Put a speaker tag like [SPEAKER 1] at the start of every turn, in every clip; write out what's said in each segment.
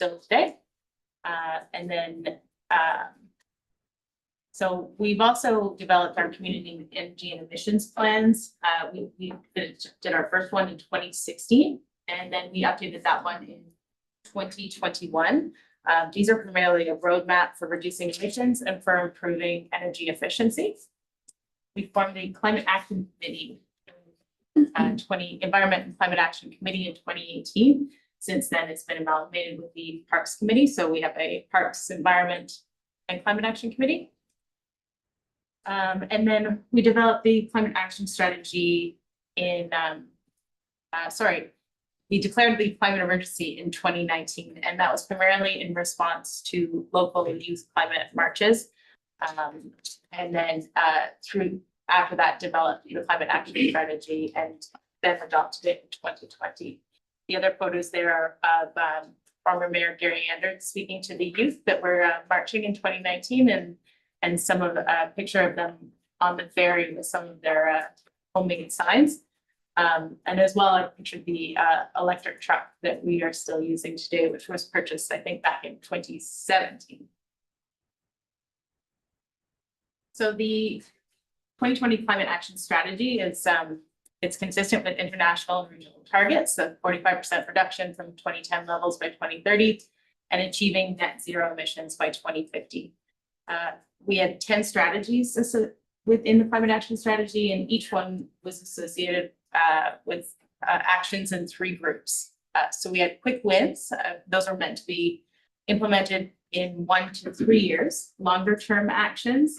[SPEAKER 1] still today. And then, so we've also developed our community energy and emissions plans. We did our first one in 2016, and then we updated that one in 2021. These are primarily a roadmap for reducing emissions and for improving energy efficiency. We formed a climate action committee, Environment and Climate Action Committee in 2018. Since then, it's been amalgamated with the Parks Committee. So we have a Parks, Environment, and Climate Action Committee. And then we developed the climate action strategy in, we declared the climate emergency in 2019, and that was primarily in response to local youth climate marches. And then after that, developed the climate action strategy and then adopted it in 2020. The other photos there are of former Mayor Gary Anders speaking to the youth that were marching in 2019, and some of a picture of them on the ferry with some of their homemade signs. And as well, I pictured the electric truck that we are still using today, which was purchased, I think, back in 2017. So the 2020 Climate Action Strategy is it's consistent with international and regional targets of 45% reduction from 2010 levels by 2030 and achieving net zero emissions by 2050. We had 10 strategies within the Climate Action Strategy, and each one was associated with actions in 3 groups. So we had quick wins. Those are meant to be implemented in 1 to 3 years, longer term actions,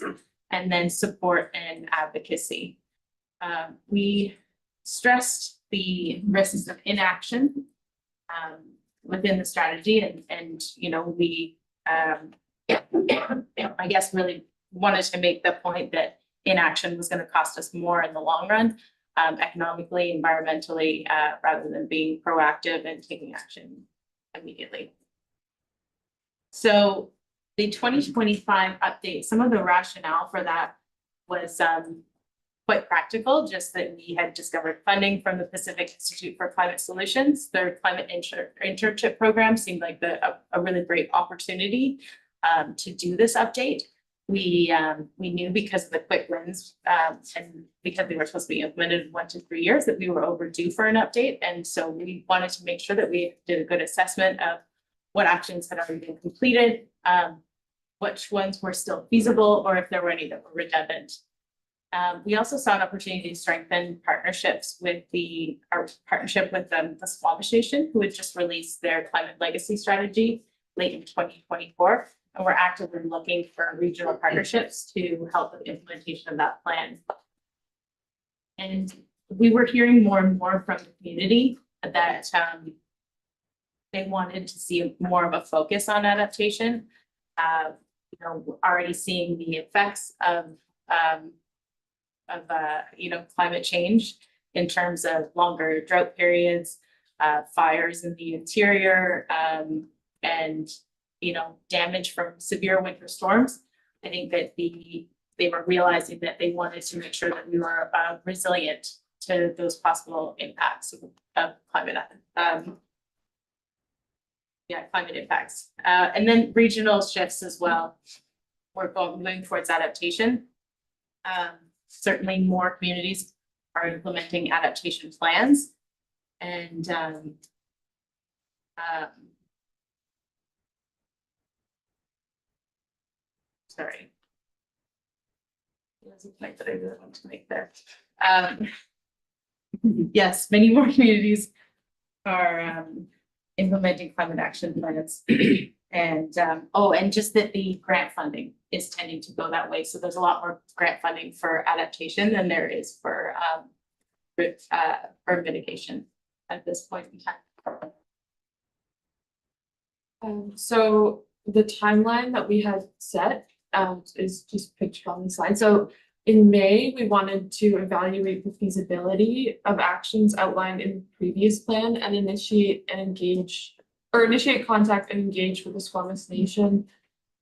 [SPEAKER 1] and then support and advocacy. We stressed the risks of inaction within the strategy, and you know, we I guess really wanted to make the point that inaction was going to cost us more in the long run, economically, environmentally, rather than being proactive and taking action immediately. So the 2025 update, some of the rationale for that was quite practical, just that we had discovered funding from the Pacific Institute for Climate Solutions. Their climate internship program seemed like a really great opportunity to do this update. We knew because of the quick wins and because they were supposed to be implemented in 1 to 3 years that we were overdue for an update. And so we wanted to make sure that we did a good assessment of what actions had already been completed, which ones were still feasible, or if there were any that were redundant. We also saw an opportunity to strengthen partnerships with our partnership with the Squamish Nation, who had just released their climate legacy strategy late in 2024. And we're actively looking for regional partnerships to help with the implementation of that plan. And we were hearing more and more from the community that they wanted to see more of a focus on adaptation. You know, already seeing the effects of climate change in terms of longer drought periods, fires in the interior, and you know, damage from severe winter storms. I think that they were realizing that they wanted to make sure that we were resilient to those possible impacts of climate impacts. And then regional shifts as well. We're moving towards adaptation. Certainly more communities are implementing adaptation plans, and sorry. There's a point that I really want to make there. Yes, many more communities are implementing climate action plans. And and just that the grant funding is tending to go that way. So there's a lot more grant funding for adaptation than there is for mitigation at this point in time.
[SPEAKER 2] So the timeline that we had set is just pictured on the slide. So in May, we wanted to evaluate the feasibility of actions outlined in the previous plan and initiate contact and engage with the Squamish Nation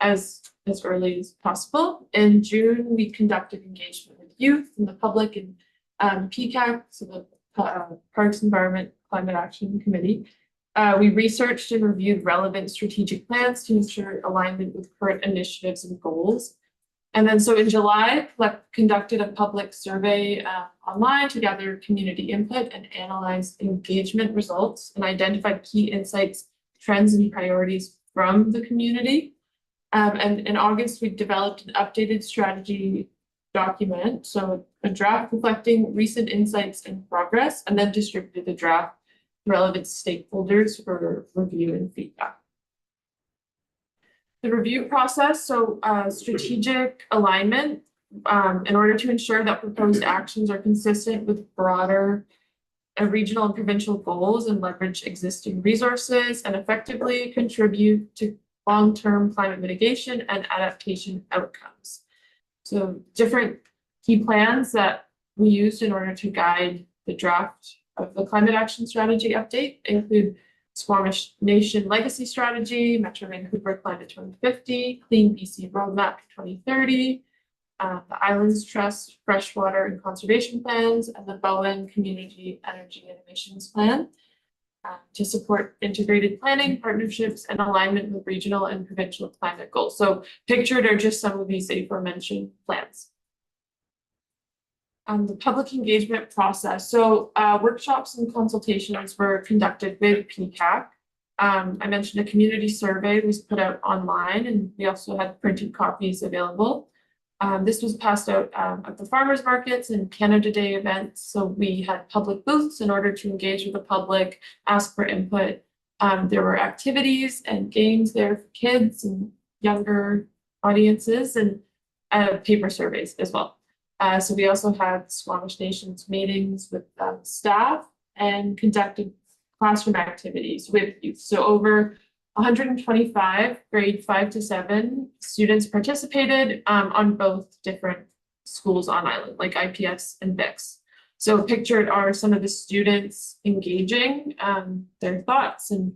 [SPEAKER 2] as early as possible. In June, we conducted engagement with youth and the public and PCAC, so the Parks, Environment, Climate Action Committee. We researched and reviewed relevant strategic plans to ensure alignment with current initiatives and goals. And then so in July, conducted a public survey online to gather community input and analyze engagement results and identified key insights, trends, and priorities from the community. And in August, we developed an updated strategy document, so a draft reflecting recent insights and progress, and then distributed the draft to relevant stakeholders for review and feedback. The review process, so strategic alignment, in order to ensure that proposed actions are consistent with broader regional and provincial goals and leverage existing resources and effectively contribute to long-term climate mitigation and adaptation outcomes. So different key plans that we used in order to guide the draft of the climate action strategy update include Squamish Nation Legacy Strategy, Metro Vancouver Climate 2050, Clean BC Roadmap 2030, the Islands Trust Freshwater and Conservation Plans, and the Bowen Community Energy and Emissions Plan to support integrated planning, partnerships, and alignment with regional and provincial climate goals. So pictured are just some of these aforementioned plans. The public engagement process. So workshops and consultations were conducted with PCAC. I mentioned a community survey was put out online, and we also had printed copies available. This was passed out at the farmers markets and Canada Day events. So we had public booths in order to engage with the public, ask for input. There were activities and games there for kids and younger audiences, and paper surveys as well. So we also had Squamish Nation's meetings with staff and conducted classroom activities with youth. So over 125 grade 5 to 7 students participated on both different schools on island, like IPS and VIX. So pictured are some of the students engaging their thoughts and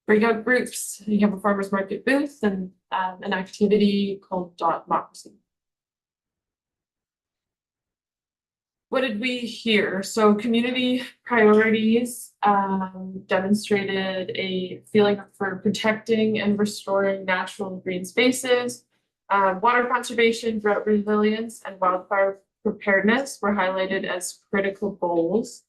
[SPEAKER 2] breakout groups. You have a farmers market booth and an activity called Democracy. What did we hear? So community priorities demonstrated a feeling for protecting and restoring natural green spaces. Water conservation, drought resilience, and wildfire preparedness were highlighted as critical goals.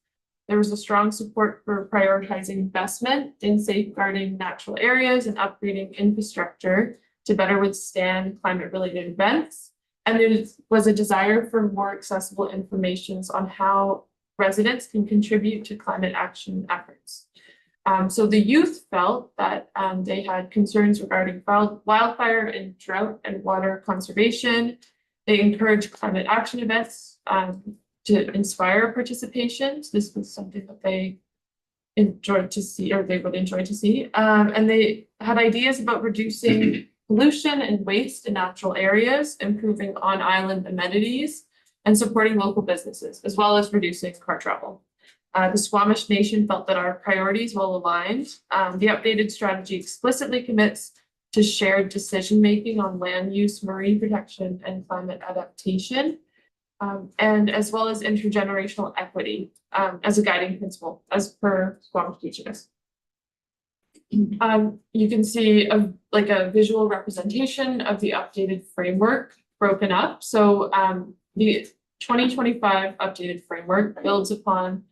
[SPEAKER 2] There was a strong support for prioritizing investment in safeguarding natural areas and upgrading infrastructure to better withstand climate-related events. And there was a desire for more accessible information on how residents can contribute to climate action efforts. So the youth felt that they had concerns regarding wildfire and drought and water conservation. They encouraged climate action events to inspire participation. So this was something that they enjoyed to see, or they would enjoy to see. And they had ideas about reducing pollution and waste in natural areas, improving on-island amenities, and supporting local businesses, as well as reducing car travel. The Squamish Nation felt that our priorities well aligned. The updated strategy explicitly commits to shared decision-making on land use, marine protection, and climate adaptation, and as well as intergenerational equity as a guiding principle, as per Squamish Teachers. You can see a visual representation of the updated framework broken up. So the 2025 updated framework builds upon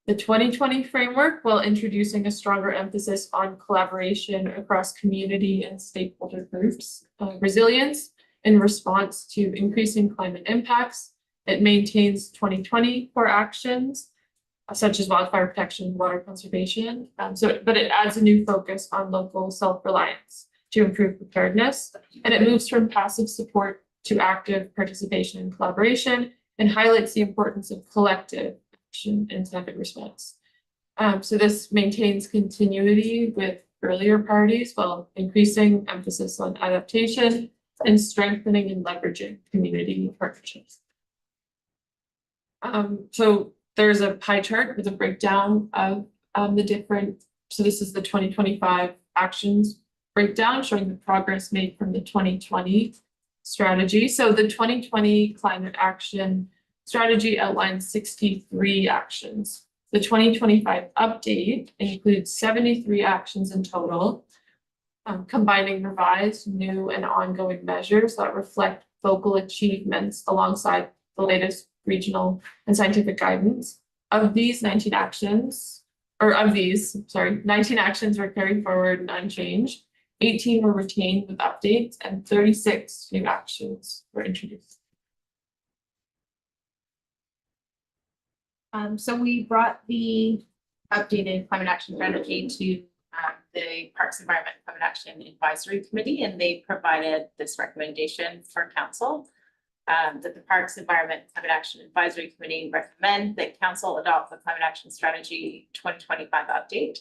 [SPEAKER 2] the 2020 framework while introducing a stronger emphasis on collaboration across community and stakeholder groups, resilience in response to increasing climate impacts. It maintains 2020 core actions, such as wildfire protection, water conservation. But it adds a new focus on local self-reliance to improve preparedness. And it moves from passive support to active participation and collaboration, and highlights the importance of collective action and climate response. So this maintains continuity with earlier parties while increasing emphasis on adaptation and strengthening and leveraging community partnerships. So there's a pie chart with a breakdown of the different, so this is the 2025 actions breakdown showing the progress made from the 2020 strategy. So the 2020 climate action strategy outlines 63 actions. The 2025 update includes 73 actions in total, combining revised, new, and ongoing measures that reflect local achievements alongside the latest regional and scientific guidance. Of these 19 actions, 19 actions were carried forward and unchanged. 18 were retained with updates, and 36 new actions were introduced.
[SPEAKER 1] So we brought the updated climate action strategy to the Parks Environment and Climate Action Advisory Committee, and they provided this recommendation for council. That the Parks Environment and Climate Action Advisory Committee recommend that council adopt the Climate Action Strategy 2025 update.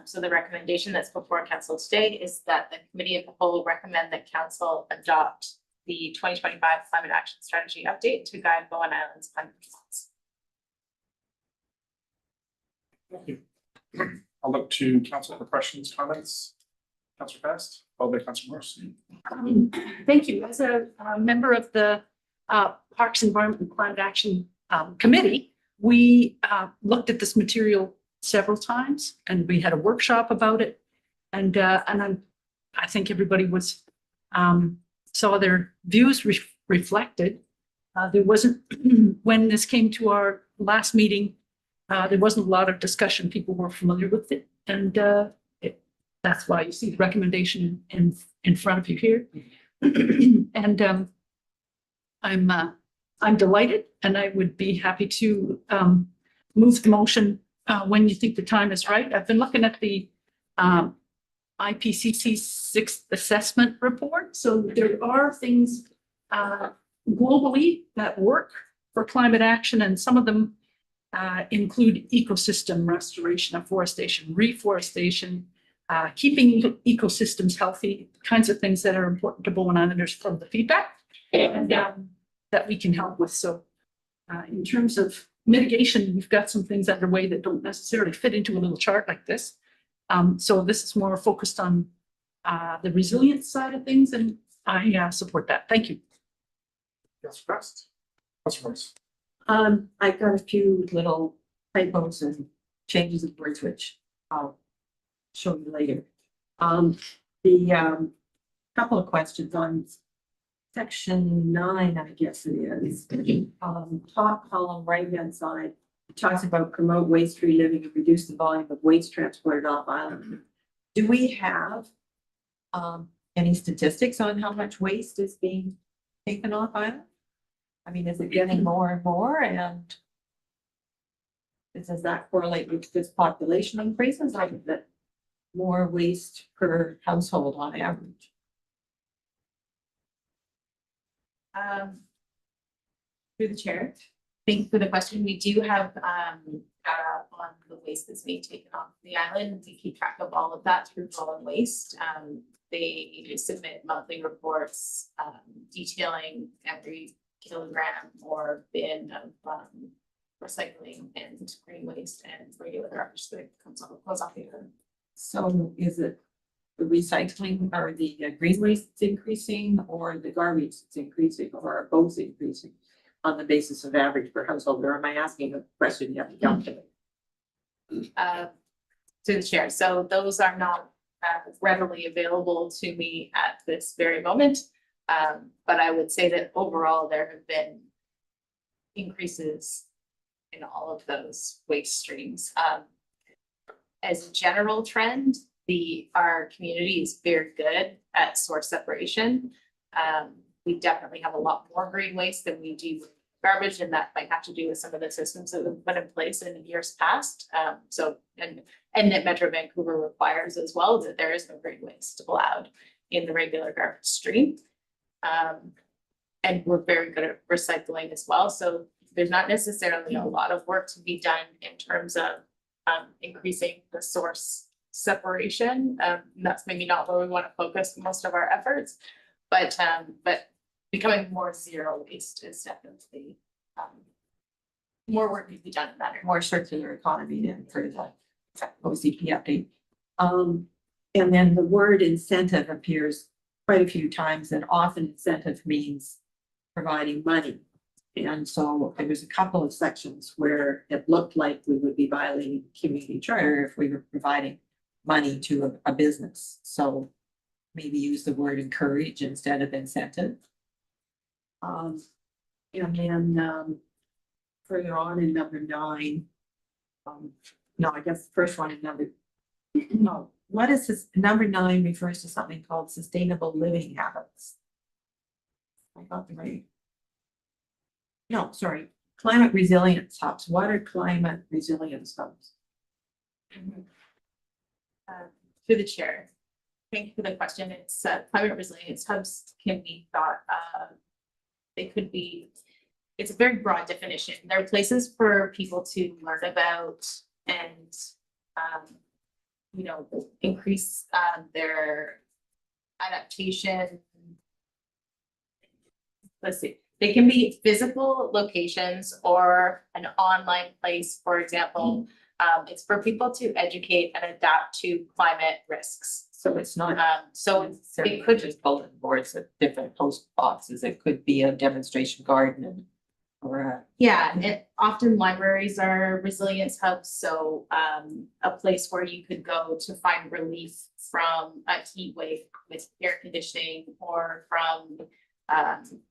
[SPEAKER 1] So the recommendation that's before council today is that the committee of the whole recommend that council adopt the 2025 Climate Action Strategy update to guide Bowen Island's climate response.
[SPEAKER 3] Thank you. I'll look to council for questions, comments. Councillor Fast, followed by Councillor Morris.
[SPEAKER 4] Thank you. As a member of the Parks, Environment and Climate Action Committee, we looked at this material several times and we had a workshop about it. And I think everybody was saw their views reflected. There wasn't, when this came to our last meeting, there wasn't a lot of discussion. People were familiar with it. And that's why you see the recommendation in front of you here. And I'm delighted, and I would be happy to move the motion when you think the time is right. I've been looking at the IPCC 6th assessment report. So there are things globally that work for climate action, and some of them include ecosystem restoration, afforestation, reforestation, keeping ecosystems healthy, kinds of things that are important to Bowen Islanders from the feedback and that we can help with. So in terms of mitigation, we've got some things underway that don't necessarily fit into a little chart like this. So this is more focused on the resilience side of things, and I support that. Thank you.
[SPEAKER 3] Councillor Fast. Councillor Morris.
[SPEAKER 5] I've got a few little typos and changes of words, which I'll show you later. The couple of questions on section 9, I guess it is. Top column, right-hand side, it talks about promote waste-free living and reduce the volume of waste transported off island. Do we have any statistics on how much waste is being taken off island? I mean, is it getting more and more, and does that correlate with this population increases, like that more waste per household on average?
[SPEAKER 1] Through the chair, thank you for the question. We do have data on the waste that's being taken off the island. We keep track of all of that through Solid Waste. They submit monthly reports detailing every kilogram or bin of recycling and green waste and regular garbage that goes off the island.
[SPEAKER 5] So is it the recycling or the green waste that's increasing, or the garbage that's increasing, or are both increasing on the basis of average per household? Or am I asking a question you have to calculate?
[SPEAKER 1] To the chair. So those are not readily available to me at this very moment. But I would say that overall there have been increases in all of those waste streams. As a general trend, our community is very good at source separation. We definitely have a lot more green waste than we do garbage, and that might have to do with some of the systems that have put in place in years past. And that Metro Vancouver requires as well that there is no green waste allowed in the regular garbage stream. And we're very good at recycling as well. So there's not necessarily a lot of work to be done in terms of increasing the source separation. That's maybe not where we want to focus most of our efforts, but becoming more zero waste is definitely more work to be done in that area.
[SPEAKER 5] More circular economy than for the OCP update. And then the word incentive appears quite a few times, and often incentive means providing money. And so there was a couple of sections where it looked like we would be violating the community charter if we were providing money to a business. So maybe use the word encourage instead of incentive. And then, further on in number 9, no, I guess the first one in no, what is this? Number 9 refers to something called sustainable living habits. I got the right. No, sorry, climate resilience hubs. What are climate resilience hubs?
[SPEAKER 1] To the chair. Thank you for the question. It's climate resilience hubs can be thought they could be, it's a very broad definition. There are places for people to learn about and you know, increase their adaptation. Let's see, they can be physical locations or an online place, for example. It's for people to educate and adapt to climate risks.
[SPEAKER 5] So it's not.
[SPEAKER 1] So
[SPEAKER 5] necessarily
[SPEAKER 1] it could
[SPEAKER 5] just bulletin boards at different post boxes. It could be a demonstration garden or a.
[SPEAKER 1] yeah, it often libraries are resilience hubs, so a place where you could go to find relief from a heat wave with air conditioning or from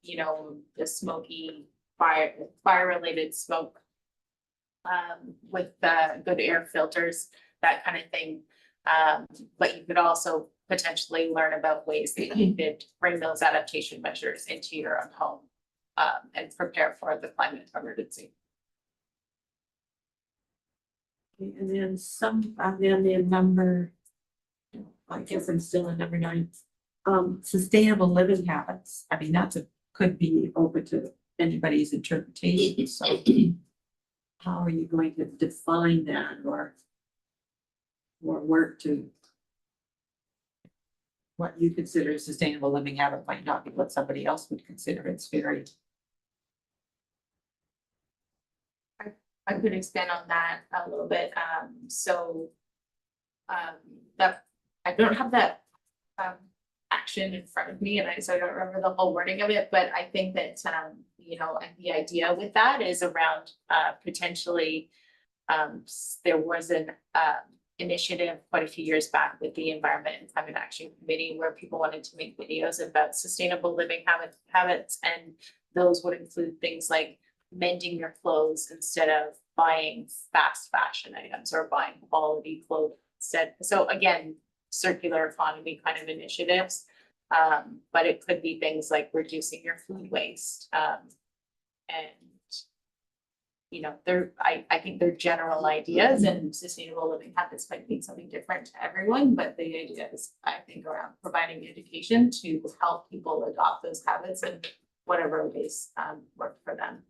[SPEAKER 1] you know, the smoky fire related smoke with good air filters, that kind of thing. But you could also potentially learn about ways that you could bring those adaptation measures into your own home and prepare for the climate emergency.
[SPEAKER 5] And then then the number, I guess I'm still in number 9. Sustainable living habits. I mean, could be open to anybody's interpretation, so. How are you going to define that or work to? What you consider a sustainable living habit might not be what somebody else would consider. It's very.
[SPEAKER 1] I could expand on that a little bit. That I don't have that action in front of me, and so I don't remember the whole wording of it, but I think that you know, and the idea with that is around potentially there was an initiative quite a few years back with the Environment and Climate Action Committee where people wanted to make videos about sustainable living habits, and those would include things like mending your clothes instead of buying fast fashion items or buying quality clothes instead. So again, circular economy kind of initiatives. But it could be things like reducing your food waste. And you know, I think they're general ideas, and sustainable living habits might mean something different to everyone, but the idea is, I think, around providing education to help people adopt those habits in whatever ways work for them.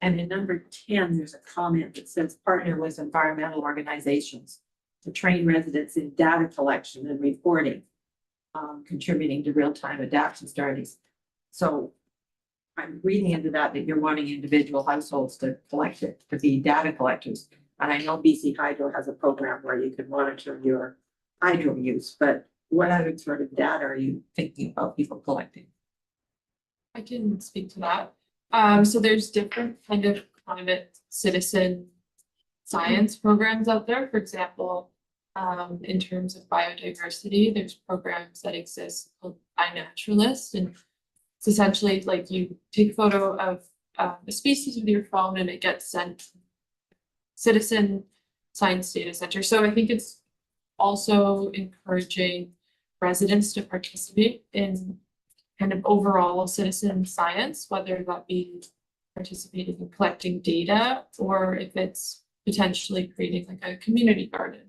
[SPEAKER 5] And in number 10, there's a comment that says partner with environmental organizations to train residents in data collection and reporting, contributing to real-time adaptation strategies. So I'm reading into that you're wanting individual households to collect it, to be data collectors. And I know BC Hydro has a program where you can monitor your hydro use, but what other sort of data are you thinking about people collecting?
[SPEAKER 2] I can speak to that. So there's different kind of climate citizen science programs out there. For example, in terms of biodiversity, there's programs that exist called iNaturalist, and it's essentially like you take a photo of a species with your phone and it gets sent to citizen science data center. So I think it's also encouraging residents to participate in kind of overall citizen science, whether that be participating in collecting data or if it's potentially creating like a community garden.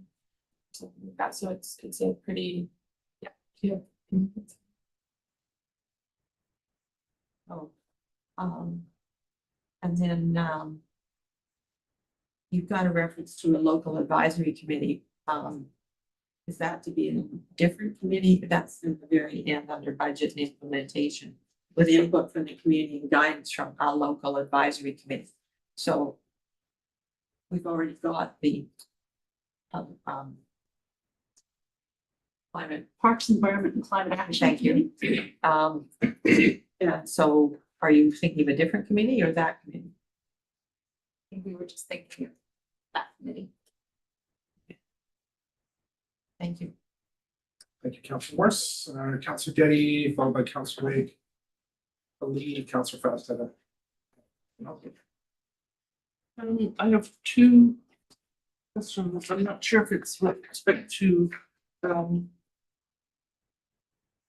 [SPEAKER 2] Something like that. So it's a pretty, yeah.
[SPEAKER 5] Oh, and then you've got a reference to a local advisory committee. Is that to be in a different committee? That's in the very end under budget and implementation with input from the community and guidance from our local advisory committee. So we've already got the climate
[SPEAKER 4] Parks, Environment and Climate Action.
[SPEAKER 5] Thank you. And so are you thinking of a different committee or that committee?
[SPEAKER 1] I think we were just thinking of that committee.
[SPEAKER 5] Thank you.
[SPEAKER 3] Thank you, Councilor Morse, Councilor Getty, followed by Councilor Wade. The lead, Councilor Fast had a.
[SPEAKER 4] I have two questions. I'm not sure if it's with respect to,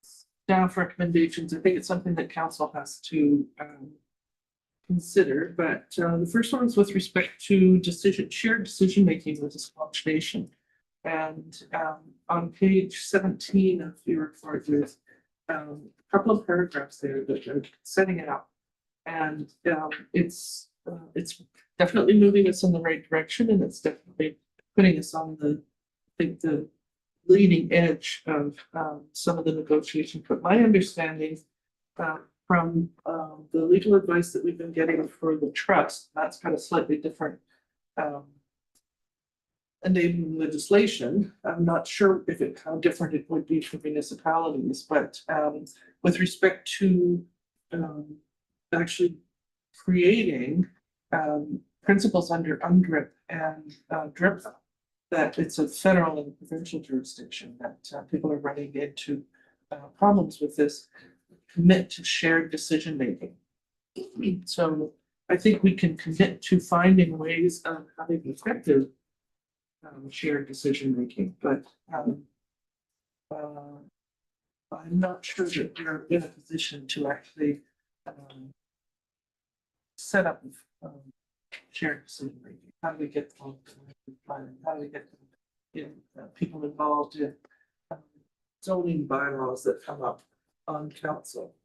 [SPEAKER 4] staff recommendations. I think it's something that council has to, consider, but, the first one is with respect to shared decision-making with the Squamish Nation. And, on page 17 of your report, there's, a couple of paragraphs there that are setting it up. And, it's definitely moving us in the right direction, and it's definitely putting us on the, I think, the leading edge of some of the negotiations. But my understanding from the legal advice that we've been getting for the trust, that's got a slightly different enabling legislation. I'm not sure if how different it would be for municipalities, but with respect to actually creating principles under UNDRIP and DRIPA, that it's a federal and provincial jurisdiction that people are running into problems with this, commit to shared decision making. So I think we can commit to finding ways of having effective shared decision making, but I'm not sure that we're in a position to actually set up shared decision making. How do we get them planning? How do we get them people involved in zoning bylaws that come up on council?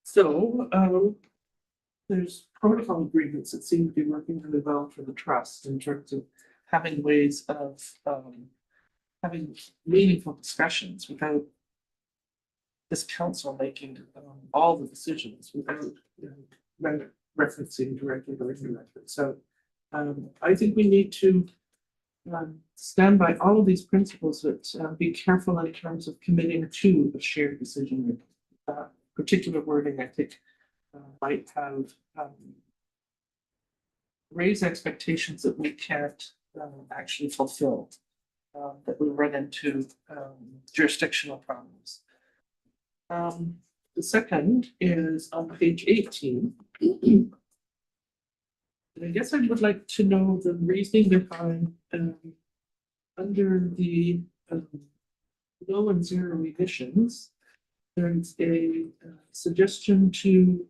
[SPEAKER 4] So there's protocol agreements that seem to be working really well for the trust in terms of having ways of having meaningful discussions without this council making all the decisions without referencing directly or indirectly. So I think we need to stand by all of these principles, but be careful in terms of committing to a shared decision making. Particular wording, I think, might have raise expectations that we can't actually fulfill, that we run into jurisdictional problems. The second is on page 18. And I guess I would like to know the reasoning behind under the low and zero emissions. There's a suggestion to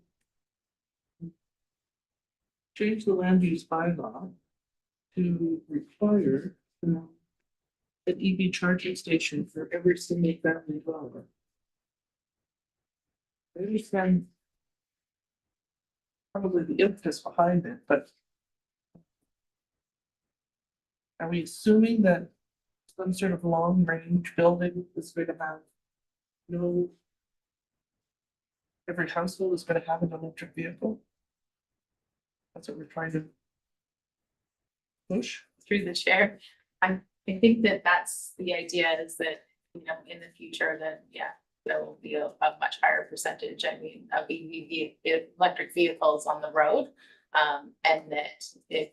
[SPEAKER 4] change the land use bylaw to require an EV charging station for every single family dwelling. I understand probably the impetus behind it, but are we assuming that some sort of long range building is going to have every household is going to have an electric vehicle? That's what we're trying to push.
[SPEAKER 1] Through the chair. I think that that's the idea, is that, in the future, that, there will be a much higher percentage, of electric vehicles on the road. And that if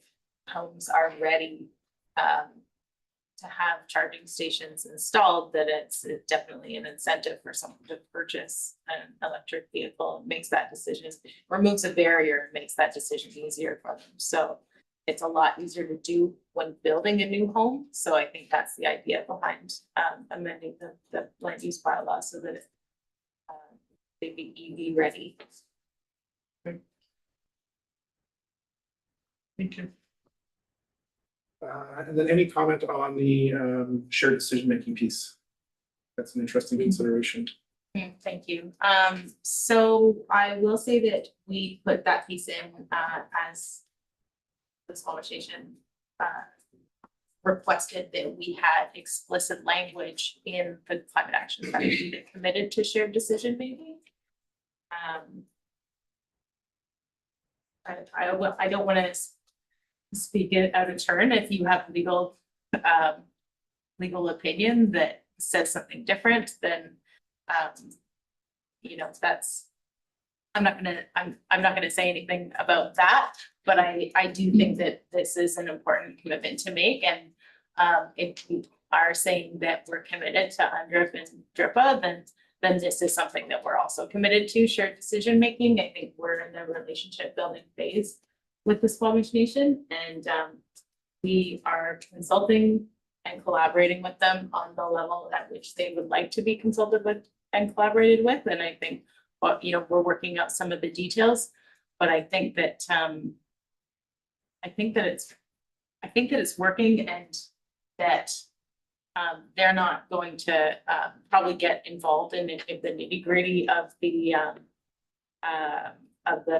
[SPEAKER 1] homes are ready to have charging stations installed, that it's definitely an incentive for someone to purchase an electric vehicle. It makes that decision, removes a barrier, and makes that decision easier for them. So it's a lot easier to do when building a new home. So I think that's the idea behind amending the land use bylaw so that they'd be EV ready.
[SPEAKER 4] Thank you.
[SPEAKER 3] And then any comment on the shared decision-making piece? That's an interesting consideration.
[SPEAKER 1] Thank you. So I will say that we put that piece in as the Squamish Nation requested that we had explicit language in the climate action strategy that committed to shared decision making. I don't want to speak it out of turn. If you have legal opinion that says something different, then that's I'm not gonna say anything about that, but I do think that this is an important commitment to make, and if we are saying that we're committed to UNDRIP and DRIPA, then this is something that we're also committed to, shared decision making. I think we're in the relationship building phase with the Squamish Nation, and we are consulting and collaborating with them on the level at which they would like to be consulted with and collaborated with, and I think, well, you know, we're working out some of the details, but I think that it's working, and that they're not going to probably get involved in the nitty-gritty of the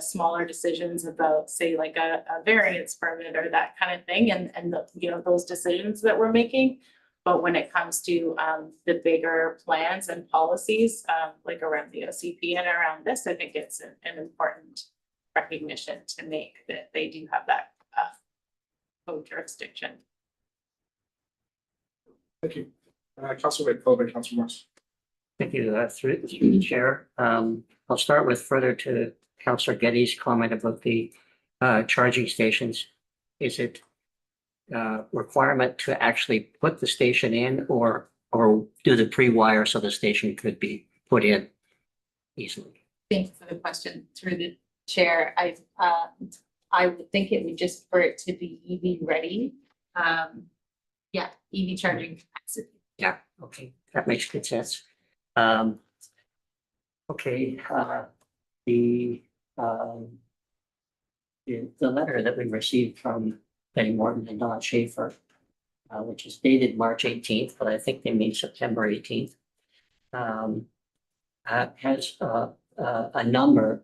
[SPEAKER 1] smaller decisions about, say, like a variance permit or that kind of thing, and the, you know, those decisions that we're making. But when it comes to the bigger plans and policies, like around the OCP and around this, I think it's an important recognition to make that they do have that co-jurisdiction.
[SPEAKER 3] Thank you. Councilor White, followed by Councilor Morris.
[SPEAKER 6] Thank you, through the chair. I'll start with further to Councillor Getty's comment about the charging stations. Is it requirement to actually put the station in, or do the pre-wire so the station could be put in easily?
[SPEAKER 1] Thank you for the question through the chair. I would think it would just for it to be EV ready. Yeah, EV charging capacity.
[SPEAKER 6] Yeah, okay, that makes good sense. Okay, the letter that we received from Betty Morton and Don Schaefer, which is dated March 18th, but I think they mean September 18th, has a number,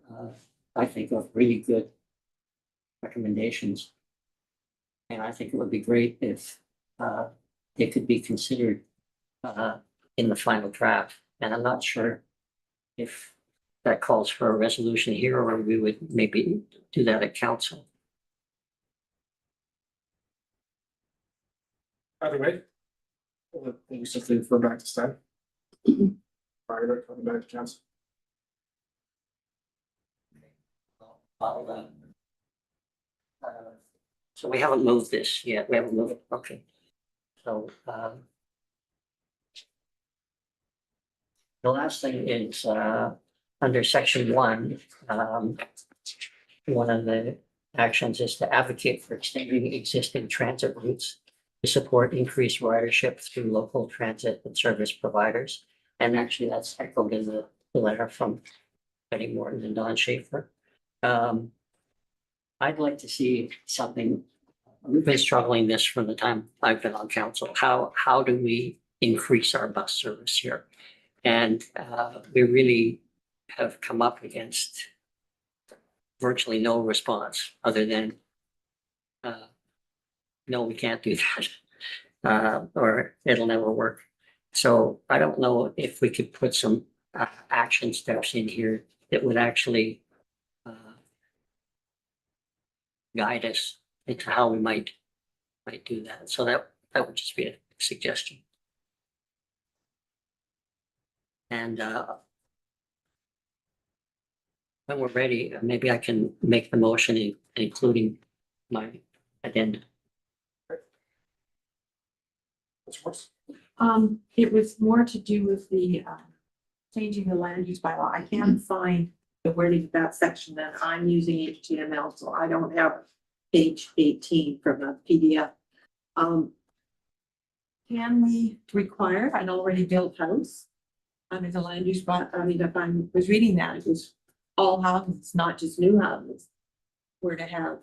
[SPEAKER 6] I think, of really good recommendations. And I think it would be great if it could be considered in the final draft. And I'm not sure if that calls for a resolution here, or we would maybe do that at council.
[SPEAKER 3] Either way, we'll simply refer back to staff. Prior to coming back to council.
[SPEAKER 6] So we haven't moved this yet. We haven't moved it. Okay. So the last thing is under section 1, one of the actions is to advocate for extending existing transit routes to support increased ridership through local transit and service providers. And actually, that's echoed in the letter from Betty Morton and Don Schaefer. I'd like to see something. We've been struggling this from the time I've been on council. How do we increase our bus service here? And we really have come up against virtually no response other than no, we can't do that, or it'll never work. So I don't know if we could put some action steps in here that would actually guide us into how we might do that. So that would just be a suggestion. And when we're ready, maybe I can make the motion, including my addenda.
[SPEAKER 3] Councilor Morris.
[SPEAKER 5] It was more to do with the changing the land use bylaw. I can't find the wording of that section, that I'm using HTML, so I don't have page 18 from a PDF. Can we require an already built house under the land use by, I mean, if I was reading that, it was all houses, not just new houses, were to have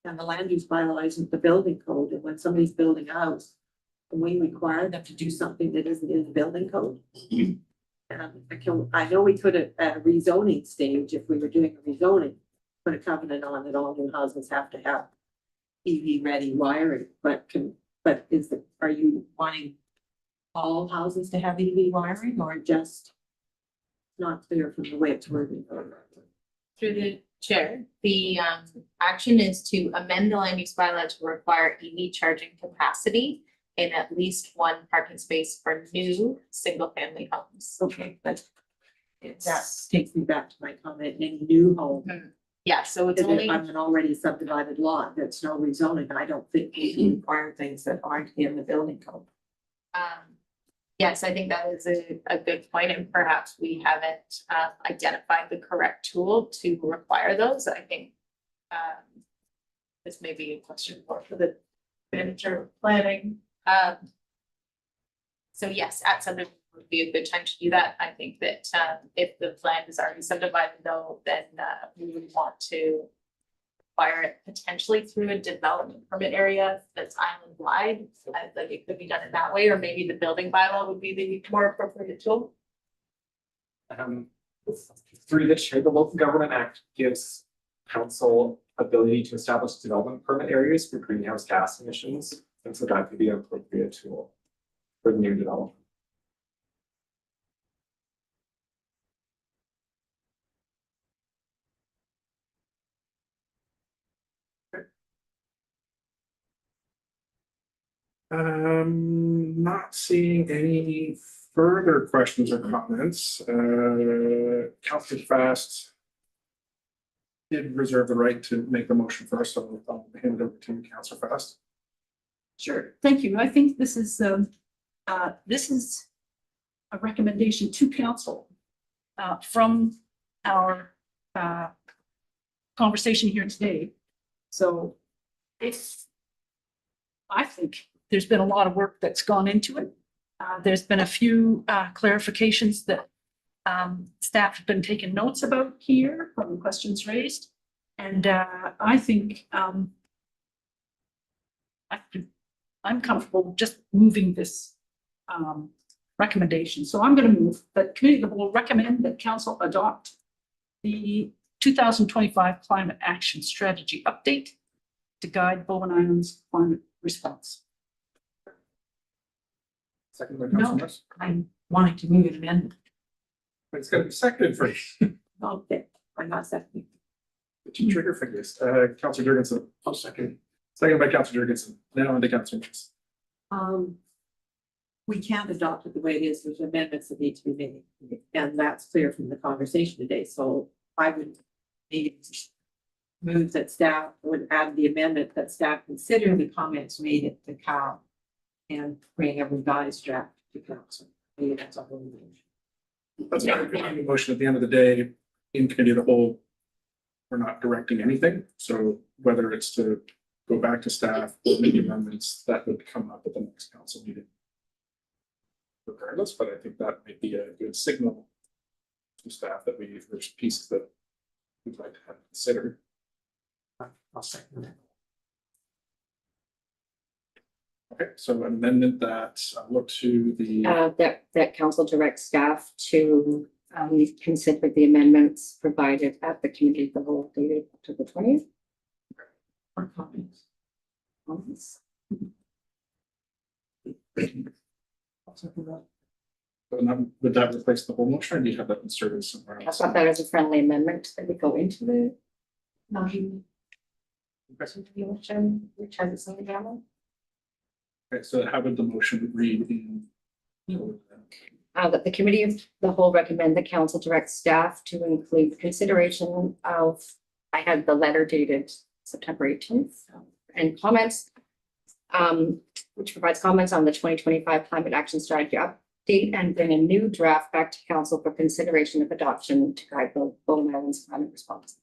[SPEAKER 5] and the land use bylaw isn't the building code, and when somebody's building a house, we require them to do something that isn't in the building code. I know we could at a rezoning stage, if we were doing a rezoning, put a covenant on that all new houses have to have EV ready wiring, but are you wanting all houses to have EV wiring, or just not clear from the way it's worded?
[SPEAKER 1] Through the chair, the action is to amend the land use bylaw to require EV charging capacity in at least one parking space for new single family homes.
[SPEAKER 5] Okay, but That takes me back to my comment, any new home,
[SPEAKER 1] Yeah, so it's
[SPEAKER 5] if
[SPEAKER 1] only.
[SPEAKER 5] on an already subdivided lot, that's no rezoning, I don't think we can require things that aren't in the building code.
[SPEAKER 1] Yes, I think that is a good point, and perhaps we haven't identified the correct tool to require those. I think this may be a question more for the manager of planning. So yes, at subdivision would be a good time to do that. I think that if the land is already subdivided though, then we would want to require it potentially through a development permit area that's island wide. Like it could be done in that way, or maybe the building bylaw would be the more appropriate tool.
[SPEAKER 7] Through the chair, the Local Government Act gives council ability to establish development permit areas for greenhouse gas emissions. And so that could be an appropriate tool for the new development.
[SPEAKER 3] Not seeing any further questions or comments. Councillor Fast did reserve the right to make the motion first, so I'll hand it over to Councillor Fast.
[SPEAKER 4] Sure, thank you. I think this is a recommendation to council from our conversation here today. So I think there's been a lot of work that's gone into it. There's been a few clarifications that staff have been taking notes about here from questions raised. And I think I'm comfortable just moving this recommendation. So I'm going to move that committee of the whole recommend that council adopt the 2025 climate action strategy update to guide Bowen Island's climate response.
[SPEAKER 3] Second by Councillor Morris.
[SPEAKER 5] I'm wanting to move an amendment.
[SPEAKER 3] It's got to be seconded first.
[SPEAKER 5] Okay, I'm not seconding.
[SPEAKER 3] The two trigger fingers. Councillor Jurgensen. I'll second. Second by Councillor Jurgensen. Now on to Councillor Morris.
[SPEAKER 5] We can't adopt it the way it is, there's amendments that need to be made, and that's clear from the conversation today, so I would maybe move that staff would add the amendment that staff consider the comments made at the COW and bring a revised draft to council. Maybe that's a whole motion.
[SPEAKER 3] That's not a motion at the end of the day, in committee of the whole. We're not directing anything, so whether it's to go back to staff or make amendments, that would come up at the next council meeting. Regardless, but I think that might be a good signal to staff that there's pieces that we'd like to have considered.
[SPEAKER 5] I'll second that.
[SPEAKER 3] Okay, so amendment that look to the,
[SPEAKER 8] that council directs staff to consider the amendments provided at the committee of the whole dated October 20th.
[SPEAKER 5] Or comments.
[SPEAKER 3] would that replace the whole motion, or do you have that inserted somewhere
[SPEAKER 8] I
[SPEAKER 3] else?
[SPEAKER 8] thought that as a friendly amendment that would go into the
[SPEAKER 3] Okay,
[SPEAKER 8] motion, which has its own grammar.
[SPEAKER 3] Okay, so how would the motion read in?
[SPEAKER 8] That the committee of the whole recommend the council direct staff to include consideration of, I had the letter dated September 18th, and comments, which provides comments on the 2025 climate action strategy update and bring a new draft back to council for consideration of adoption to guide the Bowen Island's climate response.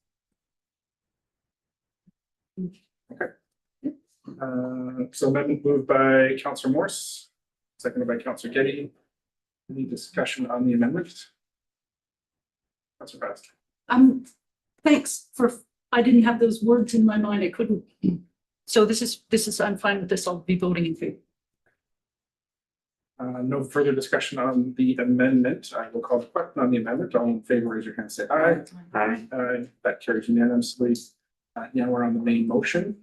[SPEAKER 3] So amendment moved by Councillor Morse, seconded by Councillor Getty. Any discussion on the amendment? Councillor Fast.
[SPEAKER 4] Thanks for, I didn't have those words in my mind. I couldn't. So this is, I'm fine with this. I'll be voting in favor.
[SPEAKER 3] No further discussion on the amendment. I will call the question on the amendment. All in favor, raise your hand, say aye. Aye. That carries unanimously. Now we're on the main motion.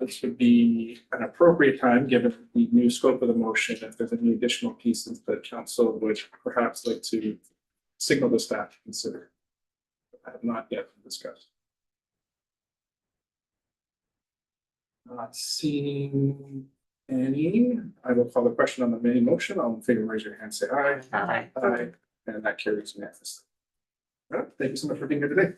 [SPEAKER 3] This would be an appropriate time, given the new scope of the motion, if there's any additional pieces that council would perhaps like to signal the staff to consider. I have not yet discussed. Not seeing any, I will call the question on the main motion. All in favor, raise your hand, say aye.
[SPEAKER 5] Aye.
[SPEAKER 3] Aye. And that carries unanimously. All right, thank you so much for being here today.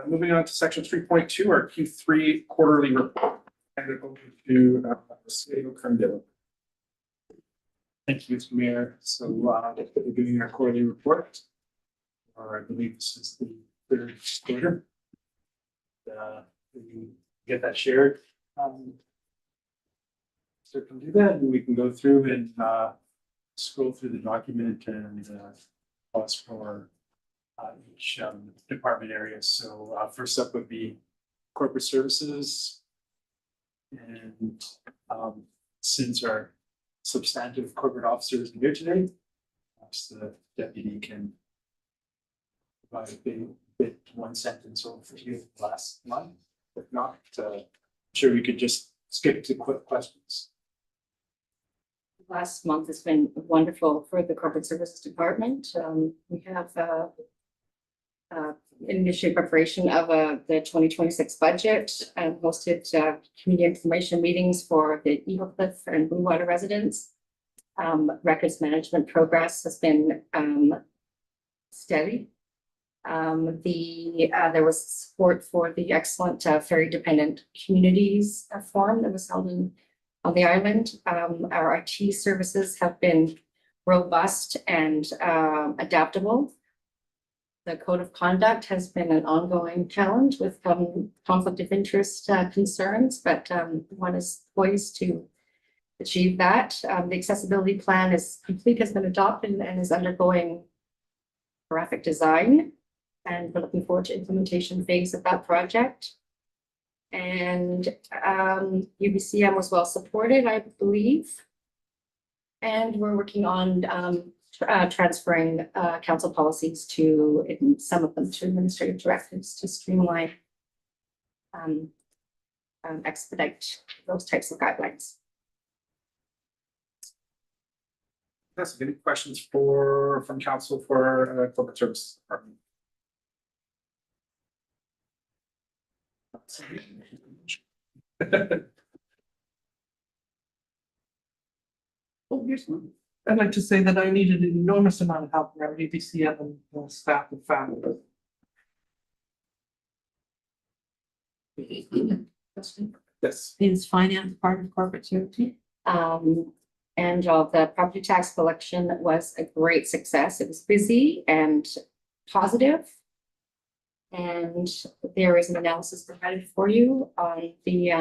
[SPEAKER 3] Moving on to section 3.2, our Q3 quarterly report. And it over to Diego Carndillo.
[SPEAKER 9] Thank you, Mr. Mayor. So, we're doing our quarterly report. Or I believe this is the third quarter. We can get that shared. So can do that, and we can go through and, scroll through the document and, pause for, each, department area. So, first up would be corporate services. And, since our substantive corporate officer is here today, perhaps the deputy can provide a bit one sentence over for you last month. If not, sure we could just skip to quick questions.
[SPEAKER 8] Last month has been wonderful for the corporate services department. We have initial preparation of the 2026 budget and hosted community information meetings for the Eagle Cliff and Blue Water residents. Records management progress has been steady. There was support for the excellent ferry dependent communities forum that was held on the island. Our IT services have been robust and adaptable. The code of conduct has been an ongoing challenge with conflict of interest concerns, but one is poised to achieve that. The accessibility plan is complete, has been adopted and is undergoing graphic design. And we're looking forward to implementation phase of that project. And UBCM was well supported, I believe. And we're working on transferring council policies to, some of them to administrative directives to streamline, expedite those types of guidelines.
[SPEAKER 3] Yes, any questions from council for corporate services department?
[SPEAKER 4] Oh, here's one.
[SPEAKER 10] I'd like to say that I needed an enormous amount of help from our UBCM and staff and family.
[SPEAKER 3] Yes.
[SPEAKER 5] Is finance part of corporate services?
[SPEAKER 8] And of the property tax collection was a great success. It was busy and positive. And there is an analysis provided for you on the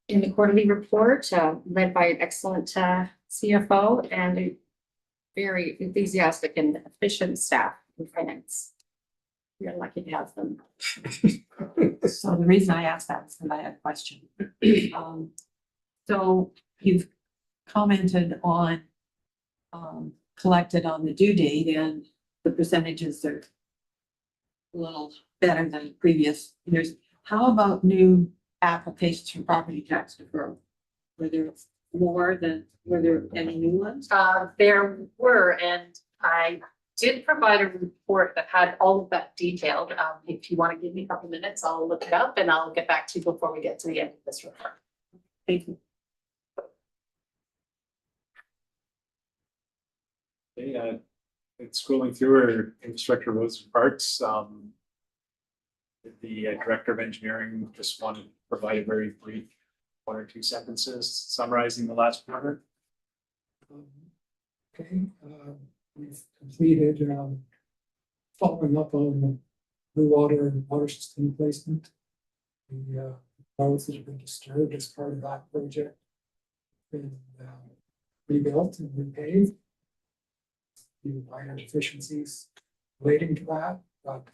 [SPEAKER 8] in the quarterly report, led by an excellent CFO and a very enthusiastic and efficient staff in finance. We are lucky to have them.
[SPEAKER 5] So the reason I asked that is because I had a question. So you've commented on collected on the due date, and the percentages are a little better than previous years. How about new applications for property tax deferral? Were there any new ones?
[SPEAKER 1] There were, and I did provide a report that had all of that detailed. If you want to give me a couple minutes, I'll look it up and I'll get back to you before we get to the end of this report.
[SPEAKER 5] Thank you.
[SPEAKER 9] Okay, it's scrolling through our infrastructure roads and parks. The director of engineering just wanted to provide a very brief 1 or 2 sentences summarizing the last quarter.
[SPEAKER 10] Okay, we've completed following up on the blue water and water system replacement. The roads that have been disturbed as part of that project been rebuilt and repaved. The minor deficiencies relating to that, but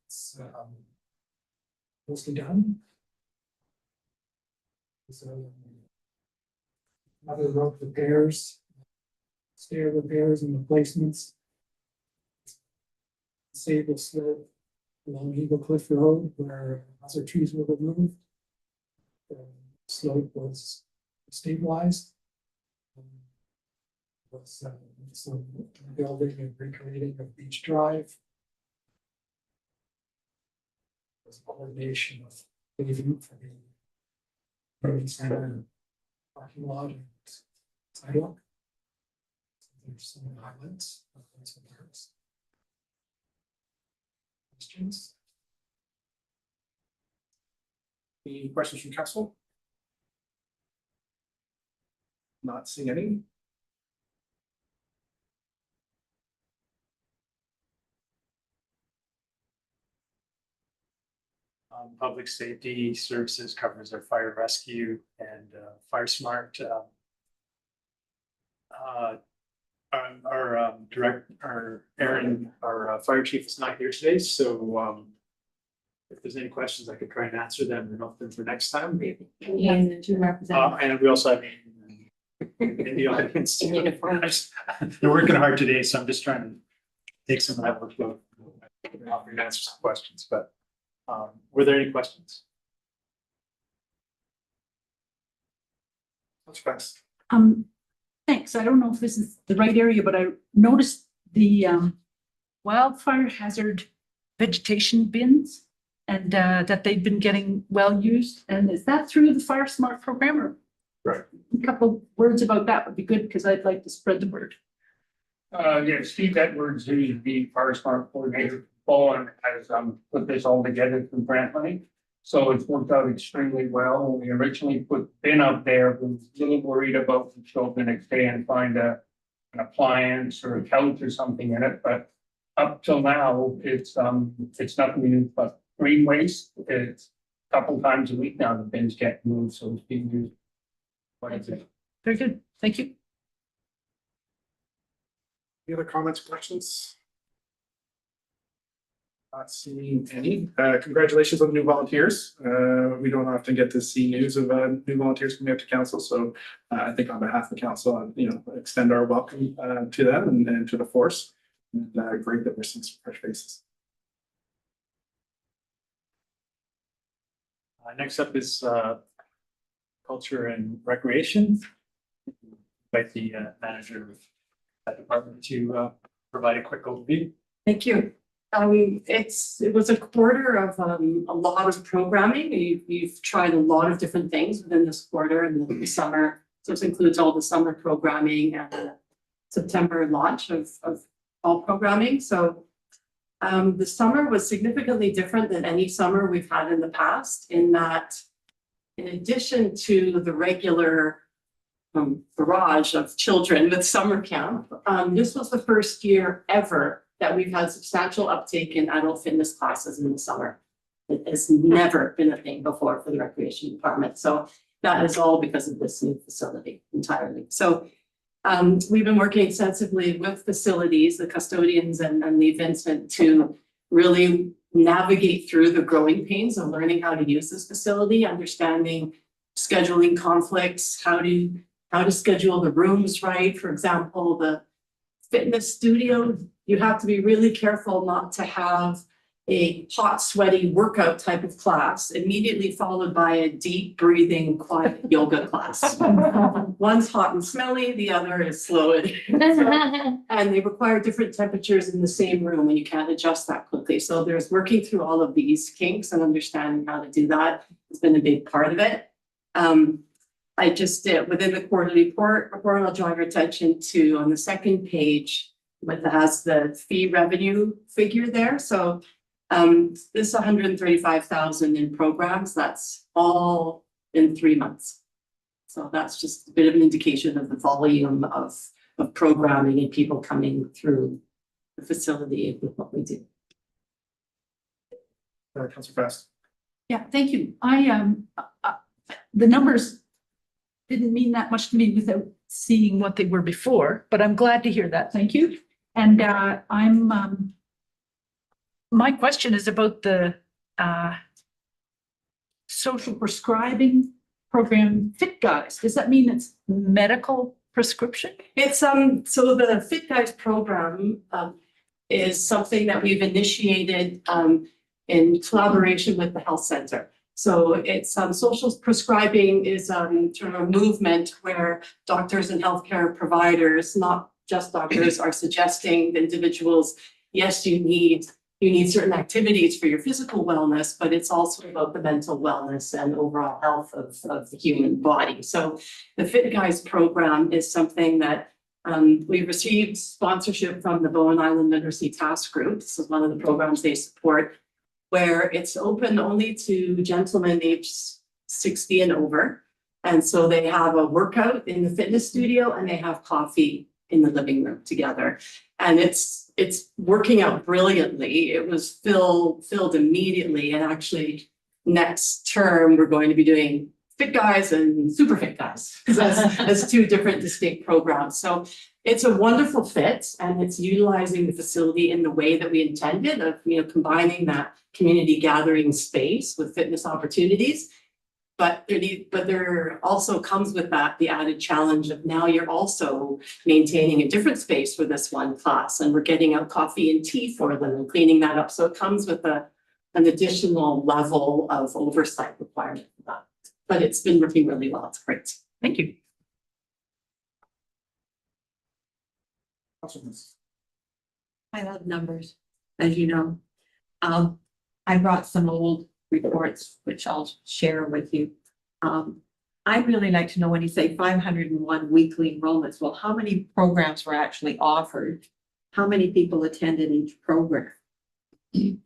[SPEAKER 10] it's mostly done. So other road repairs, stair repairs and replacements. Sable slope along Eagle Cliff Road where other trees were removed. The slope was stabilized. Was some building and recreating of Beach Drive. Was coordination of paving for the road center parking lot and sidewalk. There's some highlights of those parks. Questions?
[SPEAKER 3] Any questions from council? Not seeing any.
[SPEAKER 9] Public safety services covers our fire rescue and fire smart. Our Aaron, our fire chief is not here today, so if there's any questions, I could try and answer them and note them for next time.
[SPEAKER 5] And the two representatives.
[SPEAKER 9] And we also have in the audience.
[SPEAKER 8] In uniform.
[SPEAKER 9] They're working hard today, so I'm just trying to take some of that workload. And answer some questions, but were there any questions?
[SPEAKER 3] That's fast.
[SPEAKER 4] Thanks. I don't know if this is the right area, but I noticed the wildfire hazard vegetation bins and that they've been getting well used. And is that through the Fire Smart program or?
[SPEAKER 3] Right.
[SPEAKER 4] A couple words about that would be good because I'd like to spread the word.
[SPEAKER 11] Yeah, Steve Edwards, who's the Fire Smart coordinator, Bowen has put this all together through grant money. So it's worked out extremely well. When we originally put bin up there, we was a little worried about the show up the next day and find an appliance or a couch or something in it, but up till now, it's nothing but green waste. It's a couple times a week now the bins get moved, so it's being used quite a bit.
[SPEAKER 4] Very good. Thank you.
[SPEAKER 3] Any other comments, questions? Not seeing any. Congratulations on the new volunteers. We don't often get to see news of new volunteers coming up to council, so I think on behalf of the council, extend our welcome to them and to the force. And great that we're seeing some fresh faces.
[SPEAKER 9] Next up is culture and recreation. Invite the manager of that department to provide a quick overview.
[SPEAKER 12] Thank you. It was a quarter of a lot of programming. We've tried a lot of different things within this quarter and the summer. So this includes all the summer programming and the September launch of fall programming. So the summer was significantly different than any summer we've had in the past, in that in addition to the regular barrage of children with summer camp, this was the first year ever that we've had substantial uptake in adult fitness classes in the summer. It has never been a thing before for the recreation department. So that is all because of this new facility entirely. So we've been working extensively with facilities, the custodians and Lee Vincent to really navigate through the growing pains of learning how to use this facility, understanding scheduling conflicts, how to schedule the rooms right. For example, the fitness studio, you have to be really careful not to have a hot, sweaty workout type of class immediately followed by a deep breathing, quiet yoga class. One's hot and smelly, the other is slow. And they require different temperatures in the same room and you can't adjust that quickly. So there's working through all of these kinks and understanding how to do that has been a big part of it. I just did within the quarterly report, I'll draw your attention to on the second page, has the fee revenue figure there. So this 135,000 in programs, that's all in 3 months. So that's just a bit of an indication of the volume of programming and people coming through the facility with what we do.
[SPEAKER 3] Councilor Fast.
[SPEAKER 4] Yeah, thank you. The numbers didn't mean that much to me without seeing what they were before, but I'm glad to hear that. Thank you. And my question is about the social prescribing program Fit Guys. Does that mean it's medical prescription?
[SPEAKER 12] It's so the Fit Guys program is something that we've initiated in collaboration with the health center. So it's social prescribing is sort of a movement where doctors and healthcare providers, not just doctors, are suggesting the individuals, yes, you need you need certain activities for your physical wellness, but it's also about the mental wellness and overall health of the human body. So the Fit Guys program is something that we received sponsorship from the Bowen Island Literacy Task Group. This is one of the programs they support, where it's open only to gentlemen aged 60 and over. And so they have a workout in the fitness studio and they have coffee in the living room together. And it's working out brilliantly. It was filled immediately. And actually next term, we're going to be doing Fit Guys and Super Fit Guys as two different distinct programs. So it's a wonderful fit, and it's utilizing the facility in the way that we intended of, combining that community gathering space with fitness opportunities. But there also comes with that the added challenge of now you're also maintaining a different space for this one class, and we're getting out coffee and tea for them and cleaning that up. So it comes with an additional level of oversight requirement for that. But it's been working really well. It's great.
[SPEAKER 4] Thank you.
[SPEAKER 5] I love numbers, as you know. I brought some old reports, which I'll share with you. I'd really like to know when you say 501 weekly enrollments, well, how many programs were actually offered? How many people attended each program?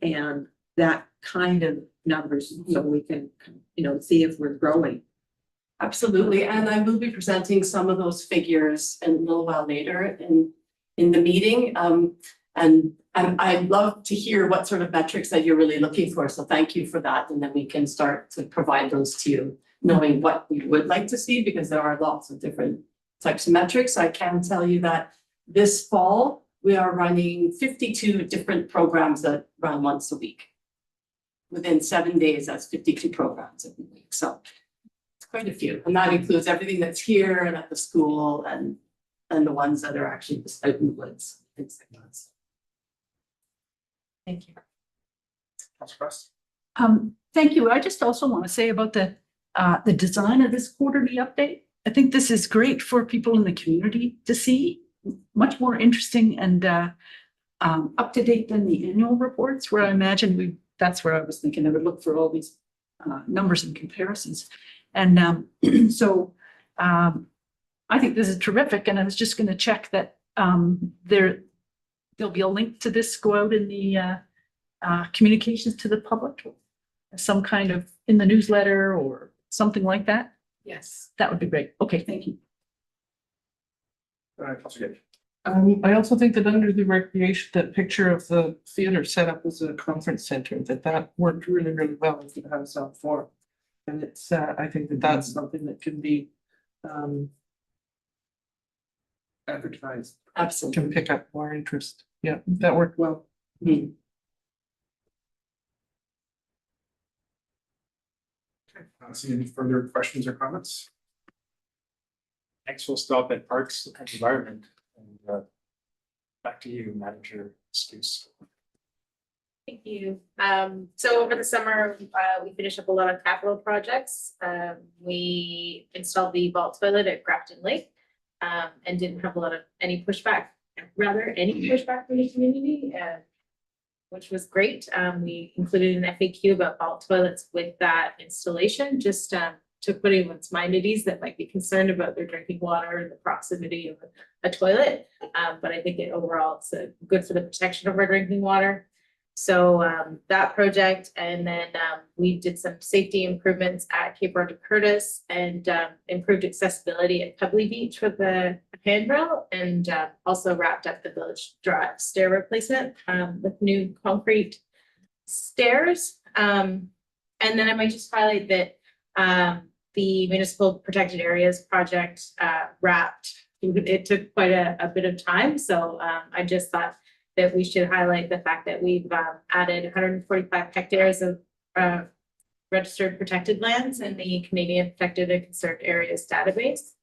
[SPEAKER 5] And that kind of numbers, so we can, see if we're growing.
[SPEAKER 12] Absolutely. And I will be presenting some of those figures in a little while later in the meeting. And I'd love to hear what sort of metrics that you're really looking for. So thank you for that. And then we can start to provide those to you, knowing what you would like to see, because there are lots of different types of metrics. I can tell you that this fall, we are running 52 different programs that run once a week. Within 7 days, that's 52 programs every week. So it's quite a few. And that includes everything that's here and at the school and the ones that are actually just out in the woods. Things like that. Thank you.
[SPEAKER 4] Thank you. I just also want to say about the design of this quarterly update. I think this is great for people in the community to see, much more interesting and up to date than the annual reports, where I imagine that's where I was thinking I would look for all these numbers and comparisons. And so I think this is terrific. And I was just going to check that there'll be a link to this go out in the communications to the public, some kind of in the newsletter or something like that.
[SPEAKER 12] Yes.
[SPEAKER 4] That would be great. Okay, thank you.
[SPEAKER 3] Councilor Gage.
[SPEAKER 13] I also think that under the recreation, that picture of the theater set up as a conference center, that worked really, really well as it has on for. And it's, I think that's something that can be advertised.
[SPEAKER 12] Absolutely.
[SPEAKER 13] Can pick up more interest. Yeah, that worked well.
[SPEAKER 12] Mhm.
[SPEAKER 3] I don't see any further questions or comments.
[SPEAKER 7] Next, we'll stop at Parks and Environment, and back to you, Manager Spruce.
[SPEAKER 1] Thank you. So over the summer, we finished up a lot of capital projects. We installed the vault toilet at Grafton Lake, and didn't have any pushback from the community, which was great. We included an FAQ about vault toilets with that installation, just to put anyone's mind at ease that might be concerned about their drinking water and the proximity of a toilet. But I think overall it's good for the protection of our drinking water. So that project, and then we did some safety improvements at Cape Brown to Curtis, and improved accessibility at Pebbly Beach with the handrail, and also wrapped up the Village Drive stair replacement with new concrete stairs. And then I might just highlight that the Municipal Protected Areas project wrapped. It took quite a bit of time, so I just thought that we should highlight the fact that we've added 145 hectares of registered protected lands in the Canadian Protected and Conserved Areas database,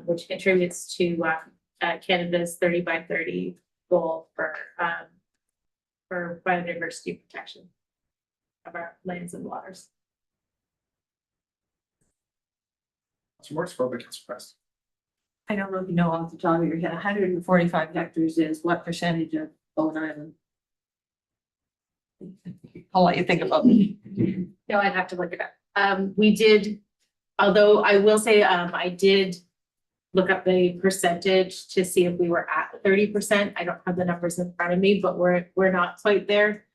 [SPEAKER 1] which contributes to Canada's 30 by 30 goal for biodiversity protection of our lands and waters.
[SPEAKER 3] Councilor Morris, followed by Councilor Crest.
[SPEAKER 5] I don't know if you know off the top of your head, 145 hectares is what percentage of Bowen Island?
[SPEAKER 4] I'll let you think about it.
[SPEAKER 1] No, I'd have to look it up. We did, although I will say, I did look up the percentage to see if we were at 30%. I don't have the numbers in front of me, but we're not quite there.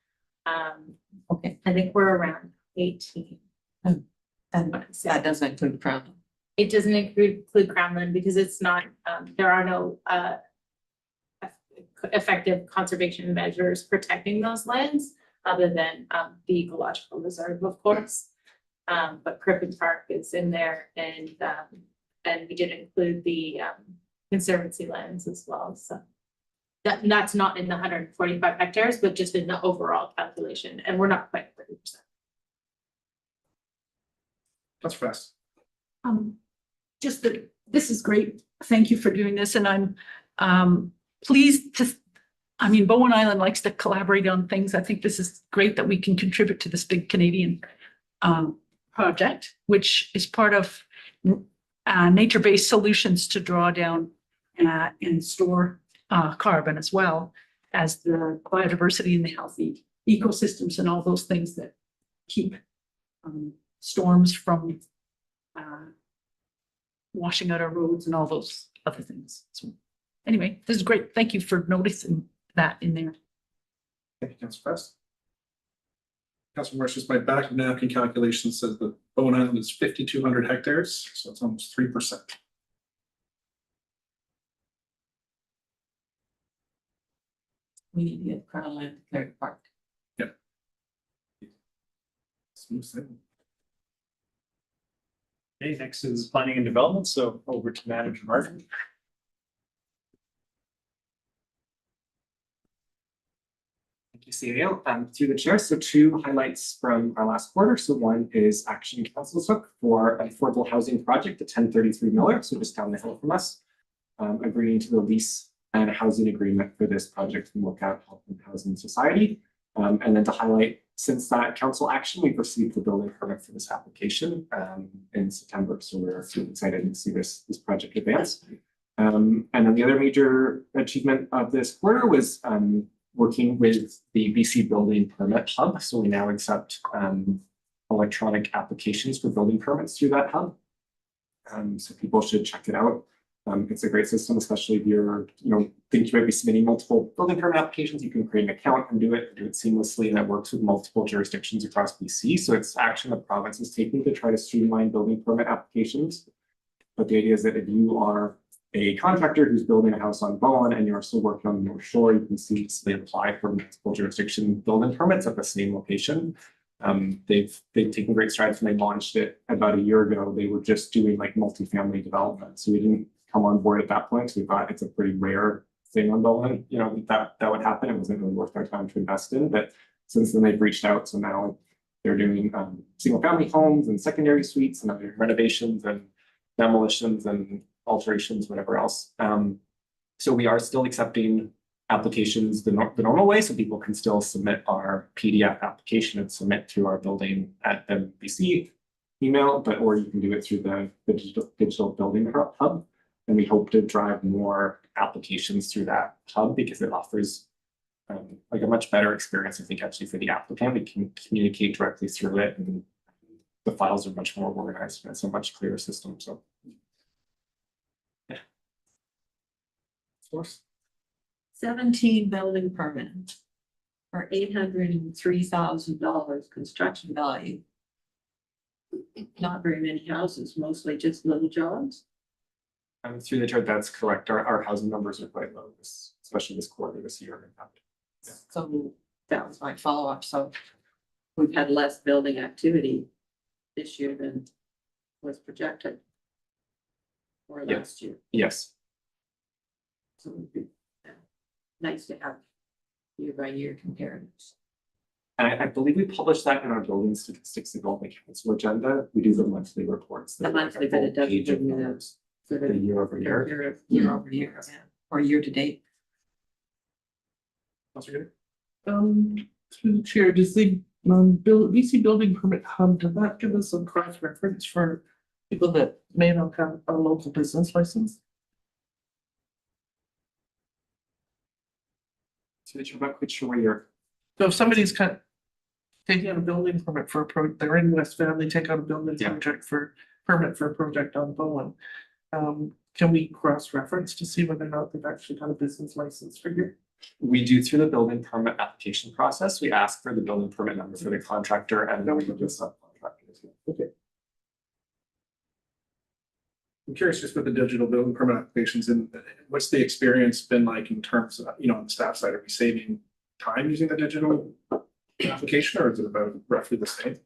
[SPEAKER 5] Okay,
[SPEAKER 1] I think we're around 18.
[SPEAKER 5] and that doesn't include Crown.
[SPEAKER 1] It doesn't include Crownland because it's not, there are no effective conservation measures protecting those lands other than the ecological reserve, of course. But Crippen Park is in there and we did include the conservancy lands as well, so. That's not in the 145 hectares, but just in the overall calculation, and we're not quite 30%.
[SPEAKER 3] That's fast.
[SPEAKER 4] Just that this is great. Thank you for doing this, and I'm pleased to, I mean, Bowen Island likes to collaborate on things. I think this is great that we can contribute to this big Canadian project, which is part of nature-based solutions to draw down and store carbon, as well as the biodiversity and the healthy ecosystems and all those things that keep storms from washing out our roads and all those other things. So anyway, this is great. Thank you for noticing that in there.
[SPEAKER 3] Thank you, Councilor Fest. Councilor Marsh, just my back of napkin calculation says that Bowen Island is 5,200 hectares, so it's almost 3%.
[SPEAKER 5] We need to get Crownland declared park.
[SPEAKER 3] Smooth sailing.
[SPEAKER 7] Okay, next is planning and development, so over to Manager Martin. Thank you, CAO. Through the chair, so two highlights from our last quarter. So one is Action Council took for an affordable housing project at 1033 Miller, so just down the hill from us. Agreeing to the lease and housing agreement for this project from Lookout Health and Housing Society. And then to highlight, since that council action, we've received the building permit for this application in September. So we're excited to see this project advance. And then the other major achievement of this quarter was working with the BC Building Permit Hub. So we now accept electronic applications for building permits through that hub. So people should check it out. It's a great system, especially if you're, think you might be submitting multiple building permit applications. You can create an account and do it seamlessly, and that works with multiple jurisdictions across BC. So it's action the province is taking to try to streamline building permit applications. But the idea is that if you are a contractor who's building a house on Bowen and you're still working on the North Shore, you can seamlessly apply for multiple jurisdiction building permits at the same location. They've taken great strides when they launched it about a year ago. They were just doing like multifamily development, so we didn't come on board at that point. So we thought it's a pretty rare thing on Bowen, that would happen. It wasn't really worth our time to invest in, but since then they've reached out. So now they're doing single family homes and secondary suites and other renovations and demolitions and alterations, whatever else. So we are still accepting applications the normal way, so people can still submit our PDF application and submit through our building at MBC email, or you can do it through the digital building hub. And we hope to drive more applications through that hub because it offers like a much better experience, I think, actually for the applicant. We can communicate directly through it, and the files are much more organized, and it's a much clearer system. So, yeah. Of course.
[SPEAKER 5] 17 building permit for $803,000 construction value. Not very many houses, mostly just little jobs.
[SPEAKER 7] Through the chart, that's correct. Our housing numbers are quite low, especially this quarter, this year. Yeah.
[SPEAKER 5] So that was my follow-up. So we've had less building activity this year than was projected. Or last year.
[SPEAKER 7] Yes.
[SPEAKER 5] So it would be nice to have year by year comparatives.
[SPEAKER 7] And I believe we published that in our building statistics development council agenda. We do the monthly reports.
[SPEAKER 5] The monthly, but it doesn't give you
[SPEAKER 7] the year over year.
[SPEAKER 5] Year over year, yeah. Or year to date.
[SPEAKER 3] Councilor
[SPEAKER 13] Through the chair, does the BC Building Permit Hub, does that give us some cross reference for people that may not have a local business license?
[SPEAKER 7] So I'm not quite sure where you're.
[SPEAKER 13] So if somebody's taking out a building permit for a they're in West Van, they take out a building
[SPEAKER 7] Yeah.
[SPEAKER 13] project permit for a project on Bowen. Can we cross-reference to see whether or not they've actually got a business license for you?
[SPEAKER 7] We do through the building permit application process. We ask for the building permit number for the contractor and then we do the subcontractor.
[SPEAKER 3] Okay. I'm curious just with the digital building permit applications and what's the experience been like in terms of, you know, on the staff side, are we saving time using the digital application or is it about roughly the same?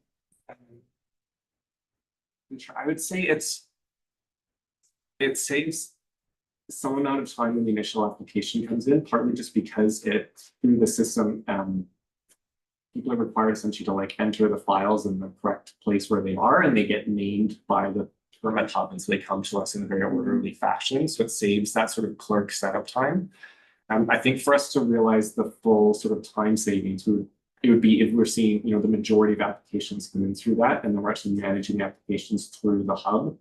[SPEAKER 7] I would say it saves some amount of time when the initial application comes in, partly just because through the system, people are required essentially to like enter the files in the correct place where they are and they get named by the permit hub. And so they come to us in a very orderly fashion. So it saves that sort of clerk setup time. I think for us to realize the full sort of time savings, it would be if we're seeing, you know, the majority of applications come in through that, and then we're actually managing the applications through the hub.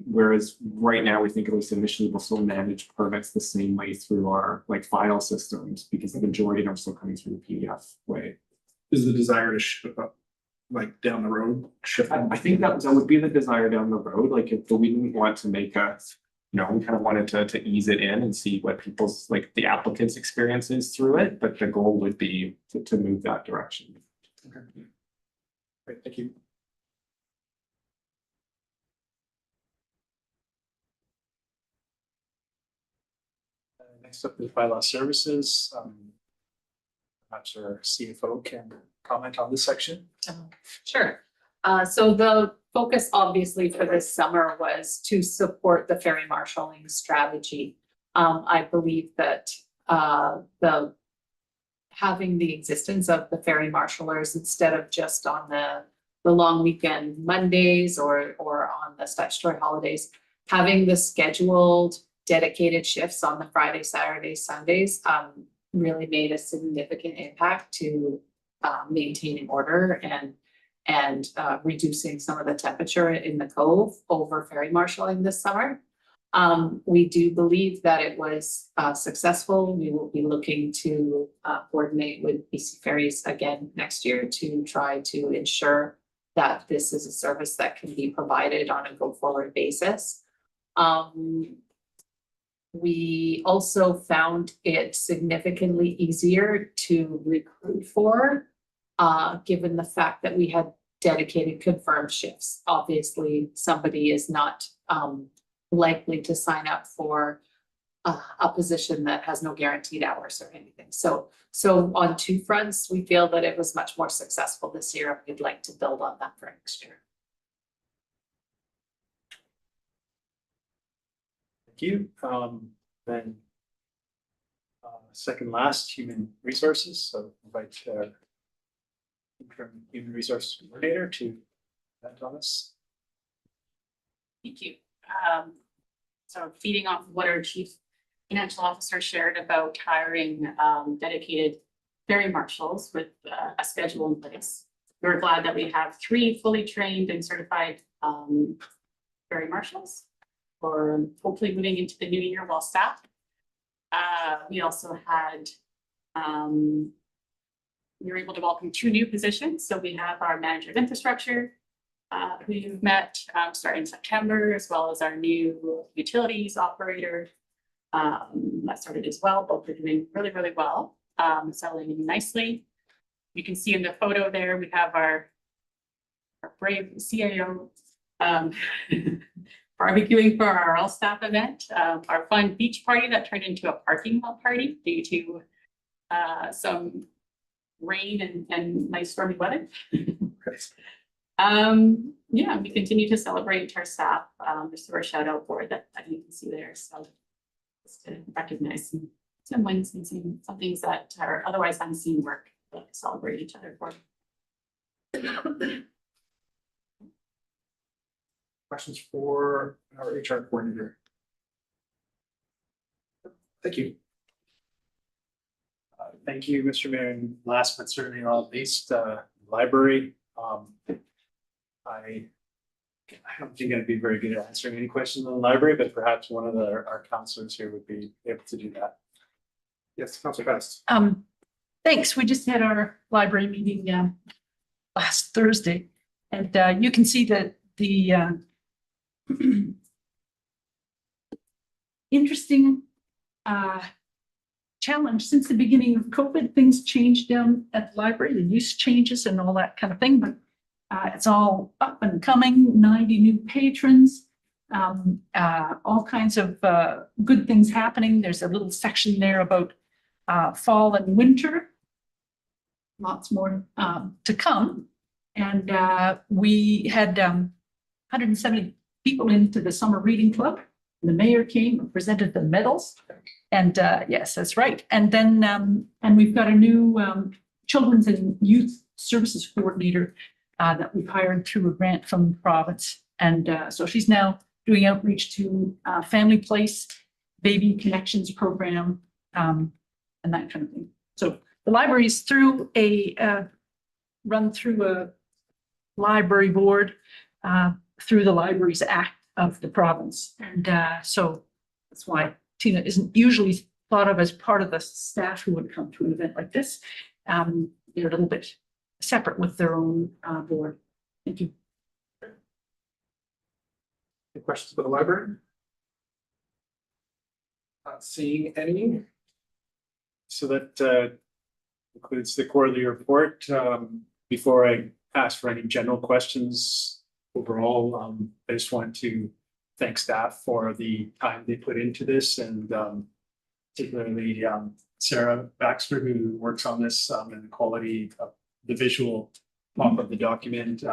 [SPEAKER 7] Whereas right now, we think at least initially we'll still manage permits the same way through our like file systems because the majority of them are still coming through the PDF way.
[SPEAKER 3] Is the desire to ship up like down the road, ship them?
[SPEAKER 7] I think that would be the desire down the road. Like if we didn't want to make a, you know, we kind of wanted to ease it in and see what people's like the applicants' experience is through it, but the goal would be to move that direction.
[SPEAKER 3] Okay. Great, thank you.
[SPEAKER 9] Next up is bylaw services. Perhaps our CFO can comment on this section.
[SPEAKER 1] Sure. So the focus obviously for this summer was to support the ferry marshalling strategy. I believe that having the existence of the ferry marshalers instead of just on the long weekend Mondays or on the statutory holidays, having the scheduled dedicated shifts on the Friday, Saturday, Sundays really made a significant impact to maintaining order and reducing some of the temperature in the cove over ferry marshalling this summer. We do believe that it was successful. We will be looking to coordinate with BC Ferries again next year to try to ensure that this is a service that can be provided on a go-forward basis. We also found it significantly easier to recruit for, given the fact that we had dedicated confirmed shifts. Obviously, somebody is not likely to sign up for a position that has no guaranteed hours or anything. So on two fronts, we feel that it was much more successful this year, and we'd like to build on that for next year.
[SPEAKER 9] Thank you. Then second last, human resources. So invite interim human resources coordinator to comment on this.
[SPEAKER 1] Thank you. So feeding off of what our chief financial officer shared about hiring dedicated ferry marshals with a schedule in place. We're glad that we have 3 fully trained and certified ferry marshals for hopefully moving into the new year well staffed. We also had we were able to welcome 2 new positions. So we have our manager of infrastructure who you've met starting in September, as well as our new utilities operator that started as well. Both are doing really, really well, settling in nicely. You can see in the photo there, we have our brave CIO barbecuing for our all staff event, our fun beach party that turned into a parking lot party due to some rain and nice stormy weather. Yeah, we continue to celebrate our staff. Just through our shout out board that you can see there. So just to recognize some wins and some things that are otherwise unseen work that we celebrate each other for.
[SPEAKER 3] Questions for our HR coordinator? Thank you.
[SPEAKER 9] Thank you, Mr. Mayor. And last but certainly not least, library. I don't think I'd be very good at answering any questions on the library, but perhaps one of our counselors here would be able to do that.
[SPEAKER 3] Yes, Councilor Best.
[SPEAKER 4] Thanks. We just had our library meeting last Thursday. And you can see that the interesting challenge since the beginning of COVID, things changed down at the library, the use changes and all that kind of thing, but it's all up and coming, 90 new patrons, all kinds of good things happening. There's a little section there about fall and winter. Lots more to come. And we had 170 people into the summer reading club. The mayor came and presented the medals. And yes, that's right. And then and we've got a new children's and youth services coordinator that we've hired through a grant from the province. And so she's now doing outreach to Family Place, Baby Connections program, and that kind of thing. So the library is through run through a library board through the Libraries Act of the province. And so that's why Tina isn't usually thought of as part of the staff who would come to an event like this. They're a little bit separate with their own board. Thank you.
[SPEAKER 3] Any questions about the library? Not seeing any.
[SPEAKER 9] So that includes the quarterly report. Before I ask for any general questions overall, I just want to thank staff for the time they put into this, and particularly Sarah Baxter, who works on this, and the quality of the visual pop of the document.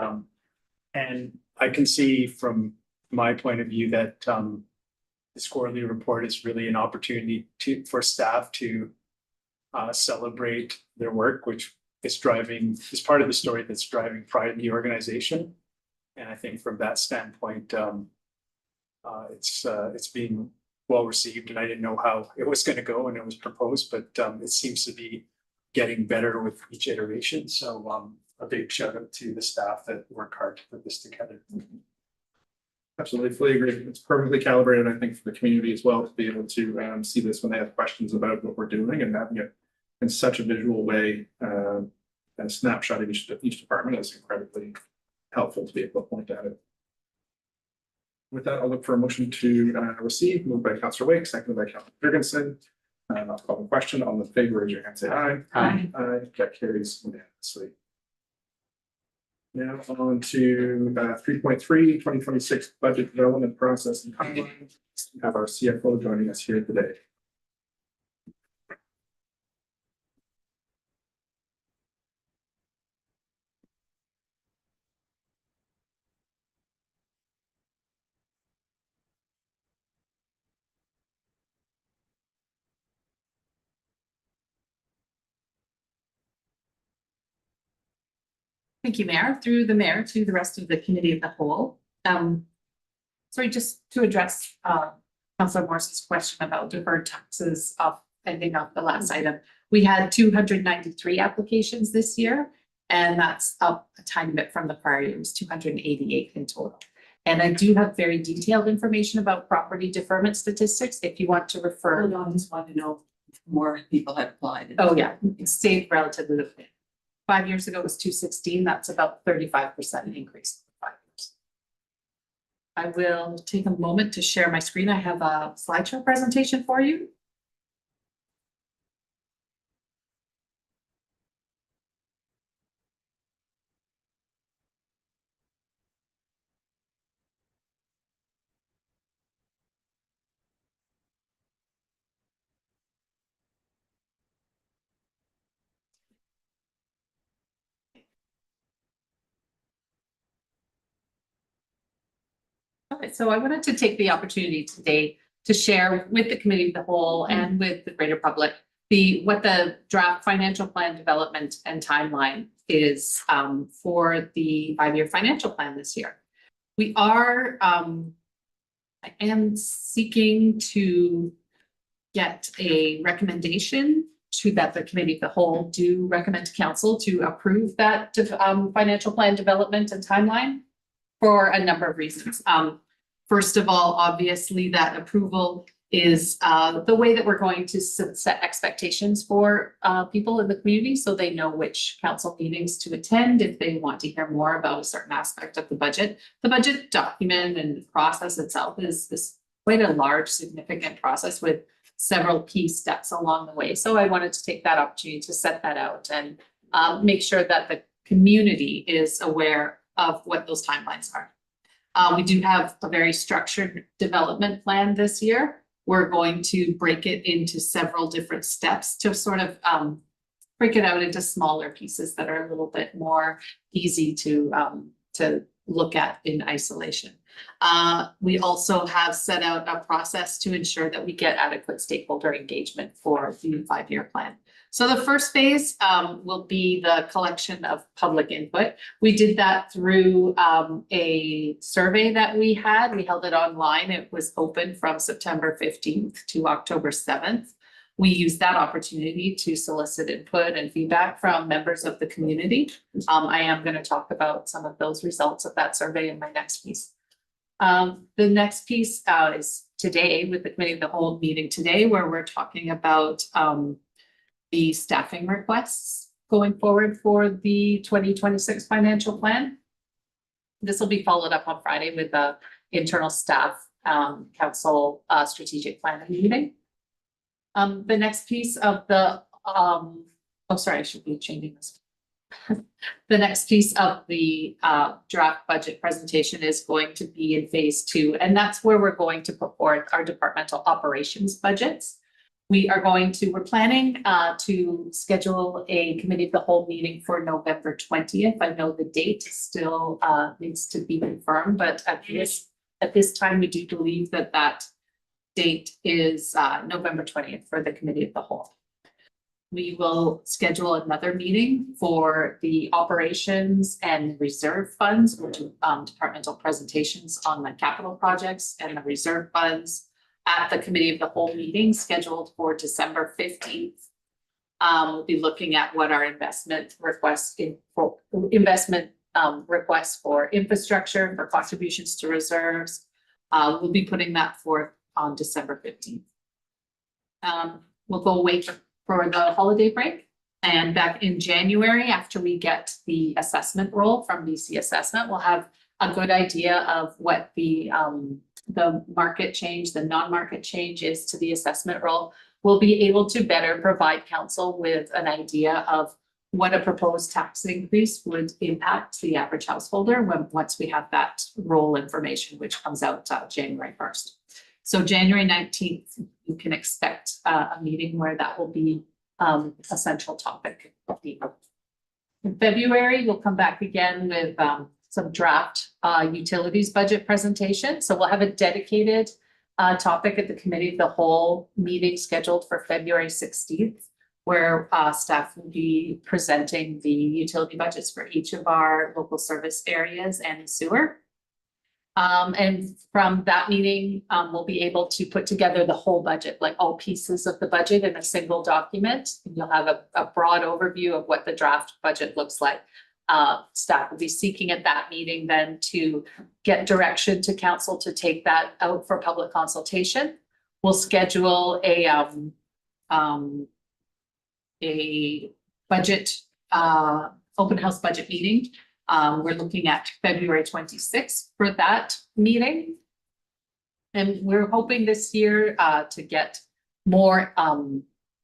[SPEAKER 9] And I can see from my point of view that this quarterly report is really an opportunity for staff to celebrate their work, which is part of the story that's driving pride in the organization. And I think from that standpoint, it's being well received, and I didn't know how it was going to go when it was proposed, but it seems to be getting better with each iteration. So a big shout out to the staff that work hard to put this together.
[SPEAKER 3] Absolutely, fully agree. It's perfectly calibrated, I think, for the community as well, to be able to see this when they have questions about what we're doing, and having it in such a visual way, and a snapshot of each department is incredibly helpful to be able to point at it. With that, I'll look for a motion to receive, moved by Councillor Wake, seconded by Councillor Jurgensen. I'll call the question. All in favor, raise your hand, say aye.
[SPEAKER 8] Aye.
[SPEAKER 3] Aye, that carries unanimously. Now on to 3.3, 2026 budget development process and timeline. We have our CFO joining us here today.
[SPEAKER 1] Thank you, Mayor. Through the mayor to the rest of the committee of the whole. Sorry, just to address Councillor Morris's question about deferred taxes ending up the last item. We had 293 applications this year, and that's up a tiny bit from the prior year. It was 288 in total. And I do have very detailed information about property deferment statistics if you want to refer.
[SPEAKER 5] Hold on, I just want to know if more people have applied.
[SPEAKER 1] Oh, yeah, it's stayed relatively the same. 5 years ago, it was 216. That's about 35% increase in 5 years. I will take a moment to share my screen. I have a slideshow presentation for you. Okay, so I wanted to take the opportunity today to share with the committee of the whole and with the greater public what the draft financial plan development and timeline is for the 5-year financial plan this year. We are, I am seeking to get a recommendation that the committee of the whole do recommend to council to approve that financial plan development and timeline for a number of reasons. First of all, obviously that approval is the way that we're going to set expectations for people in the community so they know which council meetings to attend if they want to hear more about a certain aspect of the budget. The budget document and the process itself is quite a large, significant process with several key steps along the way. So I wanted to take that opportunity to set that out and make sure that the community is aware of what those timelines are. We do have a very structured development plan this year. We're going to break it into several different steps to sort of break it out into smaller pieces that are a little bit more easy to look at in isolation. We also have set out a process to ensure that we get adequate stakeholder engagement for the 5-year plan. So the first phase will be the collection of public input. We did that through a survey that we had. We held it online. It was open from September 15th to October 7th. We used that opportunity to solicit input and feedback from members of the community. I am going to talk about some of those results of that survey in my next piece. The next piece is today with the committee of the whole meeting today, where we're talking about the staffing requests going forward for the 2026 financial plan. This will be followed up on Friday with the internal staff council strategic planning meeting. The next piece of the, oh, sorry, I should be changing this. The next piece of the draft budget presentation is going to be in phase 2, and that's where we're going to put forth our departmental operations budgets. We're planning to schedule a committee of the whole meeting for November 20th. I know the date still needs to be confirmed, but at this time, we do believe that that date is November 20th for the committee of the whole. We will schedule another meeting for the operations and reserve funds, or departmental presentations on the capital projects and the reserve funds at the committee of the whole meeting scheduled for December 15th. We'll be looking at what our investment requests requests for infrastructure, for contributions to reserves. We'll be putting that forth on December 15th. We'll go away for the holiday break, and back in January, after we get the assessment roll from BC Assessment, we'll have a good idea of what the market change, the non-market change is to the assessment roll. We'll be able to better provide council with an idea of what a proposed tax increase would impact the average householder once we have that roll information, which comes out January 1st. So January 19th, you can expect a meeting where that will be a central topic. In February, we'll come back again with some draft utilities budget presentation. So we'll have a dedicated topic at the committee of the whole meeting scheduled for February 16th, where staff will be presenting the utility budgets for each of our local service areas and sewer. And from that meeting, we'll be able to put together the whole budget, like all pieces of the budget in a single document. And you'll have a broad overview of what the draft budget looks like. Staff will be seeking at that meeting then to get direction to council to take that out for public consultation. We'll schedule a budget, open house budget meeting. We're looking at February 26th for that meeting. And we're hoping this year to get more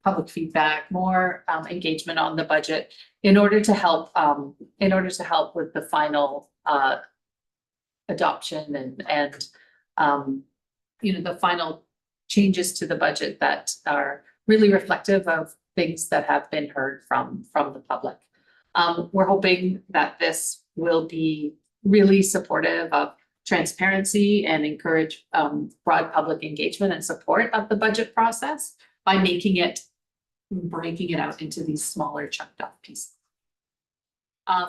[SPEAKER 1] public feedback, more engagement on the budget in order to help with the final adoption and the final changes to the budget that are really reflective of things that have been heard from the public. We're hoping that this will be really supportive of transparency and encourage broad public engagement and support of the budget process by breaking it out into these smaller chunked up pieces.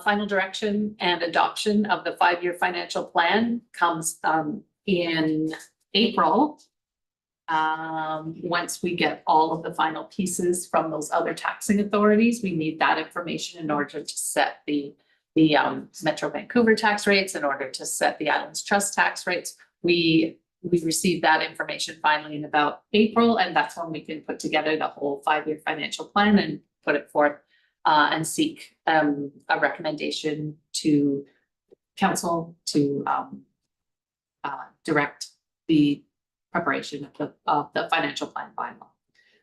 [SPEAKER 1] Final direction and adoption of the 5-year financial plan comes in April. Once we get all of the final pieces from those other taxing authorities, we need that information in order to set the Metro Vancouver tax rates, in order to set the Islands Trust tax rates. We we received that information finally in about April, and that's when we can put together the whole 5-year financial plan and put it forth and seek a recommendation to council to direct the preparation of the financial plan bylaw.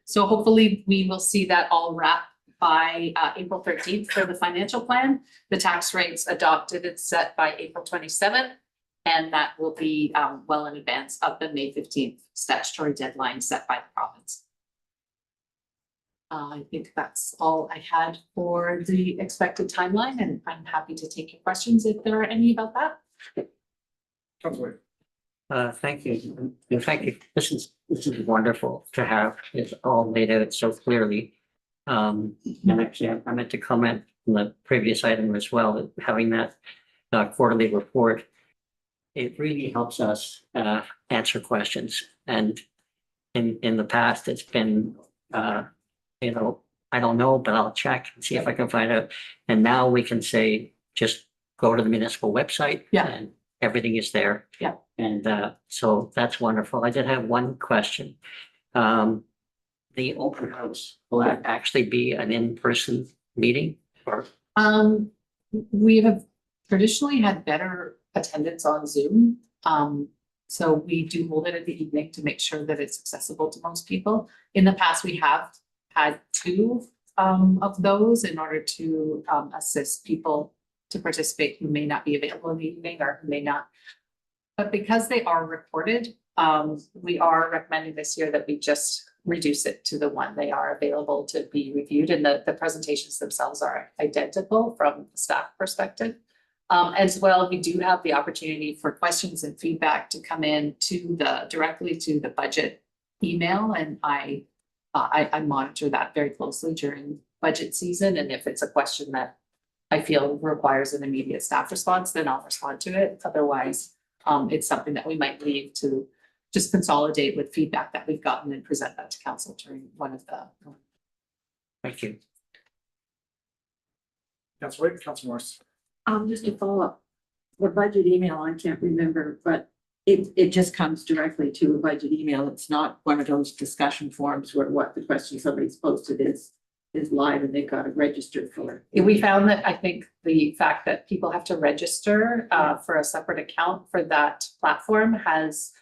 [SPEAKER 1] So hopefully we will see that all wrapped by April 13th for the financial plan. The tax rates adopted and set by April 27th. And that will be well in advance of the May 15th statutory deadline set by the province. I think that's all I had for the expected timeline, and I'm happy to take your questions if there are any about that.
[SPEAKER 3] Councilor.
[SPEAKER 6] Thank you. And thank you. This is wonderful to have it all laid out so clearly. And actually, I meant to comment on the previous item as well, that having that quarterly report, it really helps us answer questions. And in the past, it's been, you know, I don't know, but I'll check and see if I can find out. And now we can say, just go to the municipal website.
[SPEAKER 1] Yeah.
[SPEAKER 6] And everything is there.
[SPEAKER 1] Yeah.
[SPEAKER 6] And so that's wonderful. I did have one question. The open house, will that actually be an in-person meeting or?
[SPEAKER 1] We have traditionally had better attendance on Zoom. So we do hold it in the evening to make sure that it's accessible to most people. In the past, we have had 2 of those in order to assist people to participate who may not be available in the evening or who may not. But because they are recorded, we are recommending this year that we just reduce it to the one they are available to be reviewed, and the presentations themselves are identical from the staff perspective. As well, we do have the opportunity for questions and feedback to come in directly to the budget email, and I monitor that very closely during budget season, and if it's a question that I feel requires an immediate staff response, then I'll respond to it. Otherwise, it's something that we might leave to just consolidate with feedback that we've gotten and present that to council during one of the.
[SPEAKER 6] Thank you.
[SPEAKER 3] Councilor, Councilor Morris.
[SPEAKER 5] Just to follow up, the budget email, I can't remember, but it just comes directly to a budget email. It's not one of those discussion forums where what the question somebody's posted is live and they've got to register for it.
[SPEAKER 1] We found that I think the fact that people have to register for a separate account for that platform has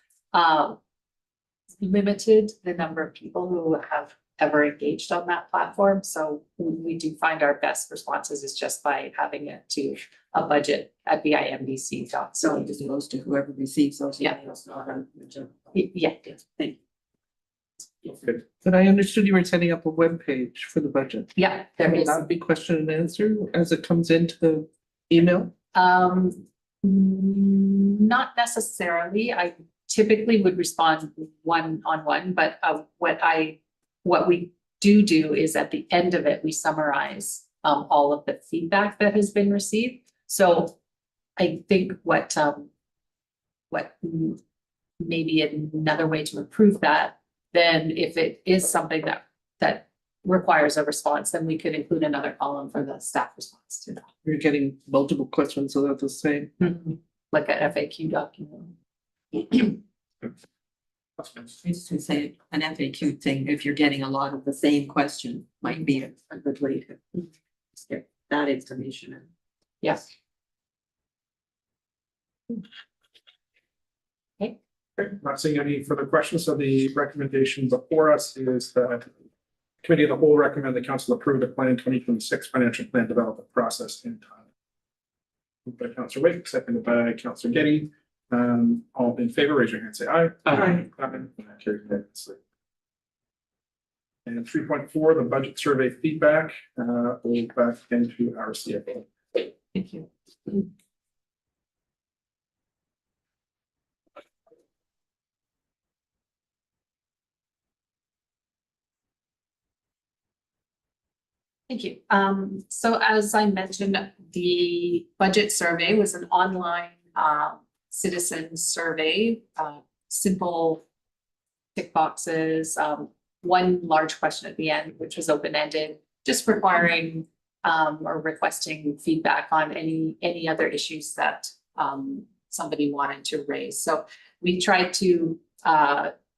[SPEAKER 1] limited the number of people who have ever engaged on that platform. So we do find our best responses is just by having it to a budget at bimbc.ca.
[SPEAKER 5] So it just goes to whoever receives those
[SPEAKER 1] Yeah.
[SPEAKER 5] emails, not on the general.
[SPEAKER 1] Yeah.
[SPEAKER 5] Thank
[SPEAKER 3] Good.
[SPEAKER 13] But I understood you were setting up a web page for the budget.
[SPEAKER 1] Yeah, there
[SPEAKER 13] Will
[SPEAKER 1] is.
[SPEAKER 13] that be question and answer as it comes into the email?
[SPEAKER 1] Not necessarily. I typically would respond one-on-one, but what we do is at the end of it, we summarize all of the feedback that has been received. So I think what maybe another way to improve that, then if it is something that requires a response, then we could include another column for the staff response to that.
[SPEAKER 13] You're getting multiple questions, so that's the same.
[SPEAKER 1] Like a FAQ document.
[SPEAKER 5] I just to say an FAQ thing, if you're getting a lot of the same question, might be a good way to get that information in.
[SPEAKER 1] Yes.
[SPEAKER 3] Not seeing any further questions, so the recommendation before us is that committee of the whole recommend the council approve the plan 2026 financial plan development process in time. Moved by Councilor Wake, seconded by Councilor Getty. All in favor, raise your hand, say aye.
[SPEAKER 13] Aye.
[SPEAKER 3] That carries unanimously. And 3.4, the budget survey feedback, we'll back into our CFO.
[SPEAKER 1] Thank you. Thank you. So as I mentioned, the budget survey was an online citizen survey, simple tick boxes, one large question at the end, which was open-ended, just requiring or requesting feedback on any other issues that somebody wanted to raise. So we tried to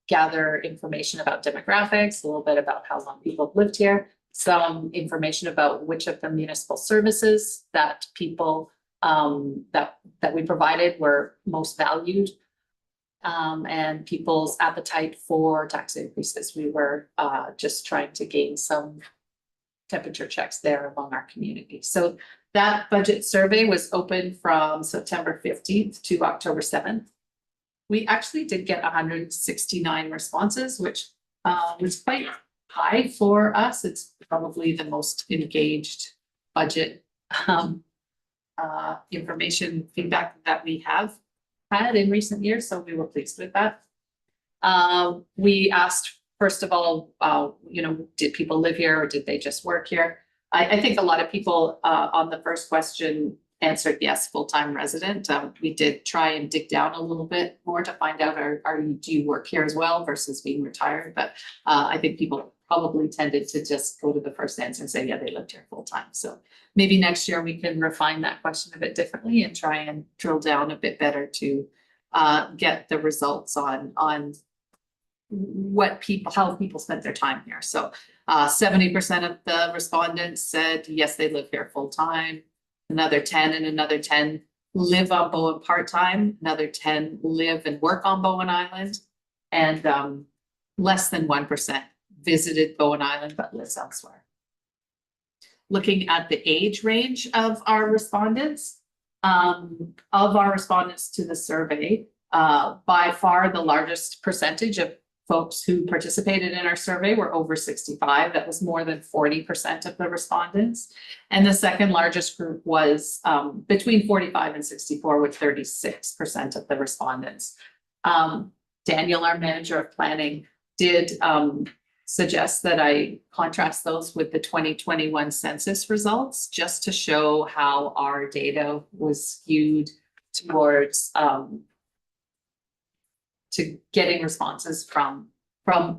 [SPEAKER 1] gather information about demographics, a little bit about how long people have lived here, some information about which of the municipal services that people that we provided were most valued, and people's appetite for tax increases. We were just trying to gain some temperature checks there among our community. So that budget survey was open from September 15th to October 7th. We actually did get 169 responses, which was quite high for us. It's probably the most engaged budget information feedback that we have had in recent years, so we were pleased with that. We asked, first of all, did people live here or did they just work here? I think a lot of people on the first question answered yes, full-time resident. We did try and dig down a little bit more to find out, do you work here as well versus being retired? But I think people probably tended to just go to the first answer and say, yeah, they lived here full-time. So maybe next year we can refine that question a bit differently and try and drill down a bit better to get the results on how people spent their time here. So 70% of the respondents said, yes, they live here full-time. Another 10 and another 10 live on Bowen part-time. Another 10 live and work on Bowen Island. And less than 1% visited Bowen Island but lives elsewhere. Looking at the age range of our respondents, to the survey, by far the largest percentage of folks who participated in our survey were over 65. That was more than 40% of the respondents. And the second largest group was between 45 and 64, with 36% of the respondents. Daniel, our manager of planning, did suggest that I contrast those with the 2021 census results, just to show how our data was skewed towards to getting responses from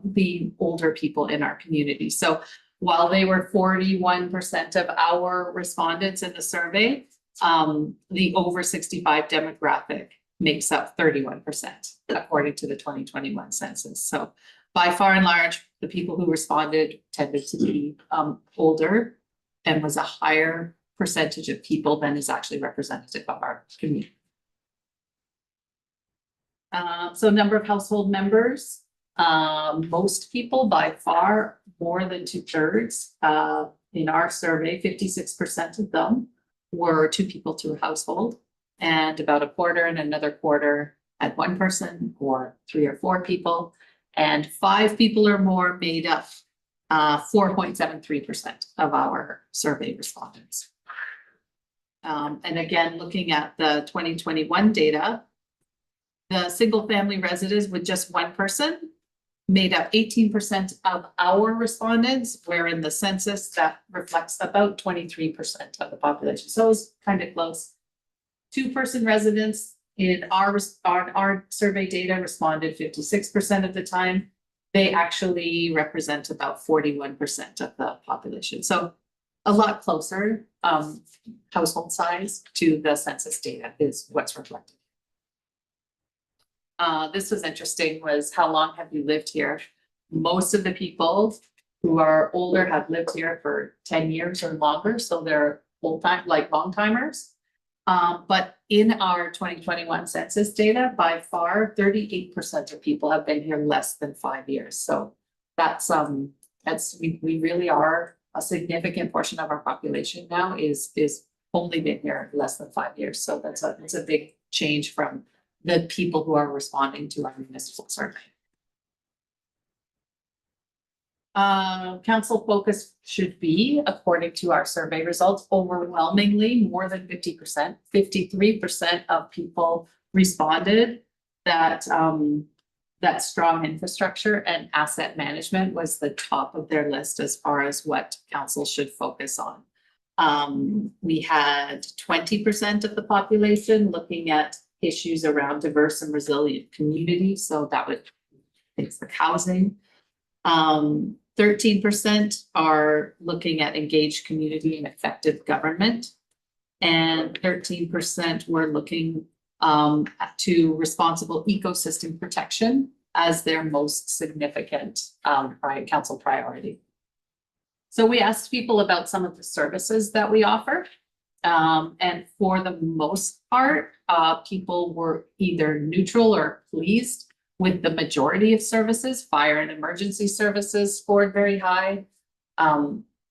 [SPEAKER 1] the older people in our community. So while they were 41% of our respondents in the survey, the over 65 demographic makes up 31% according to the 2021 census. So by far and large, the people who responded tended to be older, and was a higher percentage of people than is actually representative of our community. So number of household members, most people, by far more than 2/3 in our survey, 56% of them were 2 people to a household, and about a quarter and another quarter had 1 person or 3 or 4 people, and 5 people or more made up 4.73% of our survey respondents. And again, looking at the 2021 data, the single family residents with just 1 person made up 18% of our respondents, where in the census that reflects about 23% of the population. So it's kind of close. 2-person residents in our survey data responded 56% of the time. They actually represent about 41% of the population. So a lot closer household size to the census data is what's reflected. This was interesting, was how long have you lived here? Most of the people who are older have lived here for 10 years or longer, so they're full-time, like long-timers. But in our 2021 census data, by far 38% of people have been here less than 5 years. So that's we really are, a significant portion of our population now is only been here less than 5 years. So that's a big change from the people who are responding to our municipal survey. Council focus should be, according to our survey results, overwhelmingly more than 50%. 53% of people responded that that strong infrastructure and asset management was the top of their list as far as what council should focus on. We had 20% of the population looking at issues around diverse and resilient communities. So that would things like housing. 13% are looking at engaged community and effective government. And 13% were looking
[SPEAKER 14] to responsible ecosystem protection as their most significant council priority. So we asked people about some of the services that we offer. And for the most part, people were either neutral or pleased with the majority of services. Fire and emergency services scored very high,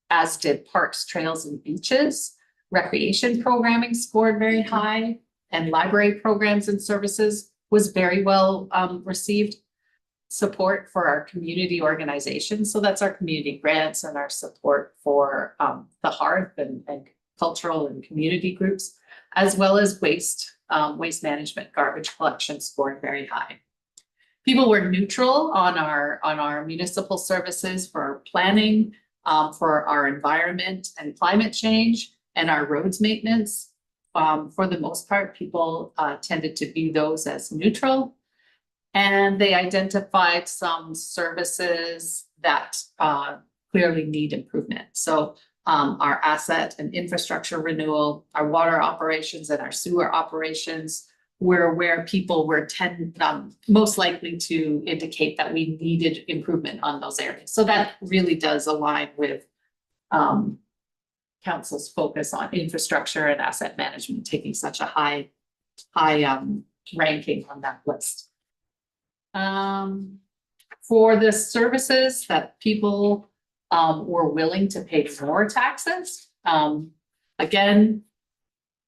[SPEAKER 14] as did parks, trails, and beaches. Recreation programming scored very high, and library programs and services was very well received. Support for our community organizations, so that's our community grants and our support for the Hearth and cultural and community groups, as well as waste management, garbage collection scored very high. People were neutral on our municipal services for planning, for our environment and climate change, and our roads maintenance. For the most part, people tended to view those as neutral. And they identified some services that clearly need improvement. So our asset and infrastructure renewal, our water operations and our sewer operations were where people were most likely to indicate that we needed improvement on those areas. So that really does align with council's focus on infrastructure and asset management, taking such a high ranking on that list. For the services that people were willing to pay more taxes, again,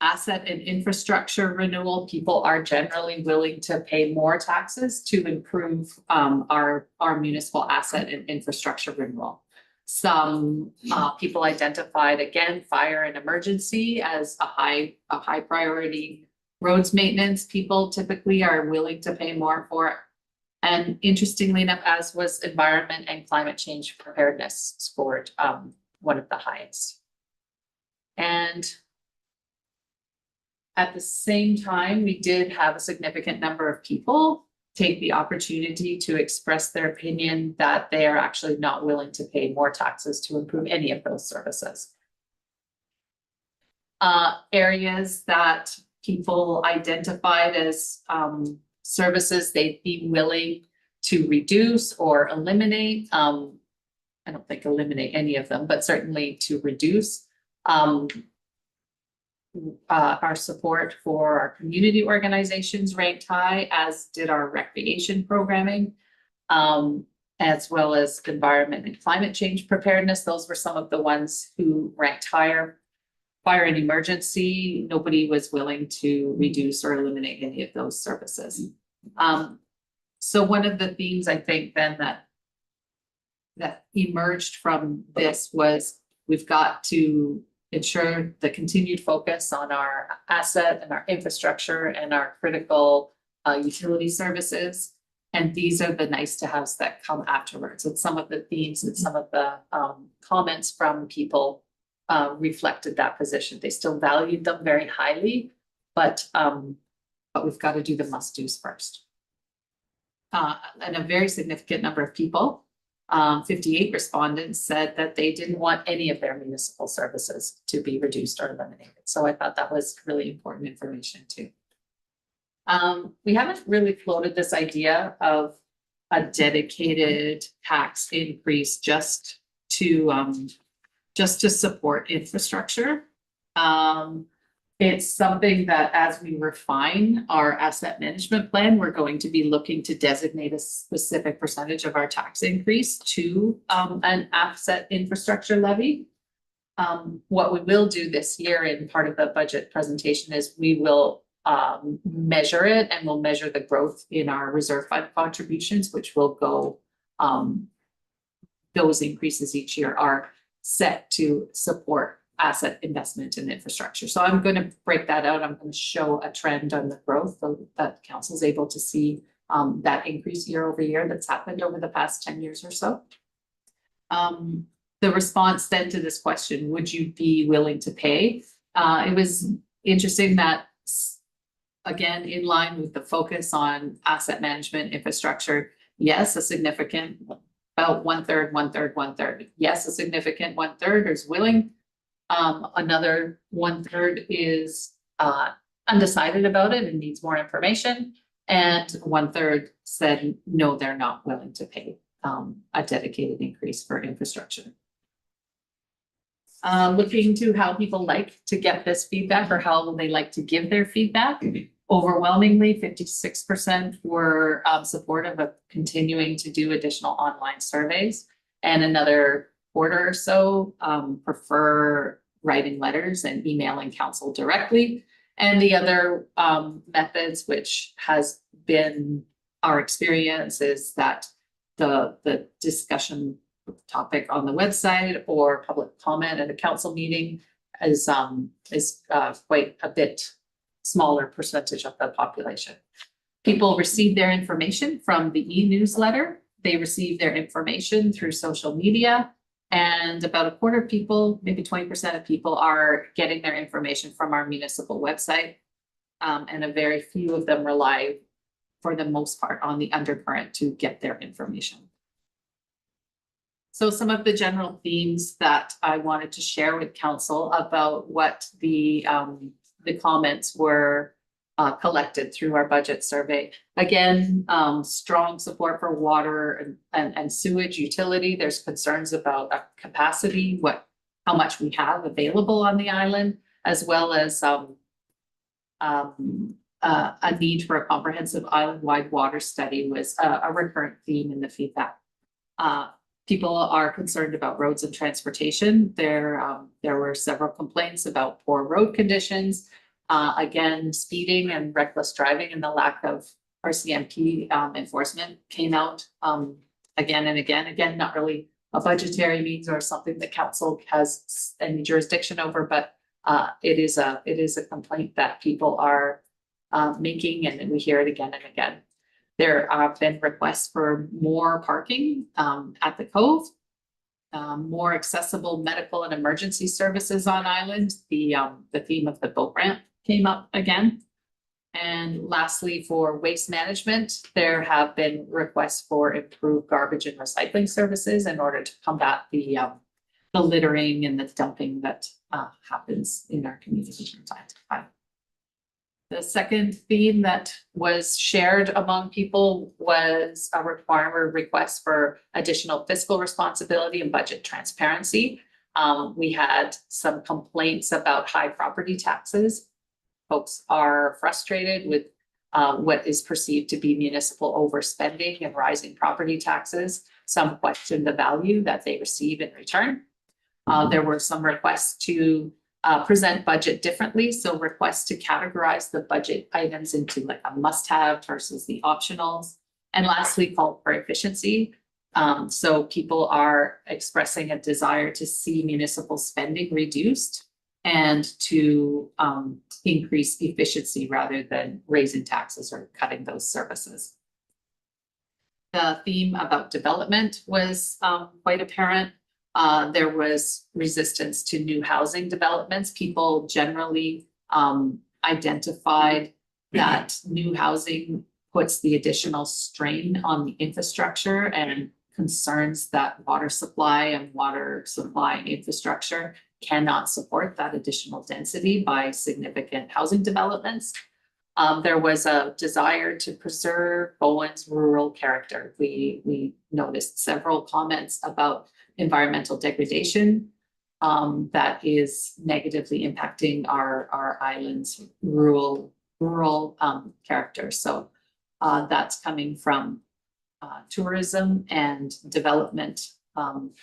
[SPEAKER 14] asset and infrastructure renewal, people are generally willing to pay more taxes to improve our municipal asset and infrastructure renewal. Some people identified, again, fire and emergency as a high priority. Roads maintenance, people typically are willing to pay more for. And interestingly enough, as was environment and climate change preparedness scored one of the highest. And at the same time, we did have a significant number of people take the opportunity to express their opinion that they are actually not willing to pay more taxes to improve any of those services. Areas that people identified as services they'd be willing to reduce or eliminate. I don't think eliminate any of them, but certainly to reduce our support for our community organizations ranked high, as did our recreation programming, as well as environment and climate change preparedness. Those were some of the ones who ranked higher. Fire and emergency, nobody was willing to reduce or eliminate any of those services. So one of the themes I think then that emerged from this was we've got to ensure the continued focus on our asset and our infrastructure and our critical utility services. And these are the nice to haves that come afterwards. And some of the themes and some of the comments from people reflected that position. They still valued them very highly, but we've got to do the must-dos first. And a very significant number of people, 58 respondents, said that they didn't want any of their municipal services to be reduced or eliminated. So I thought that was really important information too. We haven't really floated this idea of a dedicated tax increase just to support infrastructure. It's something that as we refine our asset management plan, we're going to be looking to designate a specific percentage of our tax increase to an asset infrastructure levy. What we will do this year in part of the budget presentation is we will measure it, and we'll measure the growth in our reserve fund contributions, which will go, those increases each year are set to support asset investment in infrastructure. So I'm going to break that out. I'm going to show a trend on the growth so that council is able to see that increase year over year that's happened over the past 10 years or so. The response then to this question, would you be willing to pay? It was interesting that, again, in line with the focus on asset management infrastructure, yes, a significant, about 1/3, 1/3, 1/3. Yes, a significant 1/3 is willing. Another 1/3 is undecided about it and needs more information. And 1/3 said, no, they're not willing to pay a dedicated increase for infrastructure. Looking to how people like to get this feedback or how they like to give their feedback. Overwhelmingly, 56% were supportive of continuing to do additional online surveys. And another quarter or so prefer writing letters and emailing council directly. And the other methods, which has been our experience, is that the discussion topic on the website or public comment at a council meeting is quite a bit smaller percentage of the population. People receive their information from the e-newsletter. They receive their information through social media. And about a quarter of people, maybe 20% of people, are getting their information from our municipal website. And a very few of them rely, for the most part, on the undercurrent to get their information. So some of the general themes that I wanted to share with council about what the comments were collected through our budget survey. Again, strong support for water and sewage utility. There's concerns about capacity, how much we have available on the island, as well as a need for a comprehensive island-wide water study was a recurrent theme in the feedback. People are concerned about roads and transportation. There were several complaints about poor road conditions. Again, speeding and reckless driving and the lack of RCMP enforcement came out again and again. Again, not really a budgetary means or something that council has any jurisdiction over, but it is a complaint that people are making, and we hear it again and again. There have been requests for more parking at the Cove, more accessible medical and emergency services on island. The theme of the boat ramp came up again. And lastly, for waste management, there have been requests for improved garbage and recycling services in order to combat the littering and the dumping that happens in our community from time to time. The second theme that was shared among people was a request for additional fiscal responsibility and budget transparency. We had some complaints about high property taxes. Folks are frustrated with what is perceived to be municipal overspending and rising property taxes. Some question the value that they receive in return. There were some requests to present budget differently. So requests to categorize the budget items into like a must-have versus the optionals. And lastly, call for efficiency. So people are expressing a desire to see municipal spending reduced and to increase efficiency rather than raising taxes or cutting those services. The theme about development was quite apparent. There was resistance to new housing developments. People generally identified that new housing puts the additional strain on the infrastructure and concerns that water supply infrastructure cannot support that additional density by significant housing developments. There was a desire to preserve Bowen's rural character. We noticed several comments about environmental degradation that is negatively impacting our island's rural character. So that's coming from tourism and development,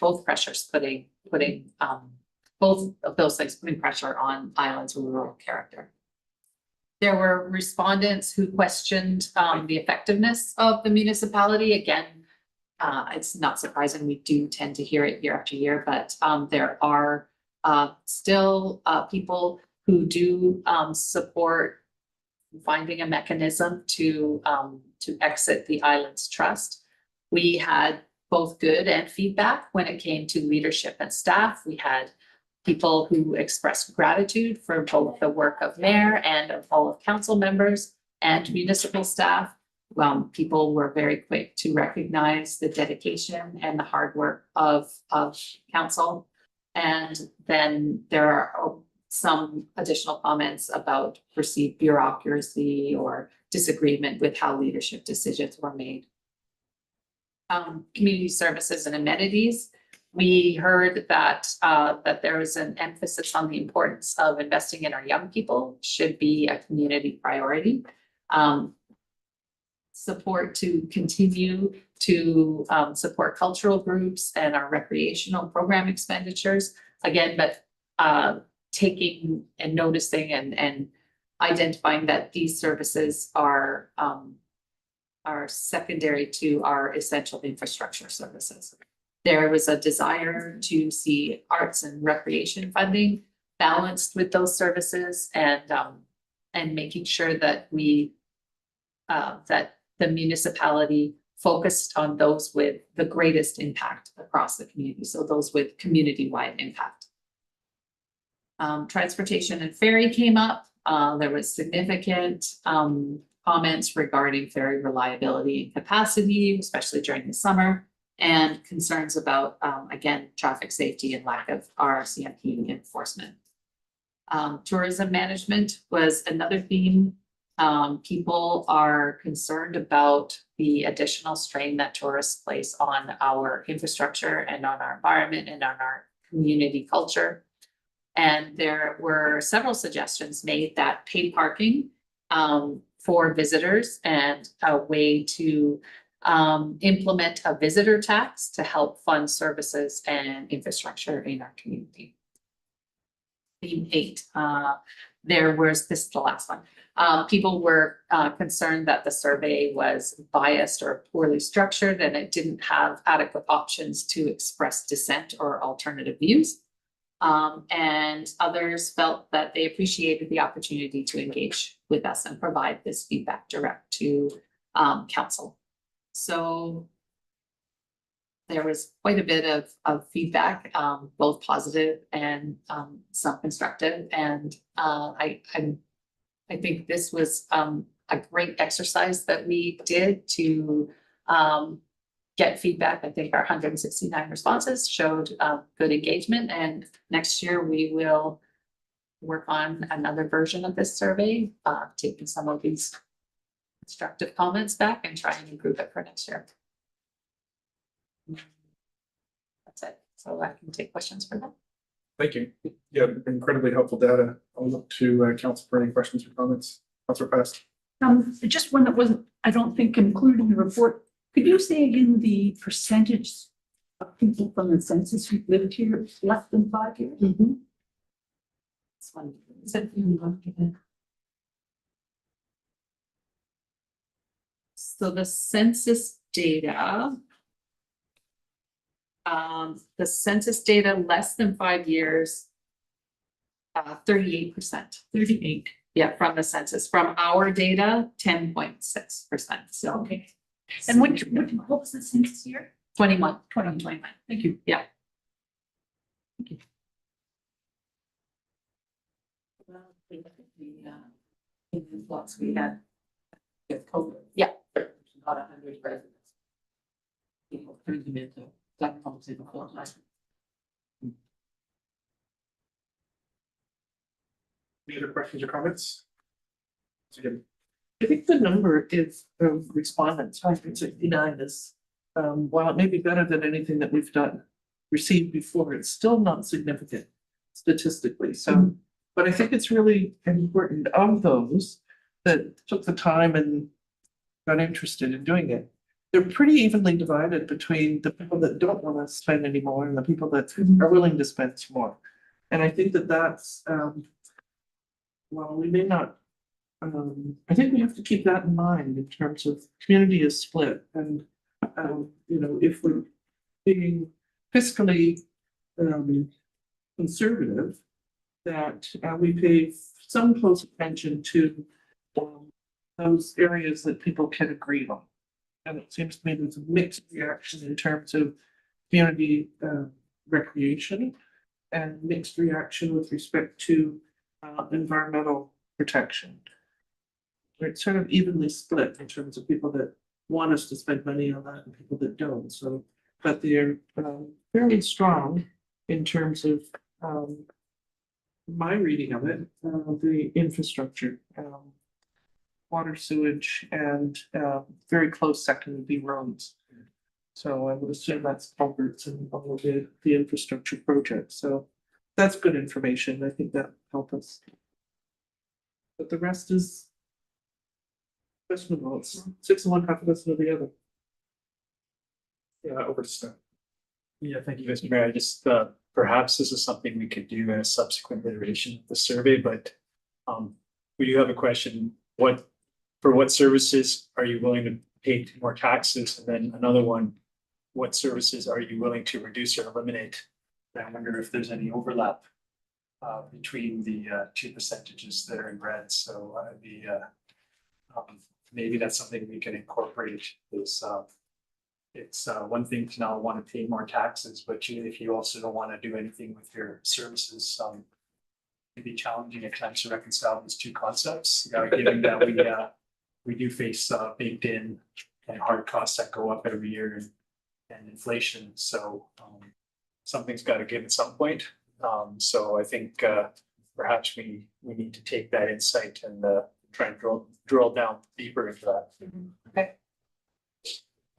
[SPEAKER 14] both pressures putting both of those things putting pressure on island's rural character. There were respondents who questioned the effectiveness of the municipality. Again, it's not surprising, we do tend to hear it year after year, but there are still people who do support finding a mechanism to exit the island's trust. We had both good and feedback when it came to leadership and staff. We had people who expressed gratitude for both the work of mayor and of all of council members and municipal staff. People were very quick to recognize the dedication and the hard work of council. And then there are some additional comments about perceived bureaucracy or disagreement with how leadership decisions were made. Community services and amenities. We heard that that there is an emphasis on the importance of investing in our young people, should be a community priority. Support to continue to support cultural groups and our recreational program expenditures. Again, but taking and noticing and identifying that these services are secondary to our essential infrastructure services. There was a desire to see arts and recreation funding balanced with those services and making sure that we that the municipality focused on those with the greatest impact across the community. So those with community-wide impact. Transportation and ferry came up. There was significant comments regarding ferry reliability and capacity, especially during the summer, and concerns about, again, traffic safety and lack of RCMP enforcement. Tourism management was another theme. People are concerned about the additional strain that tourists place on our infrastructure and on our environment and on our community culture. And there were several suggestions made that paid parking for visitors and a way to implement a visitor tax to help fund services and infrastructure in our community. Theme 8, this is the last one. People were concerned that the survey was biased or poorly structured and it didn't have adequate options to express dissent or alternative views. And others felt that they appreciated the opportunity to engage with us and provide this feedback direct to council. So there was quite a bit of feedback, both positive and some constructive. And I think this was a great exercise that we did to get feedback. I think our 169 responses showed good engagement, and next year we will work on another version of this survey, taking some of these constructive comments back and try and improve it for next year. That's it. So I can take questions for that.
[SPEAKER 3] Thank you. Yeah, incredibly helpful data. I'll look to council for any questions or comments. Councilor Past.
[SPEAKER 4] Just one that wasn't, I don't think, included in the report. Could you say again the percentage of people from the census who lived here less than 5 years?
[SPEAKER 14] Mm-hmm. This one is it. So the census data. The census data less than 5 years. 38%.
[SPEAKER 4] 38.
[SPEAKER 14] Yeah, from the census. From our data, 10.6%. So
[SPEAKER 4] Okay. And what was the census year?
[SPEAKER 14] 21.
[SPEAKER 4] 2021. Thank you.
[SPEAKER 14] Yeah.
[SPEAKER 1] Well, we look at the influx we had with COVID.
[SPEAKER 14] Yeah.
[SPEAKER 1] About 100 residents. People turned them into that homes in the full time.
[SPEAKER 3] Any other questions or comments? Again,
[SPEAKER 13] I think the number is of respondents, 169 is, while it may be better than anything that we've received before, it's still not significant statistically. So, but I think it's really important of those that took the time and got interested in doing it. They're pretty evenly divided between the people that don't want to spend any more and the people that are willing to spend some more. And I think that that's, well, we may not, I think we have to keep that in mind in terms of community is split. And, you know, if we're being fiscally conservative, that we pay some close attention to those areas that people can agree on. And it seems to me there's a mixed reaction in terms of community recreation and mixed reaction with respect to environmental protection. It's sort of evenly split in terms of people that want us to spend money on that and people that don't. So, but they're fairly strong in terms of My reading of it, the infrastructure, water, sewage, and very close second would be roads. So I would assume that's culverts and all of the infrastructure projects, so that's good information, I think that help us. But the rest is questionable, it's 6 of one, half a dozen of the other.
[SPEAKER 3] Yeah, over to Steph.
[SPEAKER 9] Yeah, thank you, Mr. Mayor. I just, perhaps this is something we could do in a subsequent iteration of the survey, but we do have a question. For what services are you willing to pay more taxes? And then another one, what services are you willing to reduce or eliminate? And I wonder if there's any overlap between the two percentages that are in red. So maybe that's something we can incorporate is it's one thing to not want to pay more taxes, but if you also don't want to do anything with your services, it'd be challenging at times to reconcile these two concepts, given that we do face baked in and hard costs that go up every year and inflation. So something's got to give at some point. So I think perhaps we need to take that insight and try and drill down deeper into that.
[SPEAKER 14] Okay.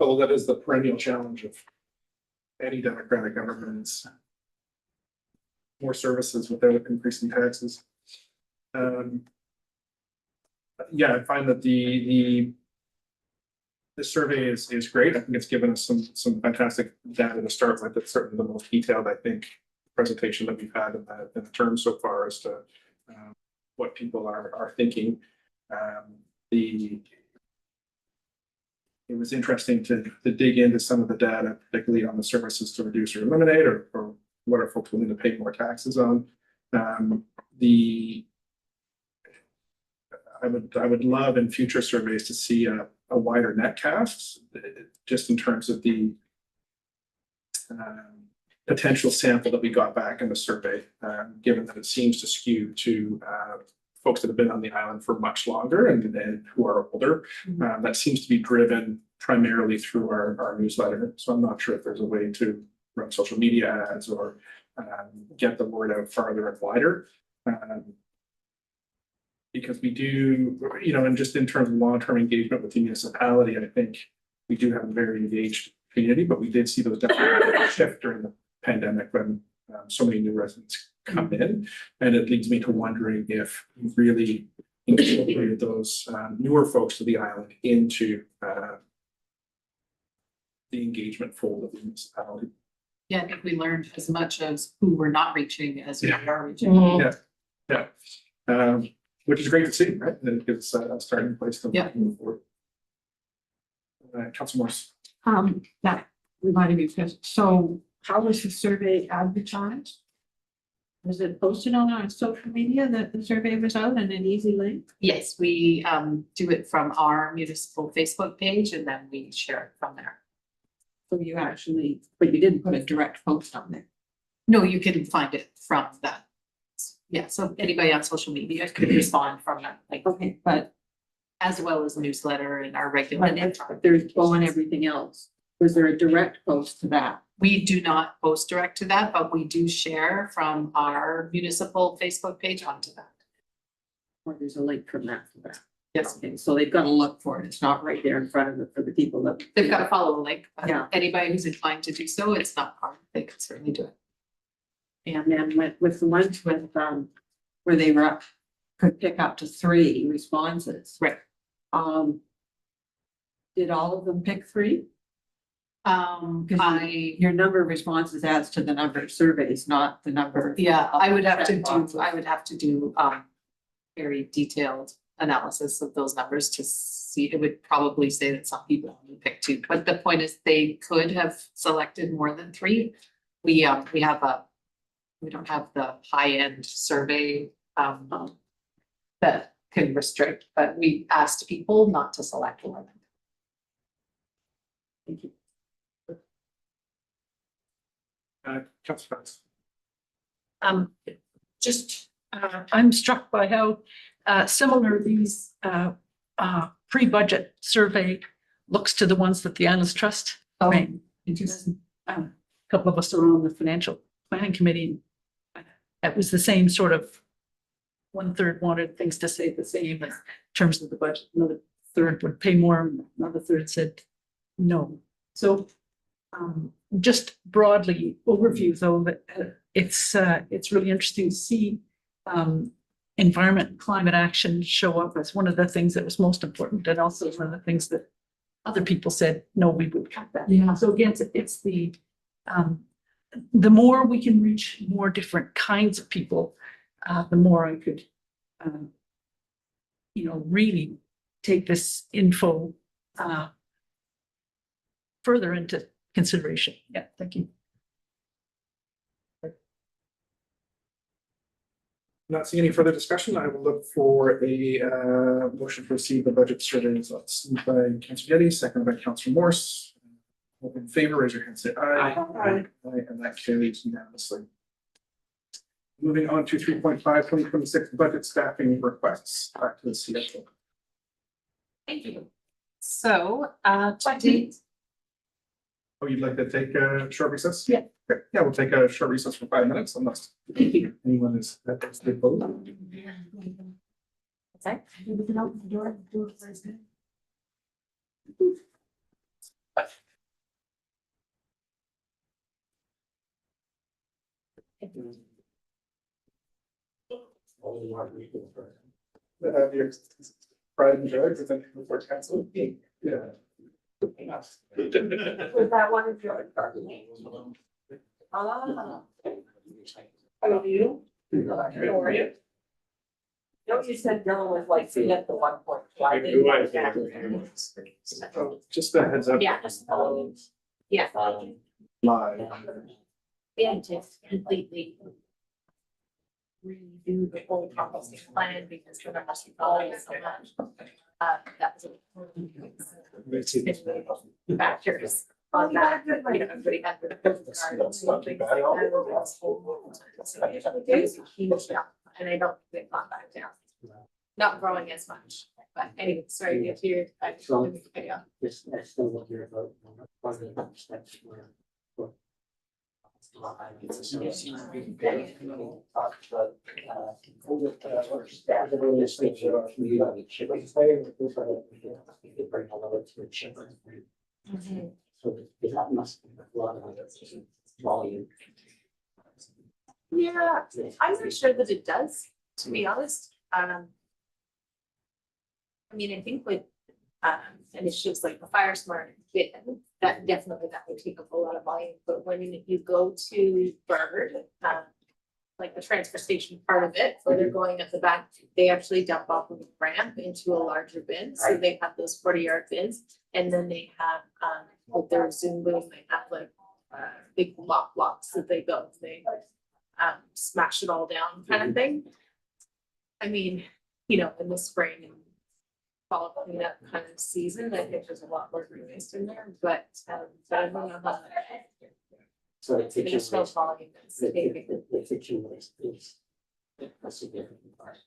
[SPEAKER 3] Well, that is the perennial challenge of any democratic government is more services without increasing taxes. Yeah, I find that the survey is great. I think it's given us some fantastic data to start with. It's certainly the most detailed, I think, presentation that we've had in the term so far as to what people are thinking. It was interesting to dig into some of the data, particularly on the services to reduce or eliminate, or what are folks willing to pay more taxes on. I would love in future surveys to see a wider net cast, just in terms of the potential sample that we got back in the survey, given that it seems to skew to folks that have been on the island for much longer and who are older. That seems to be driven primarily through our newsletter. So I'm not sure if there's a way to run social media ads or get the word out farther and wider. Because we do, and just in terms of long-term engagement with the municipality, I think we do have a very engaged community, but we did see those definitely shift during the pandemic when so many new residents come in. And it leads me to wondering if we really incorporated those newer folks to the island into the engagement fold of the municipality.
[SPEAKER 14] Yeah, I think we learned as much as who we're not reaching as we are reaching.
[SPEAKER 3] Yeah. Which is great to see, right? That it gives a starting place to move forward. Councilor Morris.
[SPEAKER 4] That reminded me, so how was the survey advertised? Was it posted on our social media that the survey was out and an easy link?
[SPEAKER 14] Yes, we do it from our municipal Facebook page and then we share it from there.
[SPEAKER 4] So you actually, but you didn't put a direct post on there.
[SPEAKER 14] No, you can find it from that. Yeah, so anybody on social media could respond from that, like,
[SPEAKER 4] Okay, but
[SPEAKER 14] as well as newsletter and our regular.
[SPEAKER 4] there's Bo and everything else. Was there a direct post to that?
[SPEAKER 14] We do not post direct to that, but we do share from our municipal Facebook page onto that.
[SPEAKER 4] Or there's a link from that to that?
[SPEAKER 14] Yes,
[SPEAKER 4] Okay, so they've got to look for it. It's not right there in front of them for the people that.
[SPEAKER 14] they've got to follow a link, but
[SPEAKER 4] Yeah.
[SPEAKER 14] anybody who's inclined to do so, it's not hard. They can certainly do it.
[SPEAKER 4] And then with the ones with, where they were could pick up to 3 responses.
[SPEAKER 14] Right.
[SPEAKER 4] Did all of them pick 3?
[SPEAKER 14] I,
[SPEAKER 4] Your number of responses adds to the number of surveys, not the number.
[SPEAKER 14] yeah, I would have to
[SPEAKER 4] Checkboxes.
[SPEAKER 14] do, I would have to do, very detailed analysis of those numbers to see. It would probably say that some people only picked 2, but the point is they could have selected more than 3. We don't have the high-end survey, that can restrict, but we asked people not to select more than.
[SPEAKER 4] Thank you.
[SPEAKER 3] Councilor Fox.
[SPEAKER 4] I'm struck by how similar these pre-budget survey looks to the ones that the Islands Trust ran. It just, a couple of us are on the financial planning committee. it was the same sort of, 1/3 wanted things to stay the same in terms of the budget, another third would pay more, and another third said no. So just broadly overview though, that it's really interesting to see environment and climate action show up as one of the things that was most important, and also one of the things that other people said, no, we would cut that.
[SPEAKER 2] Yeah.
[SPEAKER 4] So again, it's the more we can reach more different kinds of people, the more I could, really take this info further into consideration. Yeah, thank you.
[SPEAKER 3] Not seeing any further discussion, I will look for a motion to receive the budget survey results. Moved by Councillor Getty, seconded by Councillor Morse. All in favor, raise your hand, say aye. Aye. And that carries unanimously. Moving on to 3.5, 2026 budget staffing requests. Back to the CFO.
[SPEAKER 14] Thank you. So, to date,
[SPEAKER 3] Oh, you'd like to take a short recess?
[SPEAKER 4] Yeah.
[SPEAKER 3] Okay. Yeah, we'll take a short recess for 5 minutes unless anyone is at the vote.
[SPEAKER 14] sorry.
[SPEAKER 3] Your pride and joy presenting before council. Yeah.
[SPEAKER 5] Was that one of your? Hello, you? How are you? No, you said Dylan was like sitting at the 1.5.
[SPEAKER 3] Oh, just a heads up.
[SPEAKER 1] Yeah. Yeah.
[SPEAKER 3] Live.
[SPEAKER 1] We had to completely redo the whole composting plan because there must be always so much. That was factors on that, everybody had their postcards and things like that. It was a huge jump, and I don't think they've gone back down. Not growing as much, but anyway, sorry, to hear.
[SPEAKER 6] So this, that's still what you're about. Part of the steps were. So that must be a lot of volume.
[SPEAKER 1] Yeah, I'm not sure that it does, to be honest. I mean, I think with initiatives like the Fire Smart, that definitely that would take up a lot of volume, but when you go to Bird, like the transfer station part of it, where they're going at the back, they actually dump off of a ramp into a larger bin, so they have those 40-yard bins, and then they have with their Zoom boom, they have like big blocks that they go, they smash it all down kind of thing. I mean, in the spring and fall cleanup kind of season, I think there's a lot more green waste in there, but I don't know how.
[SPEAKER 6] So the kitchen
[SPEAKER 1] There's no
[SPEAKER 6] waste,
[SPEAKER 1] volume.
[SPEAKER 6] the kitchen waste is a significant part.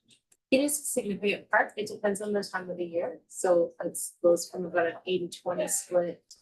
[SPEAKER 1] It is a significant part. It depends on the time of the year. So it goes from about an 80-20 split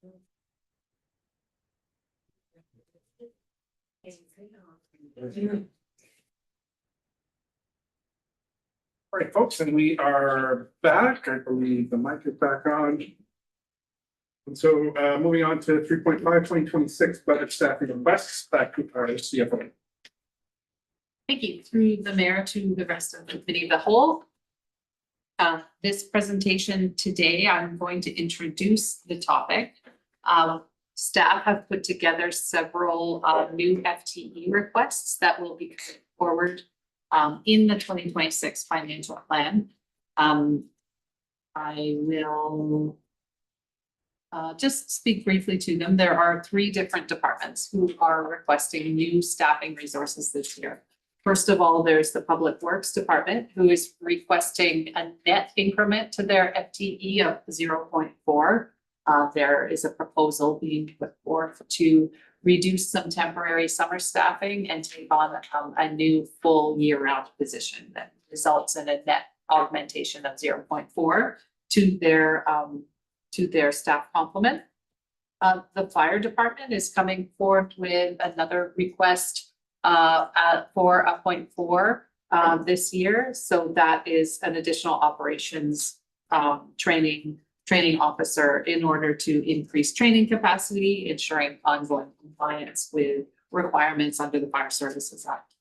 [SPEAKER 3] All right, folks, and we are back. I believe the mic is back on. And so moving on to 3.5, 2026 budget staffing requests, back to our CFO.
[SPEAKER 14] Thank you. Through the mayor to the rest of the committee of the whole. This presentation today, I'm going to introduce the topic. Staff have put together several new FTE requests that will be put forward in the 2026 financial plan. I will just speak briefly to them. There are 3 different departments who are requesting new staffing resources this year. First of all, there's the Public Works Department, who is requesting a net increment to their FTE of 0.4. There is a proposal being put forth to reduce some temporary summer staffing and take on a new full year-round position that results in a net augmentation of 0.4 to their staff complement. The Fire Department is coming forth with another request for a 0.4 this year. So that is an additional operations training officer in order to increase training capacity, ensuring ongoing compliance with requirements under the Fire Services Act.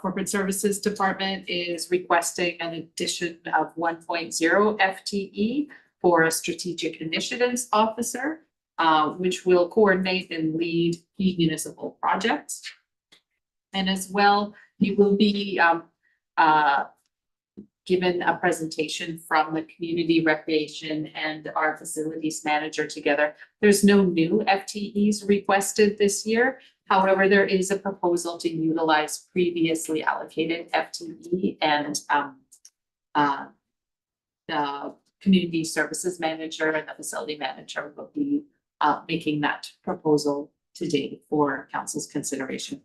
[SPEAKER 14] Corporate Services Department is requesting an addition of 1.0 FTE for a strategic initiatives officer, which will coordinate and lead key municipal projects. And as well, you will be given a presentation from the community recreation and our facilities manager together. There's no new FTEs requested this year. However, there is a proposal to utilize previously allocated FTE, and the community services manager and the facility manager will be making that proposal today for council's consideration.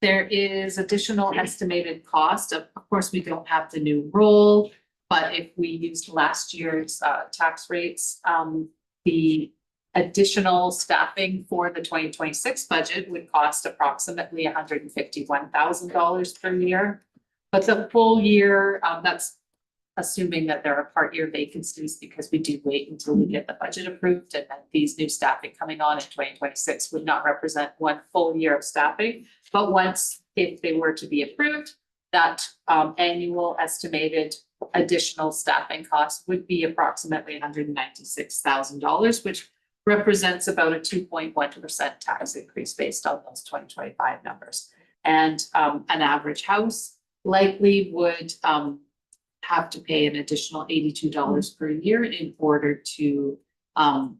[SPEAKER 14] There is additional estimated cost. Of course, we don't have the new role, but if we used last year's tax rates, the additional staffing for the 2026 budget would cost approximately $151,000 per year. But the full year, that's assuming that there are part year vacancies, because we do wait until we get the budget approved, and that these new staffing coming on in 2026 would not represent 1 full year of staffing. But once, if they were to be approved, that annual estimated additional staffing cost would be approximately $196,000, which represents about a 2.1% tax increase based on those 2025 numbers. And an average house likely would have to pay an additional $82 per year in order to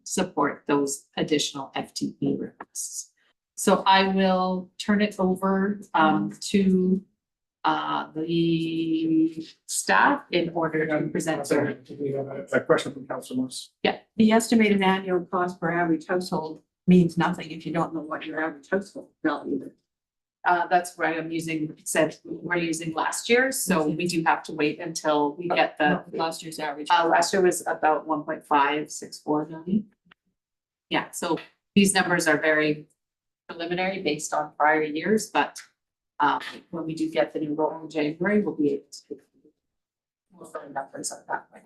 [SPEAKER 14] support those additional FTE requests. So I will turn it over to the staff in order to present.
[SPEAKER 3] We have a question from Councilor Moose.
[SPEAKER 14] Yeah,
[SPEAKER 5] The estimated annual cost per average household means nothing if you don't know what your average household value is.
[SPEAKER 14] that's right. I'm using, we're using last year, so we do have to wait until we get the.
[SPEAKER 5] Last year's average.
[SPEAKER 14] Last year was about 1.564 million. Yeah, so these numbers are very preliminary based on prior years, but when we do get the new roll in January, we'll be able to give more firm numbers on that one.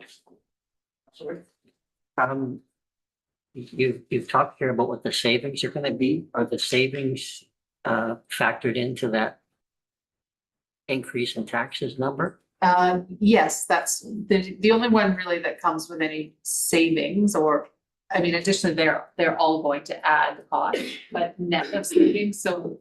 [SPEAKER 6] You've talked here about what the savings are gonna be. Are the savings factored into that increase in taxes number?
[SPEAKER 14] Yes, that's the only one really that comes with any savings, or, I mean, additionally, they're all going to add cost, but net of savings. So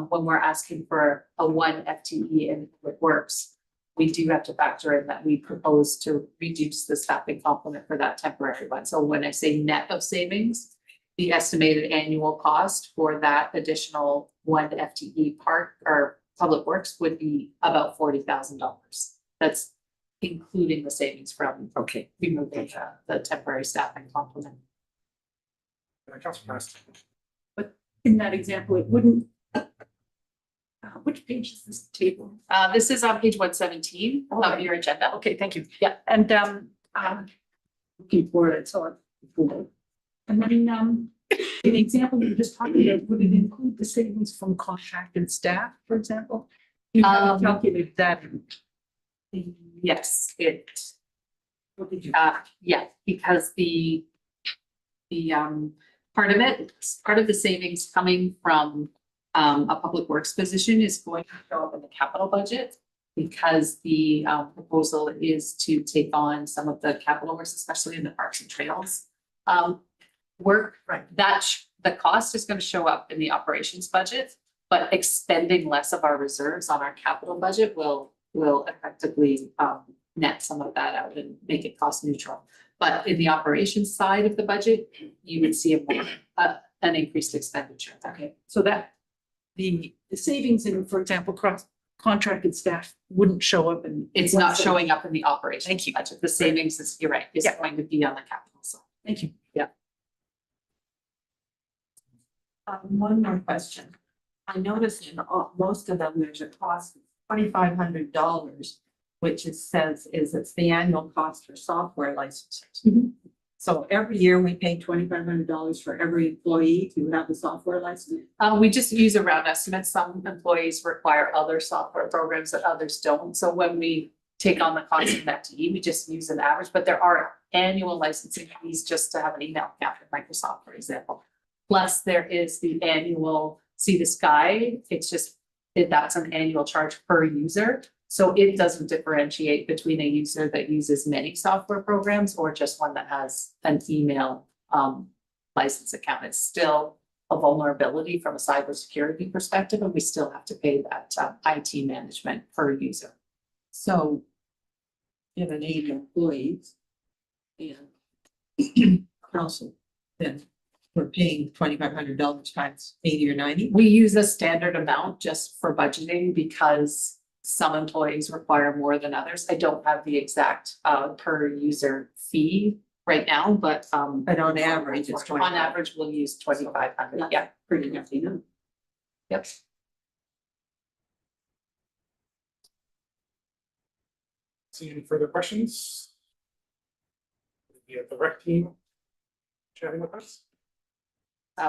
[SPEAKER 14] when we're asking for a 1 FTE in Public Works, we do have to factor in that we propose to reduce the staffing complement for that temporary one. So when I say net of savings, the estimated annual cost for that additional 1 FTE part or Public Works would be about $40,000. That's including the savings from removing the temporary staffing complement.
[SPEAKER 3] Councilor Pastor.
[SPEAKER 4] But in that example, it wouldn't. Which page is this table?
[SPEAKER 14] This is on page 117 of your agenda.
[SPEAKER 4] Okay, thank you.
[SPEAKER 14] Yeah.
[SPEAKER 4] And looking for it, so And then, an example you just talked about, would it include the savings from contracted staff, for example? You haven't calculated that.
[SPEAKER 14] Yes, it,
[SPEAKER 4] What did you?
[SPEAKER 14] yeah, because part of it, part of the savings coming from a public works position is going to show up in the capital budget. Because the proposal is to take on some of the capital works, especially in the parks and trails. Work,
[SPEAKER 4] Right.
[SPEAKER 14] that the cost is going to show up in the operations budget, but expending less of our reserves on our capital budget will effectively net some of that out and make it cost neutral. But in the operations side of the budget, you would see an increased expenditure.
[SPEAKER 4] Okay, so that the savings in, for example, contracted staff wouldn't show up in.
[SPEAKER 14] It's not showing up in the operations
[SPEAKER 4] Thank you.
[SPEAKER 14] budget. The savings is, you're right, is
[SPEAKER 4] Yeah.
[SPEAKER 14] going to be on the capital side.
[SPEAKER 4] Thank you.
[SPEAKER 5] One more question. I noticed in most of them, there's a cost of $2,500, which it says it's the annual cost for software licenses. So every year we pay $2,500 for every employee to have a software license.
[SPEAKER 14] We just use a round estimate. Some employees require other software programs that others don't. So when we take on the cost of an FTE, we just use an average, but there are annual licensing fees just to have an email account with Microsoft, for example. Plus there is the annual See the Sky. It's just, that's an annual charge per user. So it doesn't differentiate between a user that uses many software programs or just one that has an email license account. It's still a vulnerability from a cybersecurity perspective, and we still have to pay that IT management per user.
[SPEAKER 5] So you have an 80 employees and also then we're paying $2,500 times 80 or 90.
[SPEAKER 14] We use a standard amount just for budgeting because some employees require more than others. I don't have the exact per user fee right now, but
[SPEAKER 5] on average, it's
[SPEAKER 14] on average, we'll use 2,500. Yeah,
[SPEAKER 5] Pretty nifty, no?
[SPEAKER 14] yep.
[SPEAKER 3] See any further questions? We have the rec team chatting with us.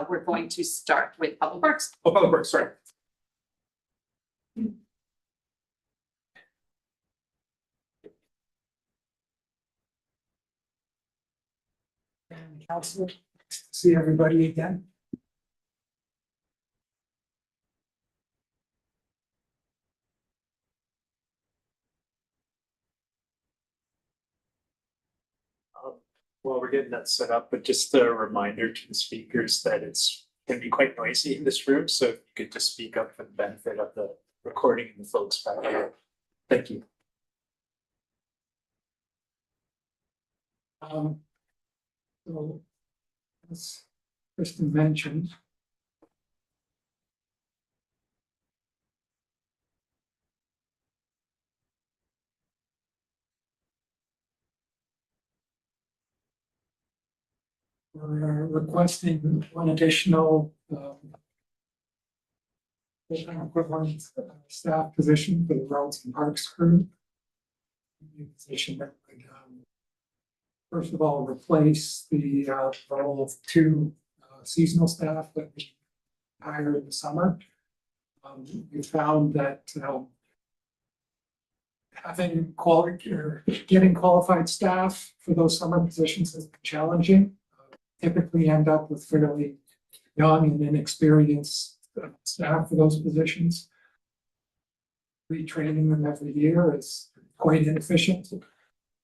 [SPEAKER 14] We're going to start with Public Works.
[SPEAKER 3] Oh, Public Works, sorry.
[SPEAKER 10] And council, see everybody again.
[SPEAKER 9] While we're getting that set up, but just a reminder to the speakers that it's can be quite noisy in this room, so if you could just speak up for the benefit of the recording and the folks back here. Thank you.
[SPEAKER 10] So, as Kristen mentioned, we're requesting one additional full-time equivalent staff position for the roads and parks crew. New position that would first of all replace the role of two seasonal staff that we hired in the summer. We found that having quality or getting qualified staff for those summer positions is challenging. Typically end up with fairly young and inexperienced staff for those positions. Retraining them every year is quite inefficient.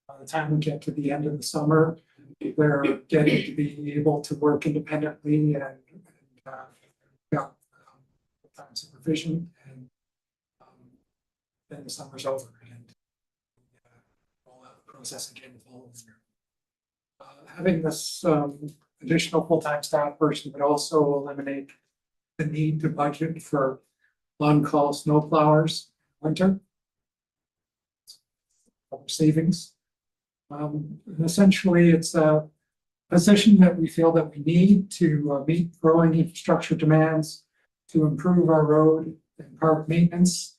[SPEAKER 10] By the time we get to the end of the summer, they're getting to be able to work independently and full-time supervision, and then the summer's over and roll out the process again the following year. Having this additional full-time staff person would also eliminate the need to budget for on-call snow plowers in winter. Savings. And essentially, it's a position that we feel that we need to meet growing infrastructure demands, to improve our road and park maintenance,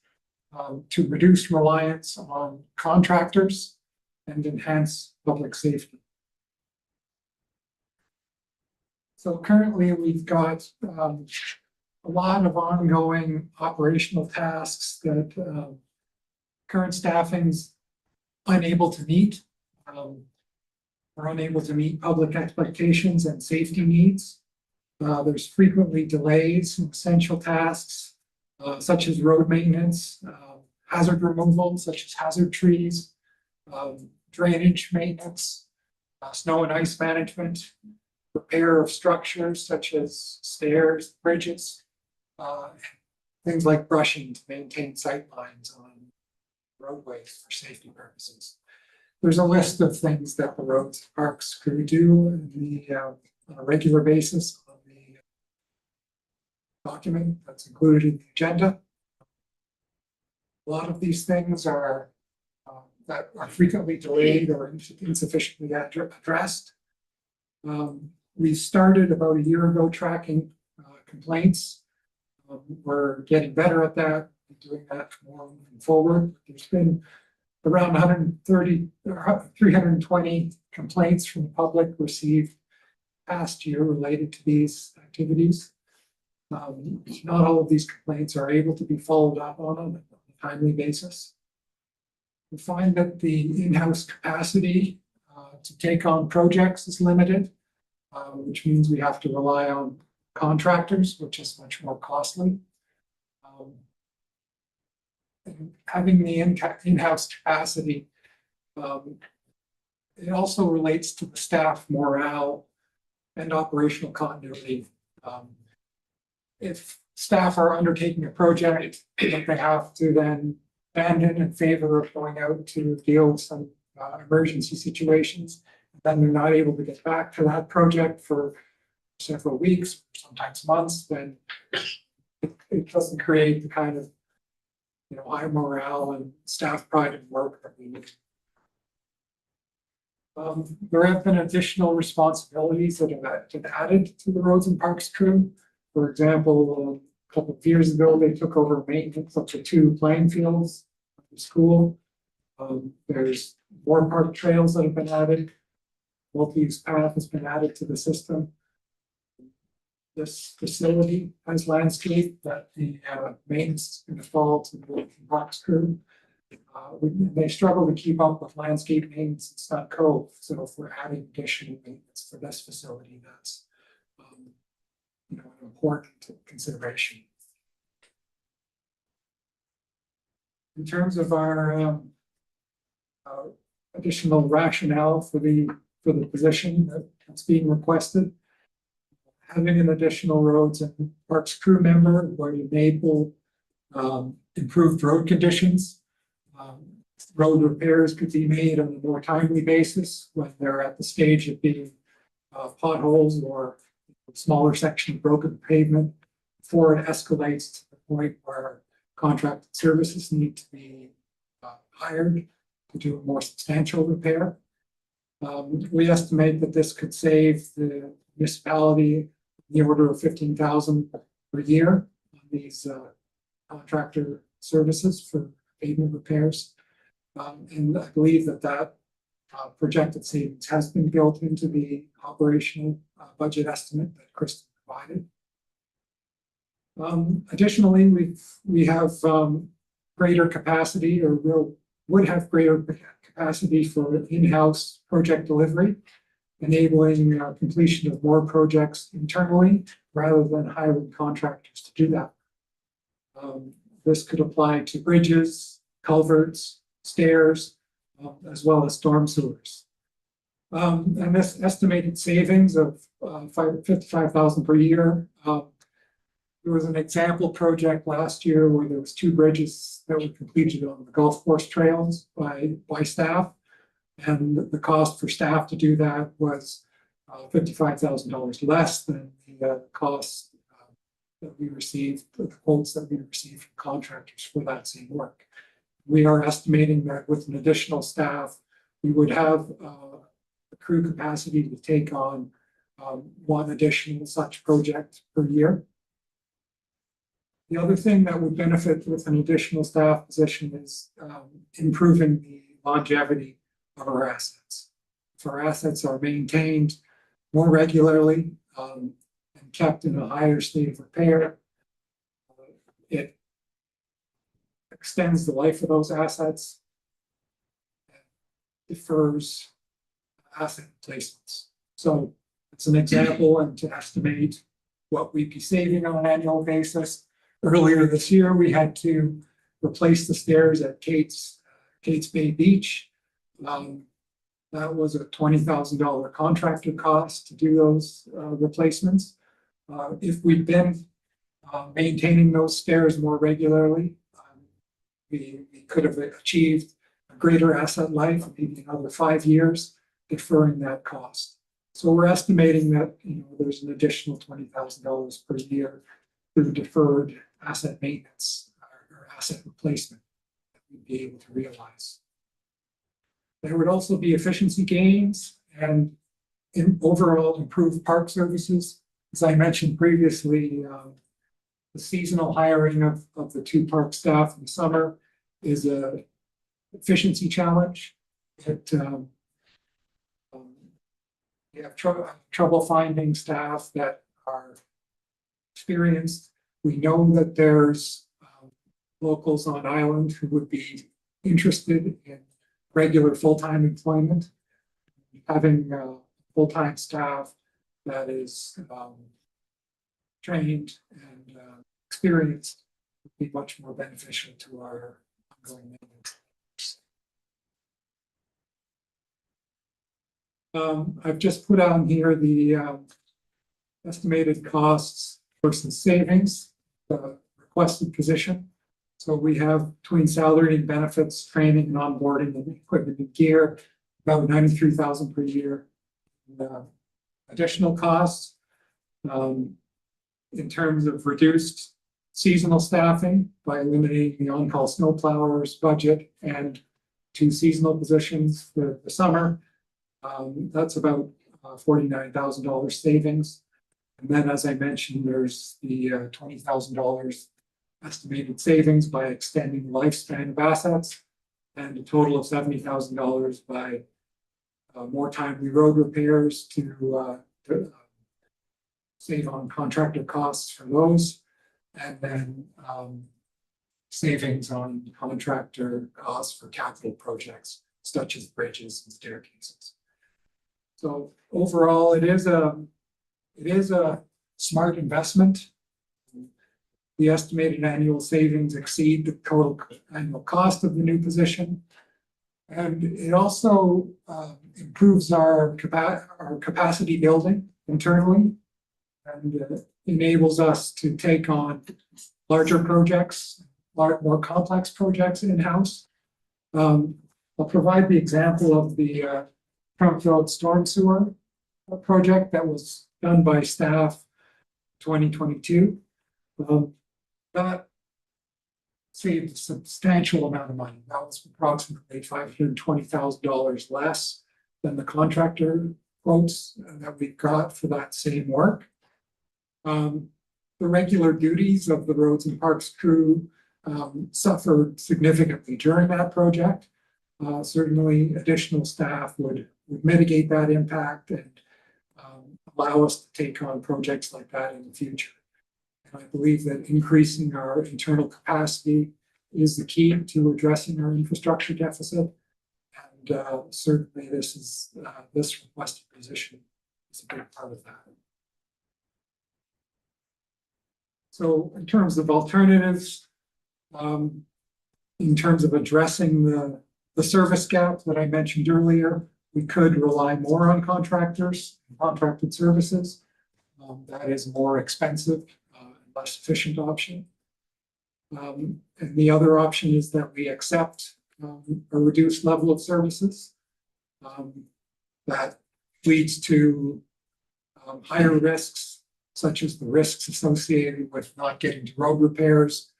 [SPEAKER 10] to reduce reliance on contractors, and enhance public safety. So currently, we've got a lot of ongoing operational tasks that current staffing's unable to meet. We're unable to meet public expectations and safety needs. There's frequently delays in essential tasks, such as road maintenance, hazard removal, such as hazard trees, drainage maintenance, snow and ice management, repair of structures such as stairs, bridges, things like brushing to maintain sight lines on roadways for safety purposes. There's a list of things that the roads and parks crew do on a regular basis on the document that's included in the agenda. A lot of these things are that are frequently delayed or insufficiently addressed. We started about a year ago tracking complaints. We're getting better at that, doing that more moving forward. There's been around 130 or 320 complaints from the public received past year related to these activities. Not all of these complaints are able to be followed up on a timely basis. We find that the in-house capacity to take on projects is limited, which means we have to rely on contractors, which is much more costly. And having the in-house capacity, it also relates to the staff morale and operational continuity. If staff are undertaking a project that they have to then abandon in favor of going out to deal with some emergency situations, then they're not able to get back to that project for several weeks, sometimes months, then it doesn't create the kind of high morale and staff pride in work that we need. There have been additional responsibilities that have been added to the roads and parks crew. For example, a couple of years ago, they took over maintenance up to 2 playing fields at the school. There's more park trails that have been added. Multi-use path has been added to the system. This facility has landscape that the maintenance is going to fall to the parks crew. They struggle to keep up with landscape maintenance in Stunt Cove. So if we're adding additional maintenance for this facility, that's an important consideration. In terms of our additional rationale for the position that's being requested, having an additional roads and parks crew member would enable improved road conditions. Road repairs could be made on a more timely basis when they're at the stage of being potholes or a smaller section of broken pavement before it escalates to the point where contracted services need to be hired to do a more substantial repair. We estimate that this could save the municipality in the order of $15,000 per year on these contractor services for pavement repairs. And I believe that projected savings has been built into the operational budget estimate that Kristen provided. Additionally, we have greater capacity, or would have greater capacity for in-house project delivery, enabling completion of more projects internally rather than hiring contractors to do that. This could apply to bridges, culverts, stairs, as well as storm sewers. And this estimated savings of $55,000 per year. There was an example project last year where there was 2 bridges that were completed on the golf course trails by staff. And the cost for staff to do that was $55,000 less than the cost that we received, the quotes that we received from contractors for that same work. We are estimating that with an additional staff, we would have the crew capacity to take on 1 additional such project per year. The other thing that would benefit with an additional staff position is improving the longevity of our assets. If our assets are maintained more regularly, and kept in a higher state of repair, it extends the life of those assets, defers asset replacements. So it's an example, and to estimate what we'd be saving on an annual basis. Earlier this year, we had to replace the stairs at Kate's Bay Beach. That was a $20,000 contractor cost to do those replacements. If we'd been maintaining those stairs more regularly, we could have achieved a greater asset life, maybe another 5 years, deferring that cost. So we're estimating that, there's an additional $20,000 per year through deferred asset maintenance or asset replacement that we'd be able to realize. There would also be efficiency gains and overall improved park services. As I mentioned previously, the seasonal hiring of the 2 park staff in the summer is a efficiency challenge. We have trouble finding staff that are experienced. We know that there's locals on island who would be interested in regular full-time employment. Having full-time staff that is trained and experienced would be much more beneficial to our ongoing maintenance. I've just put on here the estimated costs versus savings, the requested position. So we have between salary and benefits, training and onboarding and equipment and gear, about $93,000 per year. Additional costs in terms of reduced seasonal staffing by eliminating the on-call snowplowers budget and 2 seasonal positions for the summer. That's about $49,000 savings. And then, as I mentioned, there's the $20,000 estimated savings by extending the lifespan of assets, and a total of $70,000 by more timely road repairs to save on contractor costs for those, and then savings on contractor costs for capital projects such as bridges and staircases. So overall, it is a smart investment. The estimated annual savings exceed the total annual cost of the new position. And it also improves our capacity building internally and enables us to take on larger projects, more complex projects in-house. I'll provide the example of the Trump Road Storm Sewer project that was done by staff 2022. That saved a substantial amount of money. That was approximately $520,000 less than the contractor quotes that we got for that same work. The regular duties of the roads and parks crew suffered significantly during that project. Certainly additional staff would mitigate that impact and allow us to take on projects like that in the future. And I believe that increasing our internal capacity is the key to addressing our infrastructure deficit. And certainly this requested position is a big part of that. So in terms of alternatives, in terms of addressing the service gap that I mentioned earlier, we could rely more on contractors, contracted services. That is a more expensive, less efficient option. And the other option is that we accept a reduced level of services that leads to higher risks, such as the risks associated with not getting to road repairs,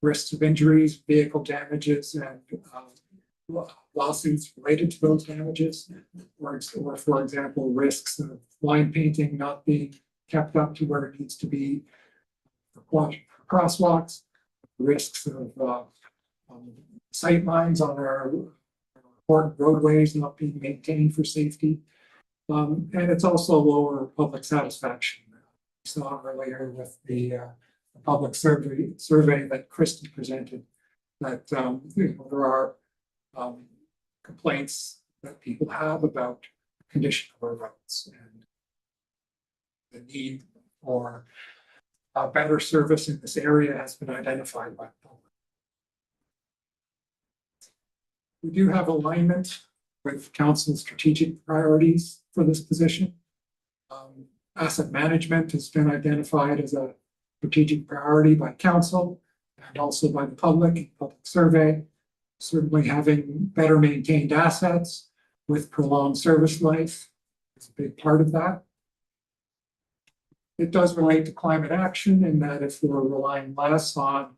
[SPEAKER 10] risks of injuries, vehicle damages, and lawsuits related to those damages, or for example, risks of line painting not being kept up to where it needs to be for crosswalks, risks of sight lines on our important roadways not being maintained for safety. And it's also lower public satisfaction. We saw earlier with the public survey that Kristen presented, that there are complaints that people have about the condition of our roads and the need for better service in this area has been identified by the public. We do have alignment with council's strategic priorities for this position. Asset management has been identified as a strategic priority by council and also by the public survey. Certainly having better maintained assets with prolonged service life is a big part of that. It does relate to climate action in that if we're relying less on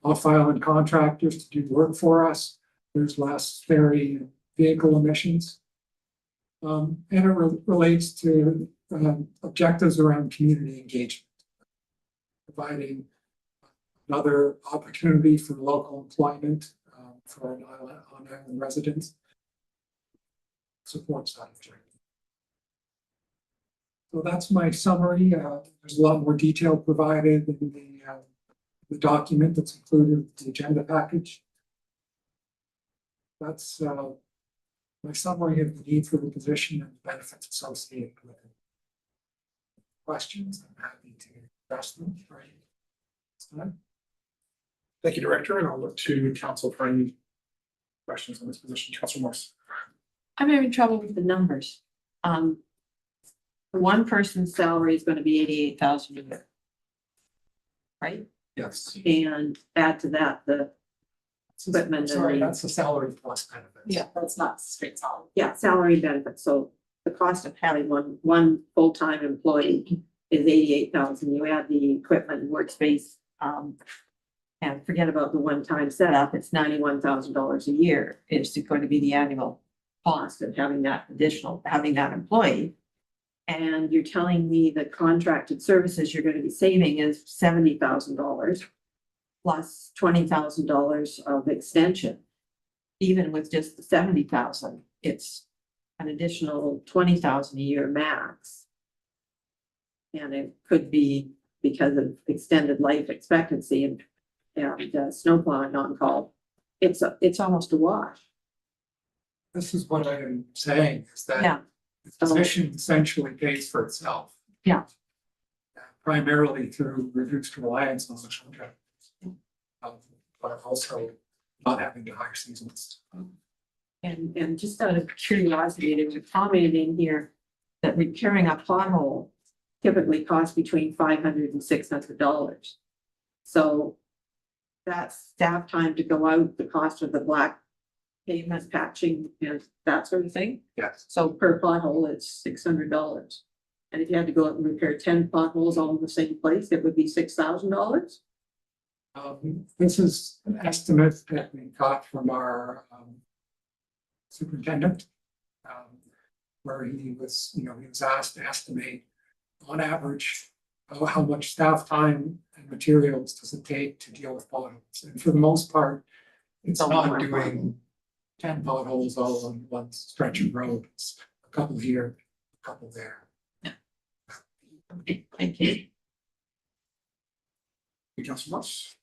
[SPEAKER 10] off-island contractors to do work for us, there's less ferry and vehicle emissions. And it relates to objectives around community engagement, providing another opportunity for local employment for on-island residents. Supports that objective. So that's my summary. There's a lot more detail provided in the document that's included in the agenda package. That's my summary of the need for the position and the benefits associated with it. Questions? I'm happy to address them. Right.
[SPEAKER 3] Thank you, Director, and I'll look to council for any questions on this position. Councilor Morse.
[SPEAKER 5] I'm having trouble with the numbers. One person's salary is gonna be 88,000 a year. Right?
[SPEAKER 3] Yes.
[SPEAKER 5] And add to that the equipment.
[SPEAKER 10] Sorry, that's the salary plus benefits.
[SPEAKER 1] Yeah, that's not straight salary.
[SPEAKER 5] Yeah, salary benefits, so the cost of having one full-time employee is 88,000, you add the equipment and workspace. And forget about the one-time setup, it's $91,000 a year, is going to be the annual cost of having that employee. And you're telling me the contracted services you're gonna be saving is $70,000 plus $20,000 of extension. Even with just the 70,000, it's an additional 20,000 a year max. And it could be because of extended life expectancy and snowplowing on call. It's almost a wash.
[SPEAKER 10] This is what I am saying is that
[SPEAKER 5] Yeah.
[SPEAKER 10] the position essentially pays for itself.
[SPEAKER 5] Yeah.
[SPEAKER 10] Primarily through reduced reliance on the contractors. But also not having to hire seasons.
[SPEAKER 5] And just out of curiosity, there was a comment in here that repairing a pothole typically costs between $500 and $600. So that's staff time to go out, the cost of the black pavement patching and that sort of thing.
[SPEAKER 3] Yes.
[SPEAKER 5] So per pothole, it's $600. And if you had to go out and repair 10 potholes all in the same place, it would be $6,000.
[SPEAKER 10] This is an estimate that we got from our superintendent. Where he was asked to estimate on average how much staff time and materials does it take to deal with potholes. And for the most part, it's not doing 10 potholes all on one stretch of road. It's a couple here, a couple there.
[SPEAKER 5] Okay, thank you.
[SPEAKER 3] Councilor Morse.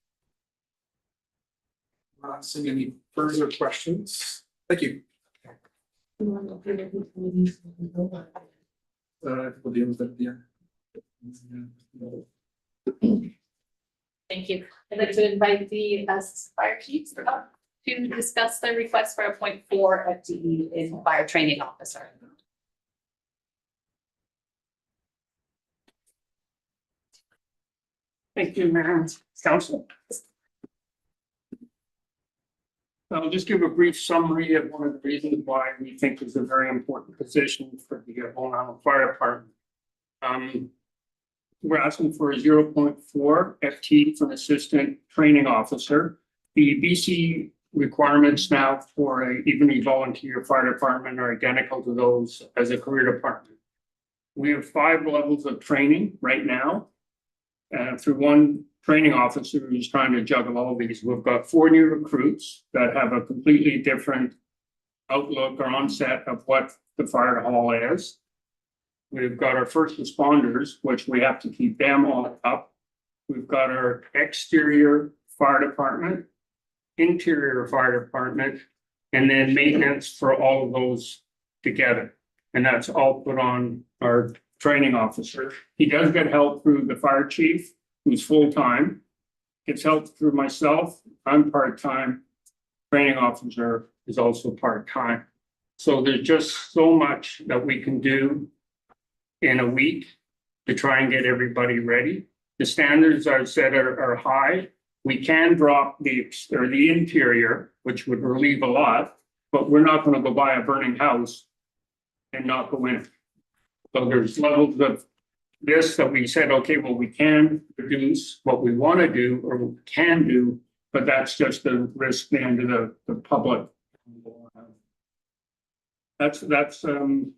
[SPEAKER 3] Not seeing any further questions. Thank you. We'll deal with it at the end.
[SPEAKER 1] Thank you. I'd like to invite the fire chiefs up to discuss the request for a 0.4 FTE in fire training officer.
[SPEAKER 11] Thank you, Mayor and Council. I'll just give a brief summary of one of the reasons why we think is a very important position for the Long Island Fire Department. We're asking for a 0.4 FTE for an assistant training officer. The BC requirements now for even a volunteer fire department are identical to those as a career department. We have 5 levels of training right now. Through one training officer who's trying to juggle all these, we've got 4 new recruits that have a completely different outlook or onset of what the fire hall is. We've got our first responders, which we have to keep them all up. We've got our exterior fire department, interior fire department, and then maintenance for all of those together. And that's all put on our training officer. He does get help through the fire chief, who's full-time. Gets help through myself, I'm part-time. Training officer is also part-time. So there's just so much that we can do in a week to try and get everybody ready. The standards I've said are high. We can drop the interior, which would relieve a lot, but we're not gonna go buy a burning house and not go in. So there's levels of this that we said, okay, well, we can reduce what we want to do or we can do, but that's just the risk then to the public. That's kind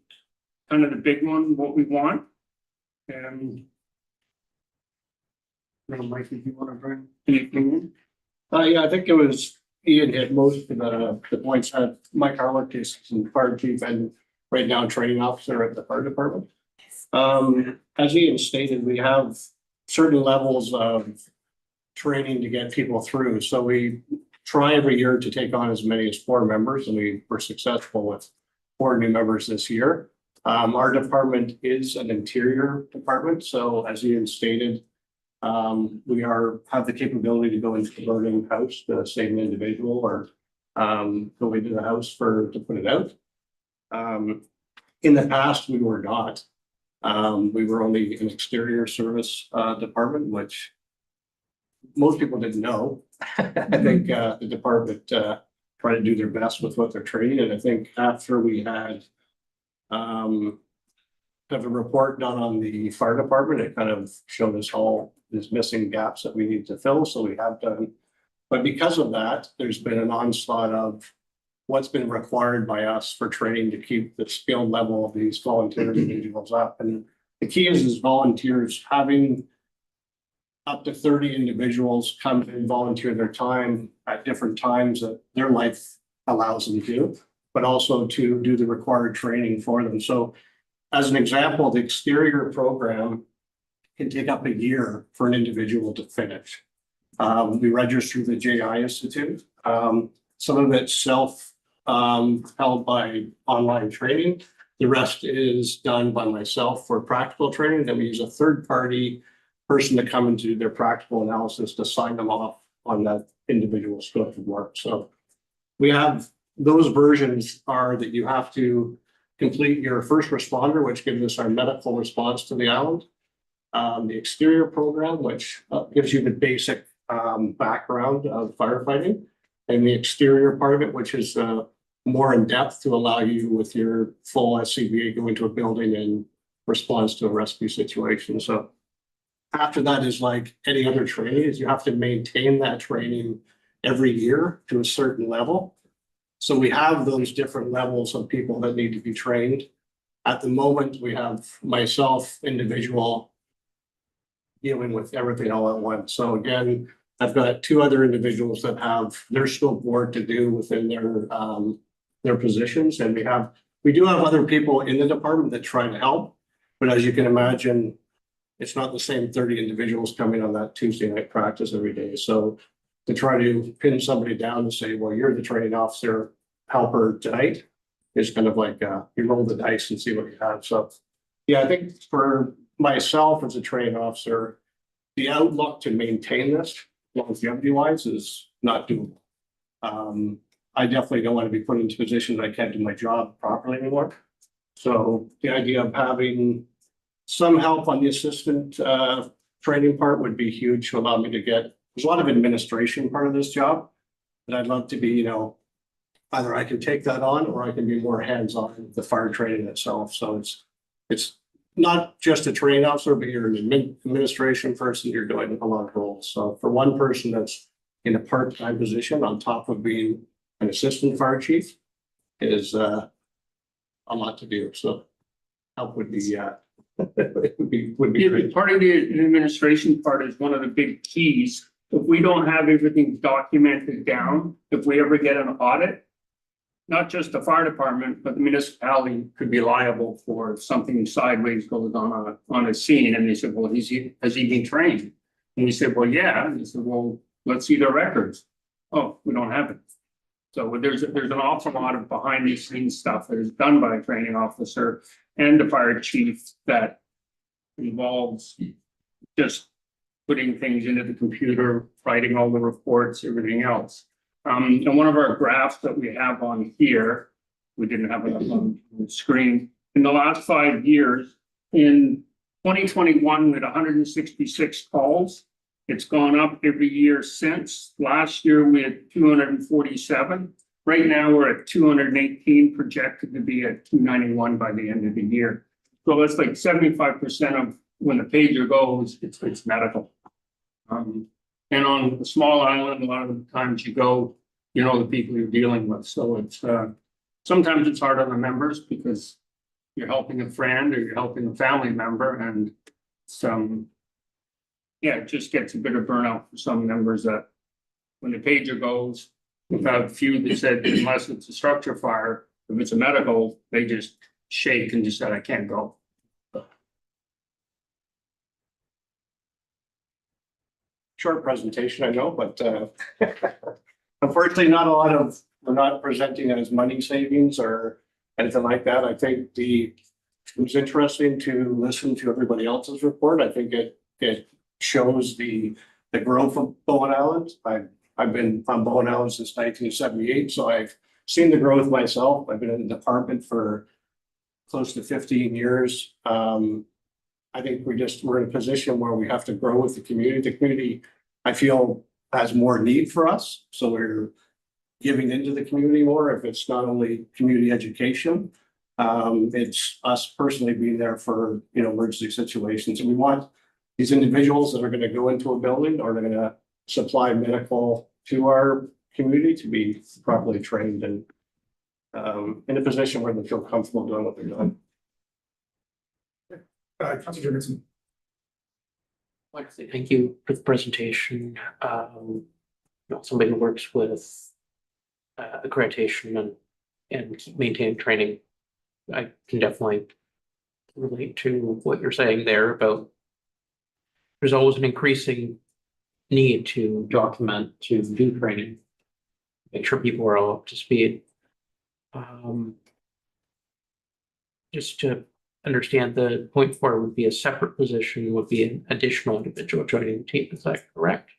[SPEAKER 11] of the big one, what we want. And Mike, if you want to bring anything in?
[SPEAKER 15] Yeah, I think it was Ian hit most of the points that Mike Harwick is fire chief and right now training officer at the fire department. As Ian stated, we have certain levels of training to get people through. So we try every year to take on as many as 4 members, and we were successful with 4 new members this year. Our department is an interior department. So as Ian stated, we have the capability to go into the burning house to save an individual or go into the house to put it out. In the past, we were not. We were only an exterior service department, which most people didn't know. I think the department tried to do their best with what they're training. And I think after we had have a report done on the fire department, it kind of showed us all these missing gaps that we need to fill. So we have done. But because of that, there's been an onslaught of what's been required by us for training to keep the skill level of these volunteer individuals up. And the key is volunteers having up to 30 individuals come and volunteer their time at different times that their life allows them to, but also to do the required training for them. So as an example, the exterior program can take up a year for an individual to finish. We register through the JI Institute. Some of it's held by online training. The rest is done by myself for practical training. Then we use a third-party person to come and do their practical analysis to sign them off on that individual scope of work. So we have those versions are that you have to complete your first responder, which gives us our medical response to the island. The exterior program, which gives you the basic background of firefighting, and the exterior part of it, which is more in depth to allow you with your full SCBA go into a building and response to a rescue situation. So after that is like any other training, is you have to maintain that training every year to a certain level. So we have those different levels of people that need to be trained. At the moment, we have myself, individual, dealing with everything all at once. So again, I've got 2 other individuals that have their scope of work to do within their positions. And we do have other people in the department that try to help. But as you can imagine, it's not the same 30 individuals coming on that Tuesday night practice every day. So to try to pin somebody down and say, well, you're the training officer helper tonight is kind of like you roll the dice and see what you have. So yeah, I think for myself as a training officer, the outlook to maintain this longevity wise is not doable. I definitely don't want to be put into a position that I can't do my job properly anymore. So the idea of having some help on the assistant training part would be huge to allow me to get, there's a lot of administration part of this job that I'd love to be, either I can take that on or I can be more hands-on with the fire training itself. So it's not just a training officer, but you're an administration person, you're doing a lot of roles. So for one person that's in a part-time position on top of being an assistant fire chief is a lot to do. So help would be would be great.
[SPEAKER 11] Part of the administration part is one of the big keys. If we don't have everything documented down, if we ever get an audit, not just the fire department, but the municipality could be liable for if something sideways goes on a scene. And they said, well, has he been trained? And we said, well, yeah. And he said, well, let's see their records. Oh, we don't have it. So there's an awful lot of behind the scenes stuff that is done by a training officer and the fire chief that involves just putting things into the computer, writing all the reports, everything else. And one of our graphs that we have on here, we didn't have it up on the screen. In the last 5 years, in 2021, we had 166 calls. It's gone up every year since. Last year, we had 247. Right now, we're at 218, projected to be at 291 by the end of the year. So that's like 75% of when the pager goes, it's medical. And on a small island, a lot of the times you go, you know the people you're dealing with. So it's sometimes it's hard on the members because you're helping a friend or you're helping a family member, and yeah, it just gets a bit of burnout for some members that when the pager goes, we've had a few that said unless it's a structure fire, if it's a medical, they just shake and just said, I can't go.
[SPEAKER 15] Short presentation, I know, but unfortunately, we're not presenting as money savings or anything like that. I think it was interesting to listen to everybody else's report. I think it shows the growth of Bowen Island. I've been on Bowen Island since 1978, so I've seen the growth myself. I've been in the department for close to 15 years. I think we're in a position where we have to grow with the community. The community, I feel, has more need for us. So we're giving into the community more. If it's not only community education, it's us personally being there for, emergency situations. And we want these individuals that are going to go into a building or they're going to supply medical to our community to be properly trained and in a position where they feel comfortable doing what they're doing.
[SPEAKER 3] Councilor Jurgensen.
[SPEAKER 16] I'd like to say thank you for the presentation. Somebody who works with accreditation and maintaining training, I can definitely relate to what you're saying there about there's always an increasing need to document, to do training, make sure people are all up to speed. Just to understand, the point 4 would be a separate position, would be an additional individual joining the team. Is that correct?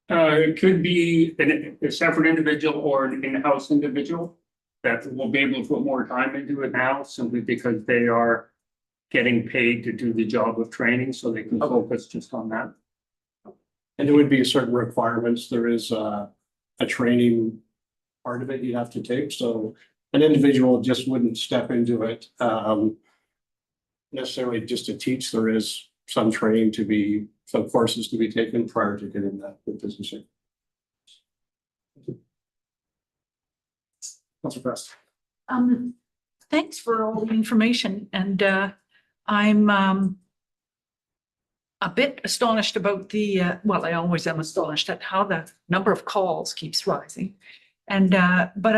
[SPEAKER 11] It could be a separate individual or an in-house individual that will be able to put more time into it now simply because they are getting paid to do the job of training, so they can focus just on that.
[SPEAKER 15] And there would be certain requirements. There is a training part of it you have to take. So an individual just wouldn't step into it necessarily just to teach. There is some training some courses to be taken prior to getting that position.
[SPEAKER 3] Councilor Fest.
[SPEAKER 4] Thanks for all the information, and I'm a bit astonished about I always am astonished at how the number of calls keeps rising. And but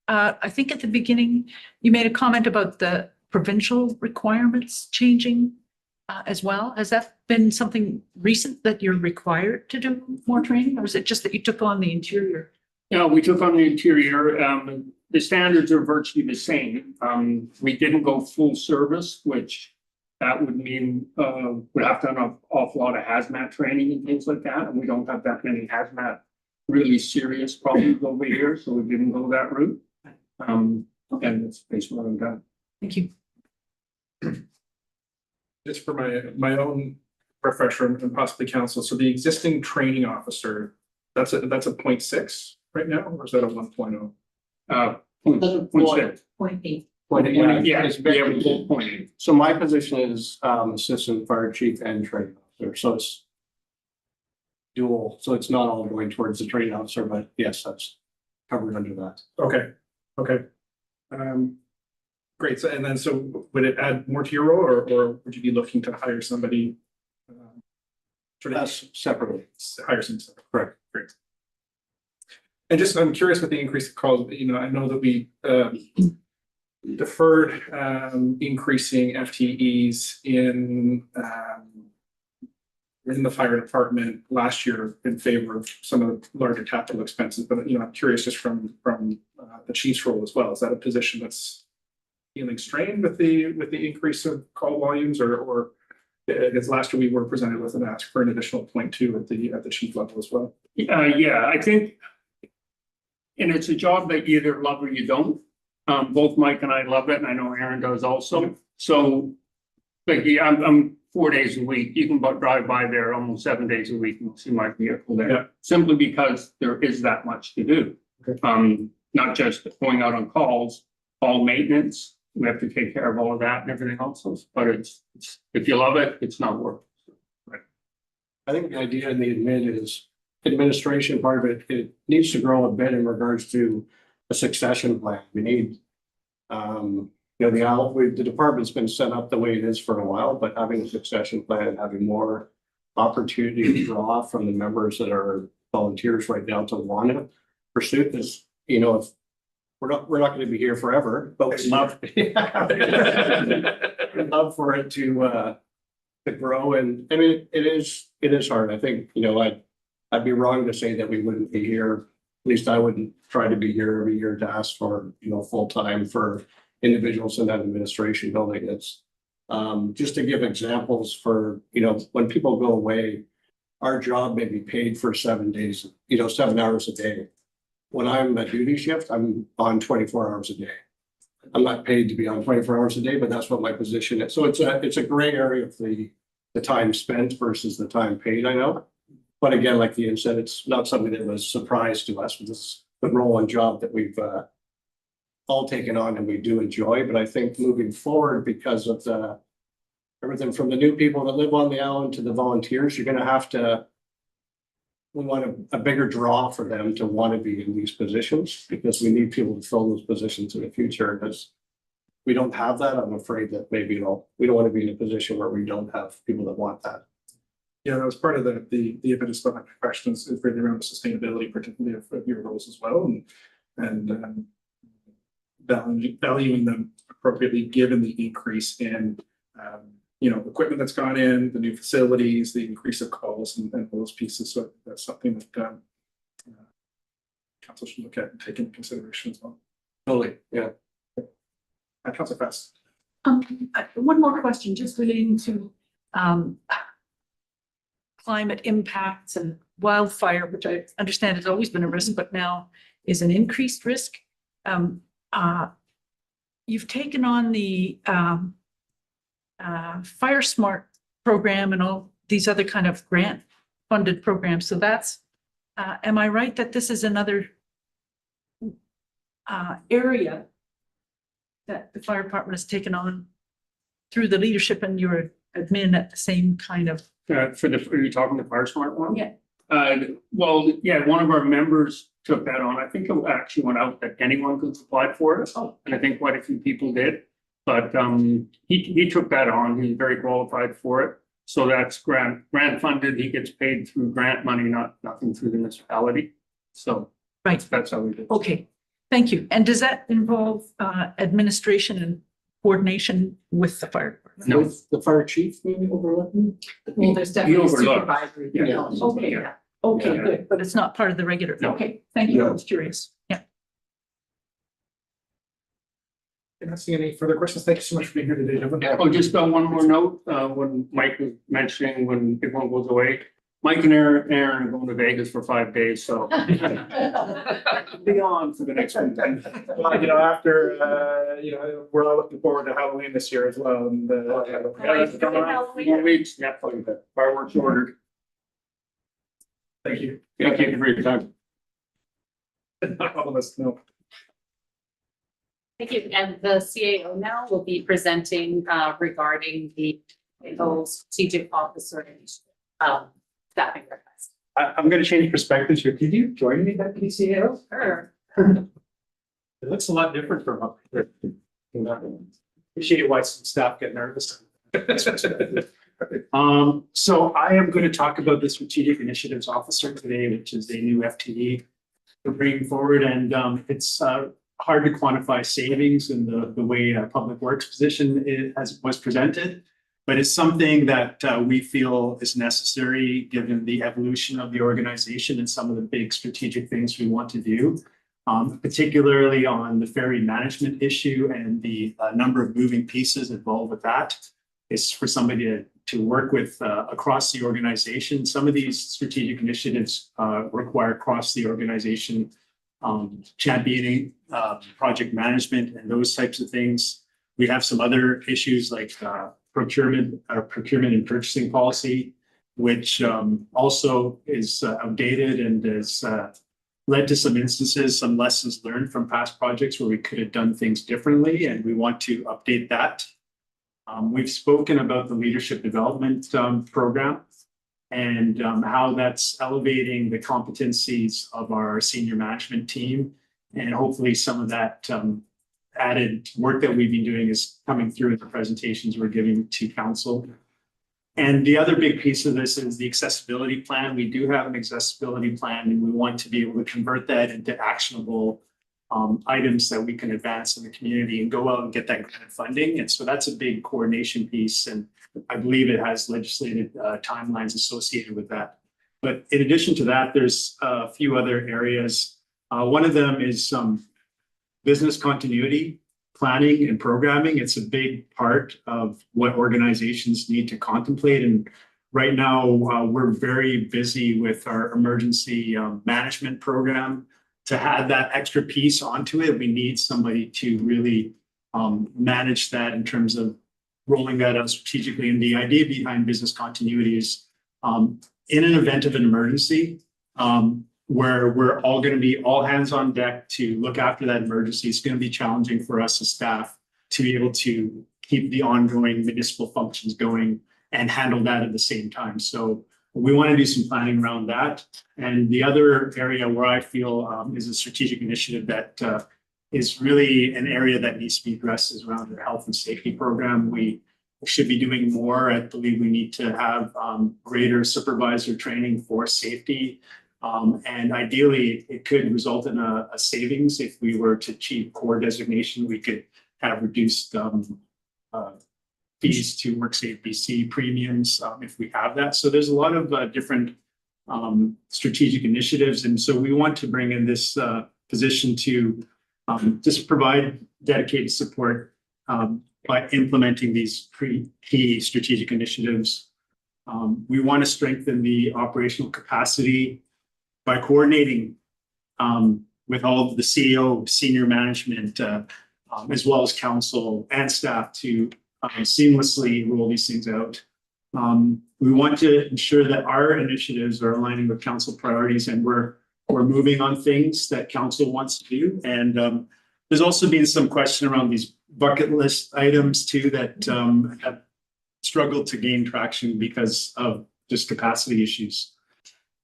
[SPEAKER 4] I think at the beginning you made a comment about the provincial requirements changing as well. Has that been something recent that you're required to do more training, or is it just that you took on the interior?
[SPEAKER 11] Yeah, we took on the interior. The standards are virtually the same. We didn't go full service, which that would mean we'd have to have an awful lot of hazmat training and things like that. And we don't have that many hazmat really serious problems over here, so we didn't go that route. And it's basically what I've done.
[SPEAKER 4] Thank you.
[SPEAKER 3] Just for my own refresher and possibly council, so the existing training officer, that's a 0.6 right now, or is that a 1.0?
[SPEAKER 11] 0.6.
[SPEAKER 5] 0.8.
[SPEAKER 11] Yeah, it's very 0.8.
[SPEAKER 15] So my position is assistant fire chief and training officer. So it's dual. So it's not all going towards the training officer, but yes, that's covered under that.
[SPEAKER 3] Okay. Great. So would it add more to your role, or would you be looking to hire somebody?
[SPEAKER 15] That's separately.
[SPEAKER 3] Hire some.
[SPEAKER 15] Correct.
[SPEAKER 3] Great. And just, I'm curious with the increase of calls, you know, I know that we deferred increasing FTEs in the fire department last year in favor of some of the larger capital expenses, but you know, I'm curious just from the chief's role as well. Is that a position that's feeling strained with the increase of call volumes, or because last year we were presented with an ask for an additional 0.2 at the chief level as well?
[SPEAKER 11] Yeah, I think, and it's a job that you either love or you don't. Both Mike and I love it, and I know Aaron does also. So, like, yeah, I'm 4 days a week. You can drive by there almost 7 days a week and see my vehicle there.
[SPEAKER 3] Yeah.
[SPEAKER 11] Simply because there is that much to do.
[SPEAKER 3] Okay.
[SPEAKER 11] Not just going out on calls, all maintenance. We have to take care of all of that and everything else. But it's if you love it, it's not work.
[SPEAKER 15] I think the idea in the admin is administration part of it, it needs to grow a bit in regards to a succession plan. We need, you know, the department's been set up the way it is for a while, but having a succession plan and having more opportunity to draw from the members that are volunteers right now to want to pursue this, you know, if we're not going to be here forever, but we'd love, we'd love for it to grow. And I mean, it is hard. I think, you know, I'd be wrong to say that we wouldn't be here. At least I wouldn't try to be here every year to ask for, you know, full time for individuals in that administration building. It's just to give examples for, you know, when people go away, our job may be paid for 7 days, you know, 7 hours a day. When I'm at duty shift, I'm on 24 hours a day. I'm not paid to be on 24 hours a day, but that's what my position is. So it's a gray area of the time spent versus the time paid, I know. But again, like Ian said, it's not something that was a surprise to us. It's the role and job that we've all taken on and we do enjoy. But I think moving forward, because of everything from the new people that live on the island to the volunteers, you're going to have to, we want a bigger draw for them to want to be in these positions, because we need people to fill those positions in the future. Because we don't have that, I'm afraid that maybe we don't want to be in a position where we don't have people that want that.
[SPEAKER 3] Yeah, that was part of the impetus behind my questions, is really around the sustainability, particularly of your roles as well, and valuing them appropriately given the increase in you know, equipment that's gone in, the new facilities, the increase of calls and those pieces. So that's something that council should look at and take into consideration as well.
[SPEAKER 15] Totally, yeah.
[SPEAKER 3] Council Fast.
[SPEAKER 4] One more question, just relating to climate impacts and wildfire, which I understand has always been a risk, but now is an increased risk. You've taken on the Fire Smart program and all these other kind of grant funded programs. So that's, am I right that this is another area that the fire department has taken on through the leadership and your admin at the same kind of?
[SPEAKER 11] Are you talking the Fire Smart one?
[SPEAKER 4] Yeah.
[SPEAKER 11] Well, yeah, one of our members took that on. I think it actually went out that anyone could apply for it.
[SPEAKER 4] Oh.
[SPEAKER 11] And I think quite a few people did. But he took that on. He's very qualified for it. So that's grant funded. He gets paid through grant money, nothing through the municipality. So
[SPEAKER 4] Right.
[SPEAKER 11] that's how we do it.
[SPEAKER 4] Okay, thank you. And does that involve administration and coordination with the fire department?
[SPEAKER 11] No.
[SPEAKER 15] With the fire chief maybe overlooking?
[SPEAKER 4] Well, there's definitely
[SPEAKER 11] overlooks.
[SPEAKER 4] supervisory.
[SPEAKER 11] Yeah.
[SPEAKER 4] Okay,
[SPEAKER 11] Yeah.
[SPEAKER 4] okay,
[SPEAKER 11] Yeah.
[SPEAKER 4] good, but it's not part of the regular.
[SPEAKER 11] No.
[SPEAKER 4] Okay, thank you. I
[SPEAKER 15] No.
[SPEAKER 4] was curious. Yeah.
[SPEAKER 3] Not seeing any further questions. Thank you so much for being here today, gentlemen.
[SPEAKER 11] Oh, just one more note, when Mike was mentioning when everyone goes away, Mike and Aaron are going to Vegas for 5 days, so. Be on for the next one.
[SPEAKER 3] Well, you know, after you know, we're all looking forward to Halloween this year as well. And
[SPEAKER 11] More weeks, yeah, fireworks ordered.
[SPEAKER 3] thank you.
[SPEAKER 11] Thank you for your time.
[SPEAKER 3] All of us know.
[SPEAKER 14] Thank you. And the CAO now will be presenting regarding the strategic officer staffing request.
[SPEAKER 9] I'm gonna change perspectives here. Did you join me at PCAO?
[SPEAKER 14] Sure.
[SPEAKER 9] It looks a lot different from up here. Appreciate why some staff get nervous. So I am going to talk about the Strategic Initiatives Officer today, which is a new FTE we're bringing forward, and it's hard to quantify savings in the way Public Works position was presented. But it's something that we feel is necessary given the evolution of the organization and some of the big strategic things we want to do. Particularly on the ferry management issue and the number of moving pieces involved with that. Is for somebody to work with across the organization. Some of these strategic initiatives require across the organization championing project management and those types of things. We have some other issues like procurement and purchasing policy, which also is outdated and has led to some instances, some lessons learned from past projects where we could have done things differently, and we want to update that. We've spoken about the leadership development program and how that's elevating the competencies of our senior management team. And hopefully some of that added work that we've been doing is coming through in the presentations we're giving to council. And the other big piece of this is the accessibility plan. We do have an accessibility plan, and we want to be able to convert that into actionable items that we can advance in the community and go out and get that kind of funding. And so that's a big coordination piece. And I believe it has legislated timelines associated with that. But in addition to that, there's a few other areas. One of them is business continuity, planning and programming. It's a big part of what organizations need to contemplate. And right now, we're very busy with our emergency management program. To add that extra piece onto it, we need somebody to really manage that in terms of rolling that out strategically. And the idea behind business continuity is in an event of an emergency, where we're all going to be all hands on deck to look after that emergency. It's going to be challenging for us as staff to be able to keep the ongoing municipal functions going and handle that at the same time. So we want to do some planning around that. And the other area where I feel is a strategic initiative that is really an area that needs to be addressed is around the health and safety program. We should be doing more. I believe we need to have greater supervisor training for safety. And ideally, it could result in a savings if we were to achieve core designation. We could have reduced fees to WorkSafe BC premiums if we have that. So there's a lot of different strategic initiatives. And so we want to bring in this position to just provide dedicated support by implementing these key strategic initiatives. We want to strengthen the operational capacity by coordinating with all of the CEO, senior management, as well as council and staff to seamlessly roll these things out. We want to ensure that our initiatives are aligning with council priorities, and we're moving on things that council wants to do. And there's also been some question around these bucket list items too that have struggled to gain traction because of just capacity issues.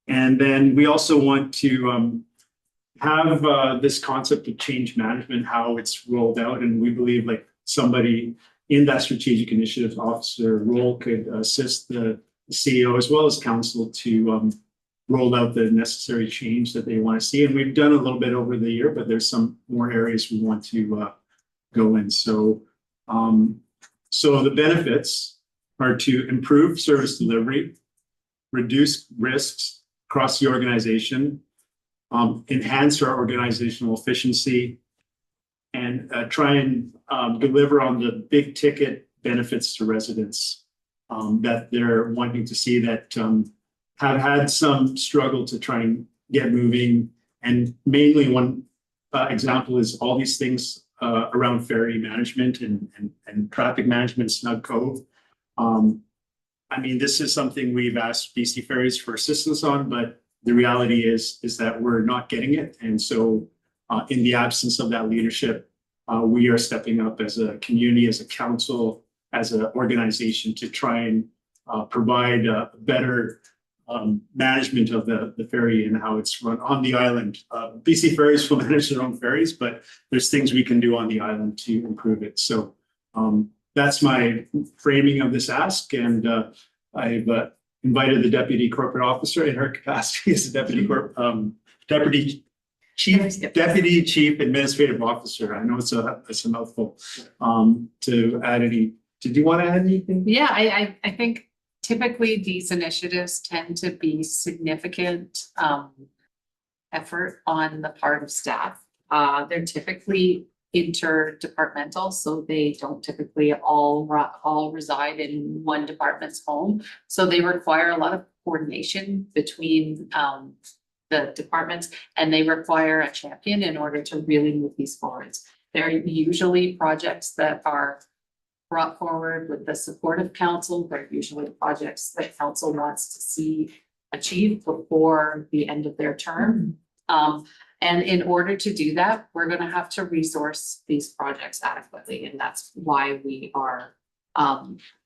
[SPEAKER 9] And then we also want to have this concept of change management, how it's rolled out. And we believe like somebody in that strategic initiatives officer role could assist the CEO as well as council to roll out the necessary change that they want to see. And we've done a little bit over the year, but there's some more areas we want to go in. So, so the benefits are to improve service delivery, reduce risks across the organization, enhance our organizational efficiency, and try and deliver on the big ticket benefits to residents that they're wanting to see, that have had some struggle to try and get moving. And mainly one example is all these things around ferry management and traffic management, Snug Cove. I mean, this is something we've asked BC Ferries for assistance on, but the reality is that we're not getting it. And so in the absence of that leadership, we are stepping up as a community, as a council, as an organization to try and provide a better management of the ferry and how it's run on the island. BC Ferries will manage their own ferries, but there's things we can do on the island to improve it. So that's my framing of this ask. And I've invited the deputy corporate officer in her capacity as a deputy Chief, Deputy Chief Administrative Officer. I know it's a mouthful. To add any, did you want to add anything?
[SPEAKER 14] Yeah, I think typically these initiatives tend to be significant effort on the part of staff. They're typically interdepartmental, so they don't typically all reside in one department's home. So they require a lot of coordination between the departments, and they require a champion in order to really move these forwards. They're usually projects that are brought forward with the support of council. They're usually projects that council wants to see achieved before the end of their term. And in order to do that, we're gonna have to resource these projects adequately, and that's why we are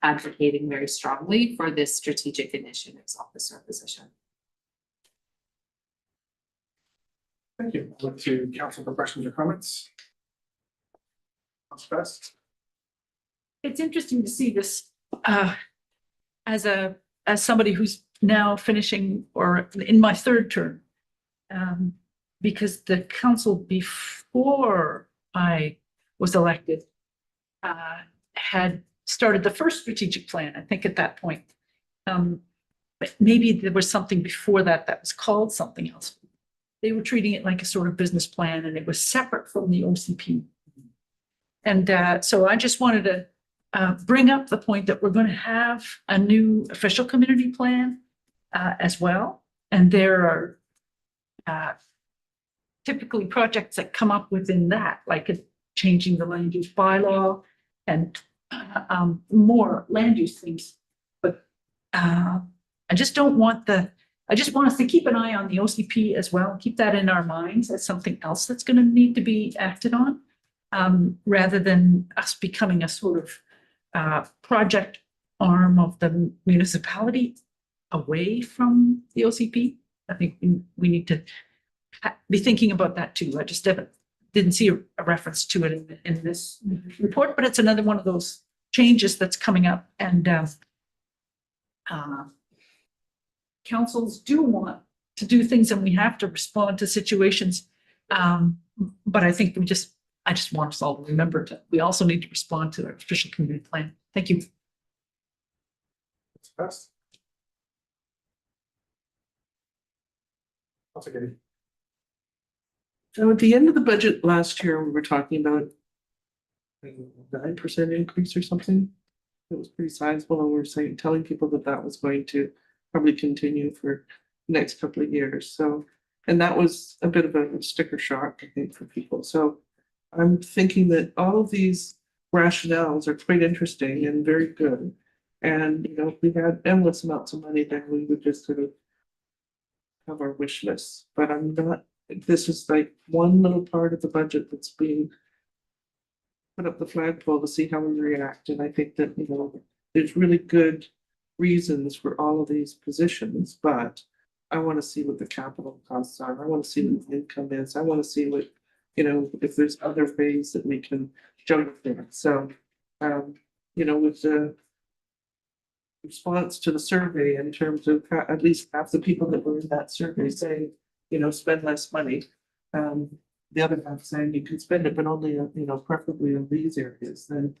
[SPEAKER 14] advocating very strongly for this strategic initiatives officer position.
[SPEAKER 3] Thank you. Look to council for questions or comments. What's best?
[SPEAKER 4] It's interesting to see this as somebody who's now finishing or in my third term. Because the council before I was elected had started the first strategic plan, I think at that point. But maybe there was something before that that was called something else. They were treating it like a sort of business plan, and it was separate from the OCP. And so I just wanted to bring up the point that we're going to have a new official community plan as well. And there are typically projects that come up within that, like changing the land use bylaw and more land use things. But I just don't want I just want us to keep an eye on the OCP as well, keep that in our minds as something else that's going to need to be acted on, rather than us becoming a sort of project arm of the municipality away from the OCP. I think we need to be thinking about that too. I just didn't see a reference to it in this report, but it's another one of those changes that's coming up, and councils do want to do things, and we have to respond to situations. But I think I just want us all to remember we also need to respond to our official community plan. Thank you.
[SPEAKER 3] What's best? I'll take it.
[SPEAKER 13] So at the end of the budget last year, we were talking about 9% increase or something. It was pretty sizable, and we were telling people that was going to probably continue for the next couple of years. So, and that was a bit of a sticker shock, I think, for people. So I'm thinking that all of these rationales are quite interesting and very good. And, you know, if we had endless amounts of money, then we would just sort of have our wish list. But I'm not, this is like one little part of the budget that's being put up the flagpole to see how we react. And I think that, you know, there's really good reasons for all of these positions, but I want to see what the capital costs are. I want to see what the income is. I want to see what, you know, if there's other ways that we can jump there. So, you know, with the response to the survey in terms of at least half the people that were in that survey saying, you know, spend less money. The other half saying you can spend it, but only, you know, preferably in these areas, then,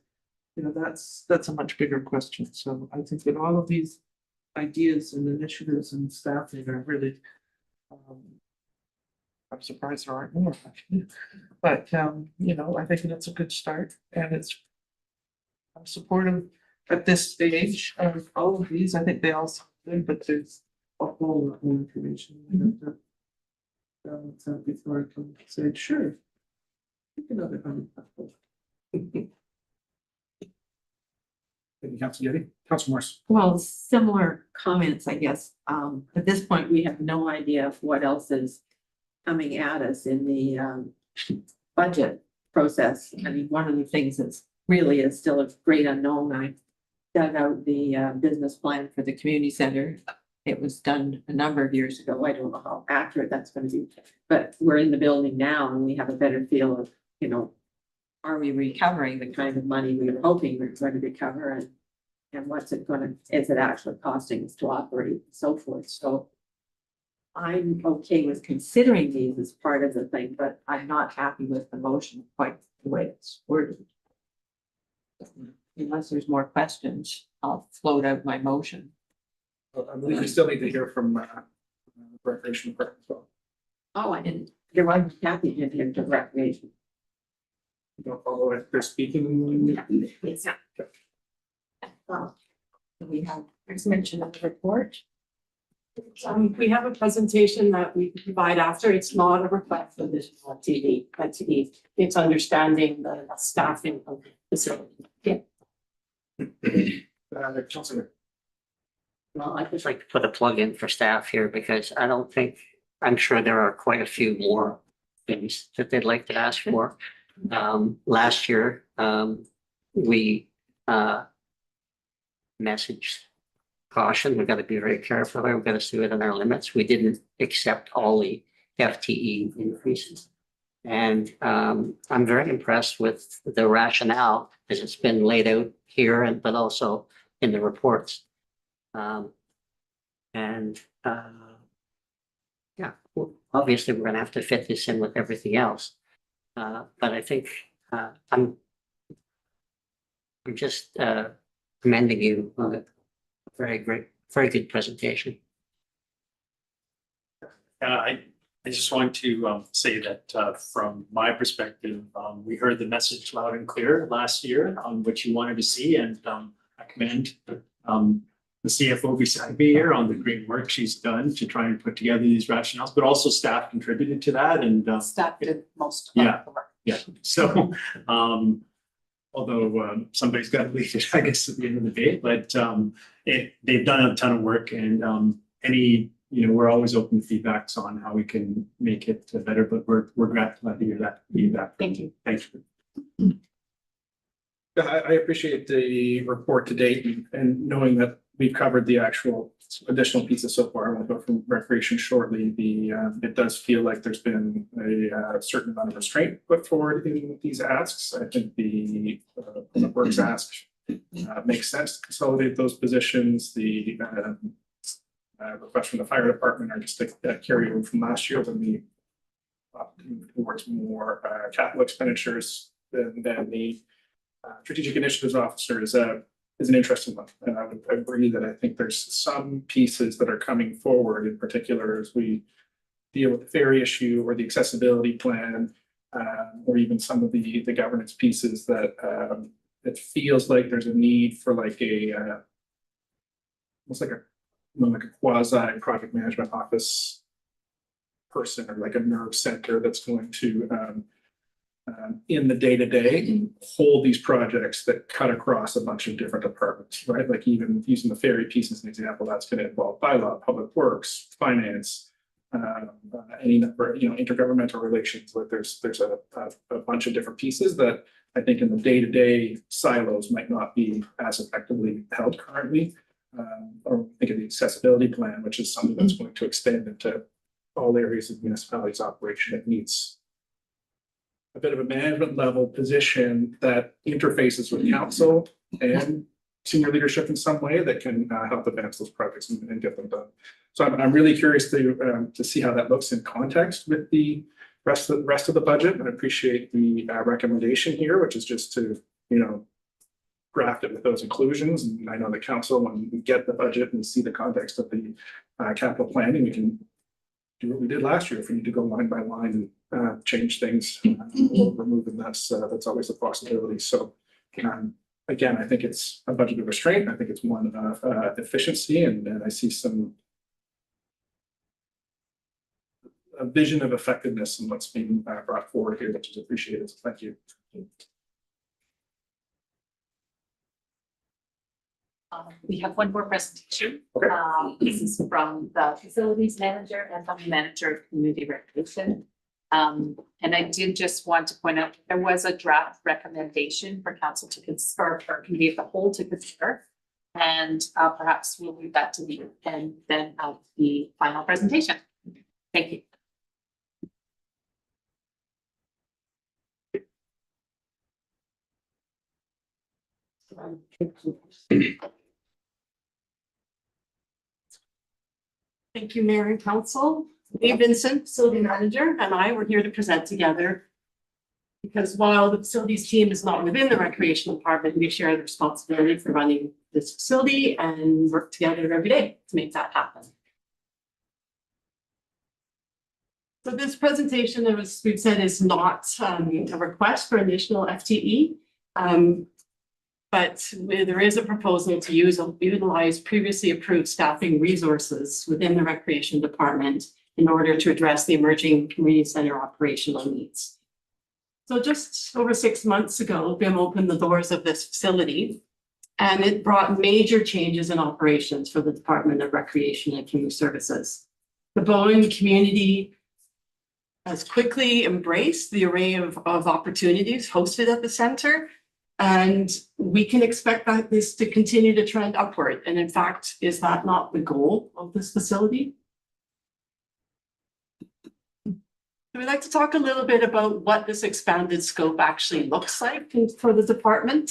[SPEAKER 13] you know, that's a much bigger question. So I think that all of these ideas and initiatives and staffing are really, I'm surprised there aren't more, actually. But, you know, I think that's a good start, and I'm supportive at this stage of all of these. I think they all sound good, but there's a whole lot more information. Before I can say, sure. Pick another 100.
[SPEAKER 3] Thank you, Councilor Getty. Councilor Morris.
[SPEAKER 5] Well, similar comments, I guess. At this point, we have no idea of what else is coming at us in the budget process. I mean, one of the things that's really is still a great unknown. I dug out the business plan for the community center. It was done a number of years ago. I don't know how accurate that's going to be, but we're in the building now and we have a better feel of, you know, are we recovering the kind of money we were hoping we were going to recover, and what's it going to, is it actually costing us to operate and so forth. So I'm okay with considering these as part of the thing, but I'm not happy with the motion quite the way it's worded. Unless there's more questions, I'll float out my motion.
[SPEAKER 3] I believe we still need to hear from recreation department as well.
[SPEAKER 5] Oh, I didn't, there wasn't happy to him to recreation.
[SPEAKER 3] Don't follow if they're speaking.
[SPEAKER 5] It's not. We have, there's mention of the report.
[SPEAKER 12] We have a presentation that we can provide after. It's not a request for this TV, but it's understanding the staffing of the facility. Yeah.
[SPEAKER 3] Councilor.
[SPEAKER 6] Well, I'd just like to put a plug in for staff here because I don't think, I'm sure there are quite a few more things that they'd like to ask for. Last year, we messaged caution. We've got to be very careful. We've got to stay within our limits. We didn't accept all the FTE increases. And I'm very impressed with the rationale as it's been laid out here and but also in the reports. Yeah, well, obviously we're going to have to fit this in with everything else. But I think I'm just commending you on a very good presentation.
[SPEAKER 9] I just want to say that from my perspective, we heard the message loud and clear last year on what you wanted to see, and I commend the CFO beside me here on the great work she's done to try and put together these rationales, but also staff contributed to that, and
[SPEAKER 4] Staff did most of
[SPEAKER 9] Yeah.
[SPEAKER 4] the work.
[SPEAKER 9] yeah. So although somebody's got to leave it, I guess, at the end of the day, but they've done a ton of work, and we're always open to feedbacks on how we can make it better, but we're glad to hear that feedback.
[SPEAKER 4] Thank you.
[SPEAKER 9] Thank you.
[SPEAKER 3] I appreciate the report to date and knowing that we've covered the actual additional pieces so far. I want to go from recreation shortly. It does feel like there's been a certain amount of restraint put forward in these asks. I think the works ask makes sense to consolidate those positions. The request from the fire department are just a carryover from last year when we moved towards more capital expenditures than the strategic initiatives officer is an interesting one. And I would agree that I think there's some pieces that are coming forward in particular as we deal with the ferry issue or the accessibility plan, or even some of the governance pieces that it feels like there's a need for like almost like a quasi project management office person or like a nerve center that's going to in the day-to-day hold these projects that cut across a bunch of different departments, right? Like even using the ferry piece as an example, that's going to involve bylaw, public works, finance, any number, intergovernmental relations. Like there's a bunch of different pieces that I think in the day-to-day silos might not be as effectively held currently. Or think of the accessibility plan, which is something that's going to extend into all areas of municipalities operation. It needs a bit of a management level position that interfaces with council and senior leadership in some way that can help advance those projects and get them done. So I'm really curious to see how that looks in context with the rest of the budget. And I appreciate the recommendation here, which is just to, graft it with those inclusions. And I know the council, when we get the budget and see the context of the capital planning, we can do what we did last year. If we need to go line by line and change things, or remove them, that's always a possibility. So again, I think it's a budget of restraint. I think it's one of efficiency, and I see a vision of effectiveness in what's being brought forward here, which is appreciated. So thank you.
[SPEAKER 14] We have one more presentation.
[SPEAKER 3] Okay.
[SPEAKER 14] This is from the facilities manager and from the manager of community recreation. And I did just want to point out, there was a draft recommendation for council to consider, or committee of the whole to consider. And perhaps we'll leave that to the end then of the final presentation. Thank you.
[SPEAKER 12] Thank you, Mayor and Council. Lee Vincent, Facility Manager, and I were here to present together. Because while the facilities team is not within the Recreation Department, we share the responsibility for running this facility and work together every day to make that happen. So this presentation, as we've said, is not a request for additional FTE. But there is a proposal to utilize previously approved staffing resources within the Recreation Department in order to address the emerging community center operational needs. So just over 6 months ago, BIM opened the doors of this facility, and it brought major changes in operations for the Department of Recreation and Community Services. The Bowen community has quickly embraced the array of opportunities hosted at the center. And we can expect that this to continue to trend upward. And in fact, is that not the goal of this facility? We'd like to talk a little bit about what this expanded scope actually looks like for the department.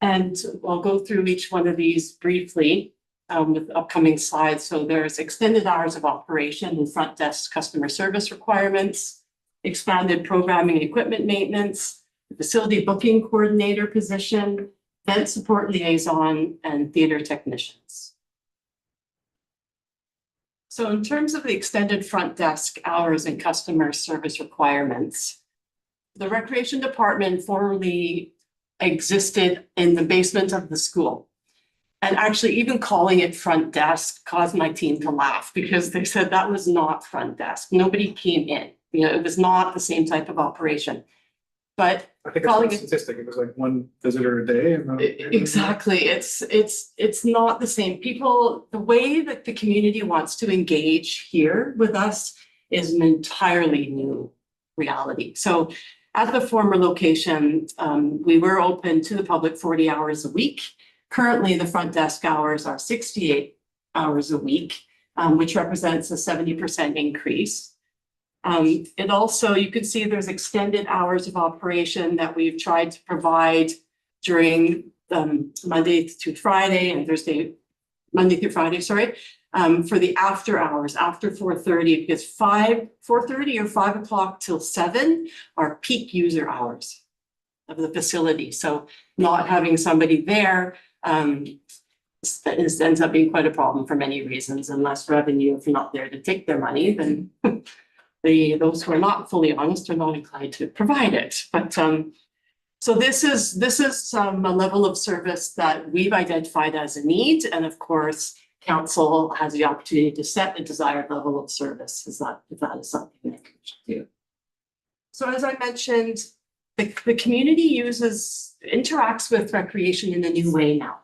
[SPEAKER 12] And I'll go through each one of these briefly with upcoming slides. So there's extended hours of operation and front desk customer service requirements, expanded programming equipment maintenance, the facility booking coordinator position, event support liaison, and theater technicians. So in terms of the extended front desk hours and customer service requirements, the Recreation Department formerly existed in the basement of the school. And actually even calling it front desk caused my team to laugh because they said that was not front desk. Nobody came in. You know, it was not the same type of operation. But
[SPEAKER 3] I think it's a statistic. It was like one visitor a day.
[SPEAKER 12] exactly. It's not the same. People, the way that the community wants to engage here with us is an entirely new reality. So at the former location, we were open to the public 40 hours a week. Currently, the front desk hours are 68 hours a week, which represents a 70% increase. It also, you can see there's extended hours of operation that we've tried to provide during Monday through Friday and Monday through Friday, for the after hours, after 4:30, because 4:30 or 5 o'clock till 7 are peak user hours of the facility. So not having somebody there ends up being quite a problem for many reasons, and less revenue if you're not there to take their money, then those who are not fully honest are not inclined to provide it. But so this is a level of service that we've identified as a need, and of course, council has the opportunity to set the desired level of service if that is something that we should do. So as I mentioned, the community interacts with recreation in a new way now.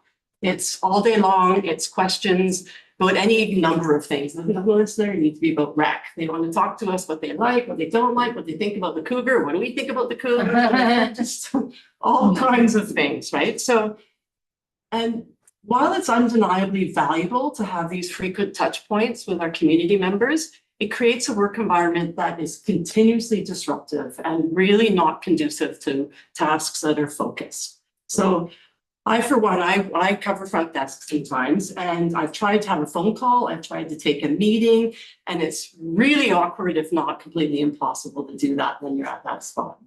[SPEAKER 12] It's all day long, it's questions about any number of things. It doesn't necessarily need to be about rec. They want to talk to us what they like, what they don't like, what they think about the cougar, what do we think about the cougar, just all kinds of things, right? So, and while it's undeniably valuable to have these frequent touch points with our community members, it creates a work environment that is continuously disruptive and really not conducive to tasks that are focused. So I, for one, I cover front desk sometimes, and I've tried to have a phone call, I've tried to take a meeting, and it's really awkward, if not completely impossible to do that when you're at that spot.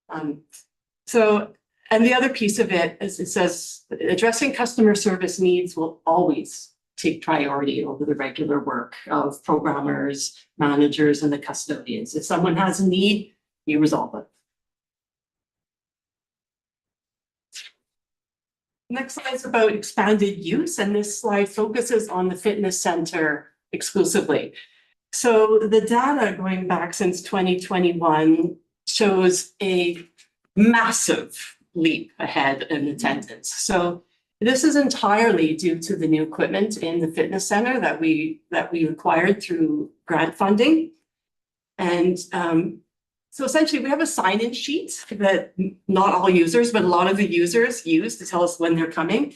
[SPEAKER 12] And the other piece of it is it says addressing customer service needs will always take priority over the regular work of programmers, managers, and the custodians. If someone has a need, you resolve it. Next slide is about expanded use, and this slide focuses on the fitness center exclusively. So the data going back since 2021 shows a massive leap ahead in attendance. So this is entirely due to the new equipment in the fitness center that we acquired through grant funding. And so essentially we have a sign-in sheet that not all users, but a lot of the users use to tell us when they're coming.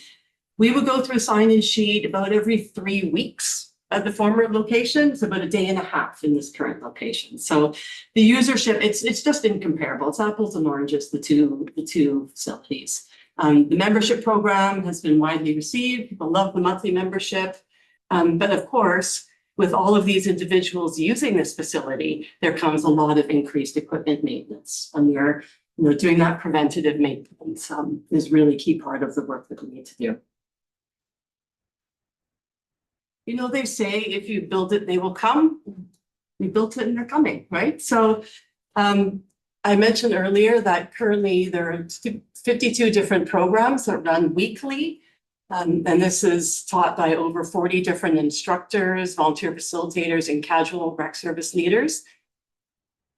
[SPEAKER 12] We would go through a sign-in sheet about every 3 weeks at the former location. It's about a day and a half in this current location. So the usership, it's just incomparable. It's apples and oranges, the two facilities. The membership program has been widely received. People love the monthly membership. But of course, with all of these individuals using this facility, there comes a lot of increased equipment maintenance. And we're doing that preventative maintenance is really key part of the work that we need to do. You know, they say if you build it, they will come. We built it and they're coming, right? So I mentioned earlier that currently there are 52 different programs that run weekly. And this is taught by over 40 different instructors, volunteer facilitators, and casual rec service leaders.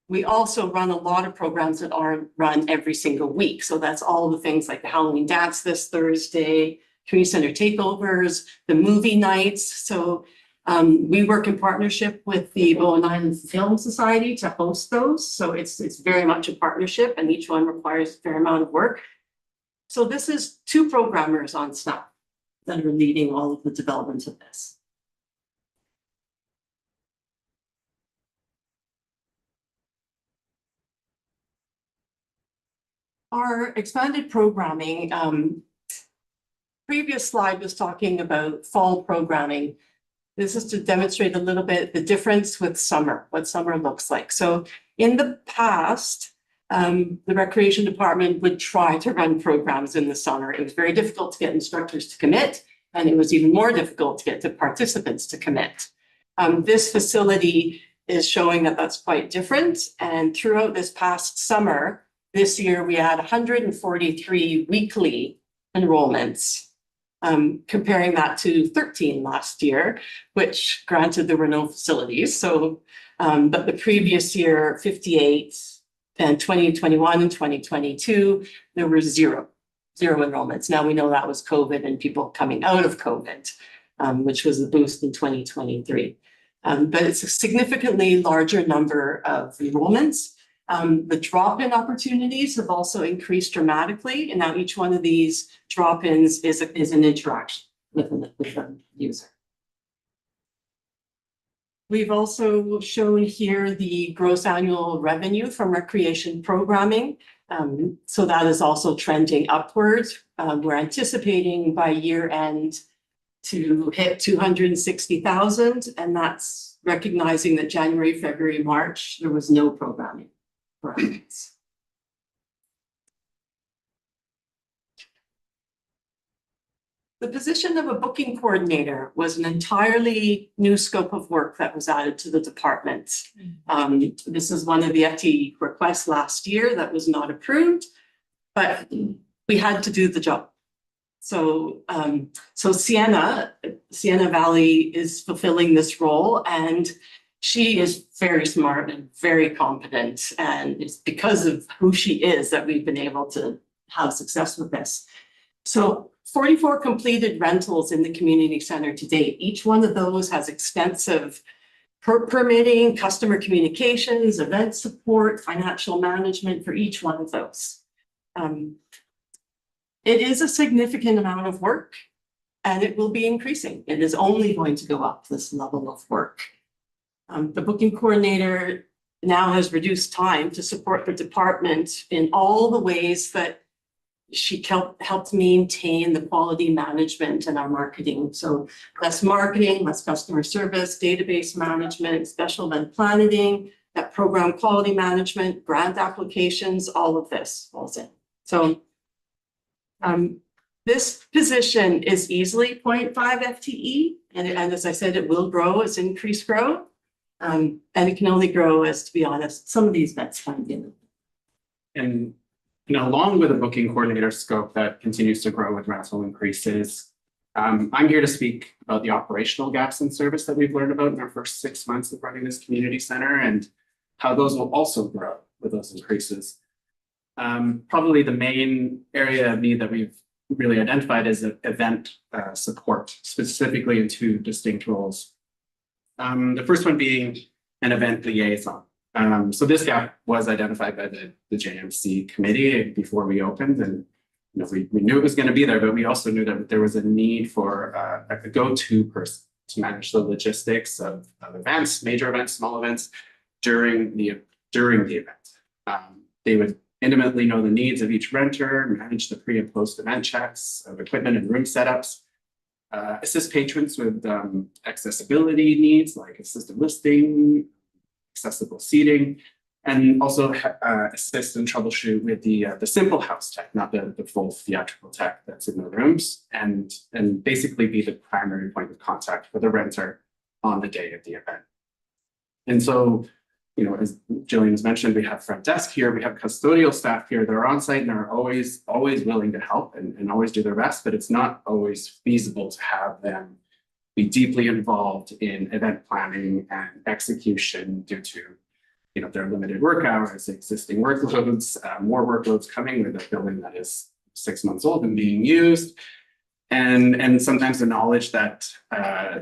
[SPEAKER 12] We also run a lot of programs that aren't run every single week. So that's all the things like the Halloween dance this Thursday, community center takeovers, the movie nights. So we work in partnership with the Bowen Island Film Society to host those. So it's very much a partnership and each one requires a fair amount of work. So this is 2 programmers on staff that are leading all of the development of this. Our expanded programming, previous slide was talking about fall programming. This is to demonstrate a little bit the difference with summer, what summer looks like. So in the past, the recreation department would try to run programs in the summer. It was very difficult to get instructors to commit, and it was even more difficult to get the participants to commit. This facility is showing that that's quite different. And throughout this past summer, this year, we had 143 weekly enrollments, comparing that to 13 last year, which granted there were no facilities. So, but the previous year, 58, and 2021 and 2022, there were zero enrollments. Now we know that was COVID and people coming out of COVID, which was a boost in 2023. But it's a significantly larger number of enrollments. The drop-in opportunities have also increased dramatically, and now each one of these drop-ins is an interaction with the user. We've also shown here the gross annual revenue from recreation programming. So that is also trending upwards. We're anticipating by year end to hit 260,000, and that's recognizing that January, February, March, there was no programming for us. The position of a booking coordinator was an entirely new scope of work that was added to the department. This is one of the FTE requests last year that was not approved, but we had to do the job. So, Sienna Valley is fulfilling this role, and she is very smart and very competent, and it's because of who she is that we've been able to have success with this. So 44 completed rentals in the community center to date. Each one of those has extensive permitting, customer communications, event support, financial management for each one of those. It is a significant amount of work, and it will be increasing. It is only going to go up this level of work. The booking coordinator now has reduced time to support the department in all the ways that she helped maintain the quality management and our marketing. So less marketing, less customer service, database management, special event planning, that program quality management, grant applications, all of this falls in. So this position is easily 0.5 FTE. And as I said, it will grow as increase grow. And it can only grow as, to be honest, some of these vets find in.
[SPEAKER 17] And along with a booking coordinator scope that continues to grow with rental increases, I'm here to speak about the operational gaps in service that we've learned about in our first 6 months of running this community center and how those will also grow with those increases. Probably the main area of need that we've really identified is event support, specifically in 2 distinct roles. The first one being an event liaison. So this gap was identified by the JMC committee before we opened, and we knew it was going to be there, but we also knew that there was a need for a go-to person to manage the logistics of events, major events, small events during the event. They would intimately know the needs of each renter, manage the pre and post event checks of equipment and room setups, assist patrons with accessibility needs like assisted listing, accessible seating, and also assist and troubleshoot with the simple house tech, not the full theatrical tech that's in the rooms, and basically be the primary point of contact for the renter on the day of the event. And so, you know, as Jillian has mentioned, we have front desk here, we have custodial staff here that are on site and are always willing to help and always do their best, but it's not always feasible to have them be deeply involved in event planning and execution due to, you know, their limited work hours, existing workloads, more workloads coming with a building that is 6 months old and being used. And sometimes the knowledge that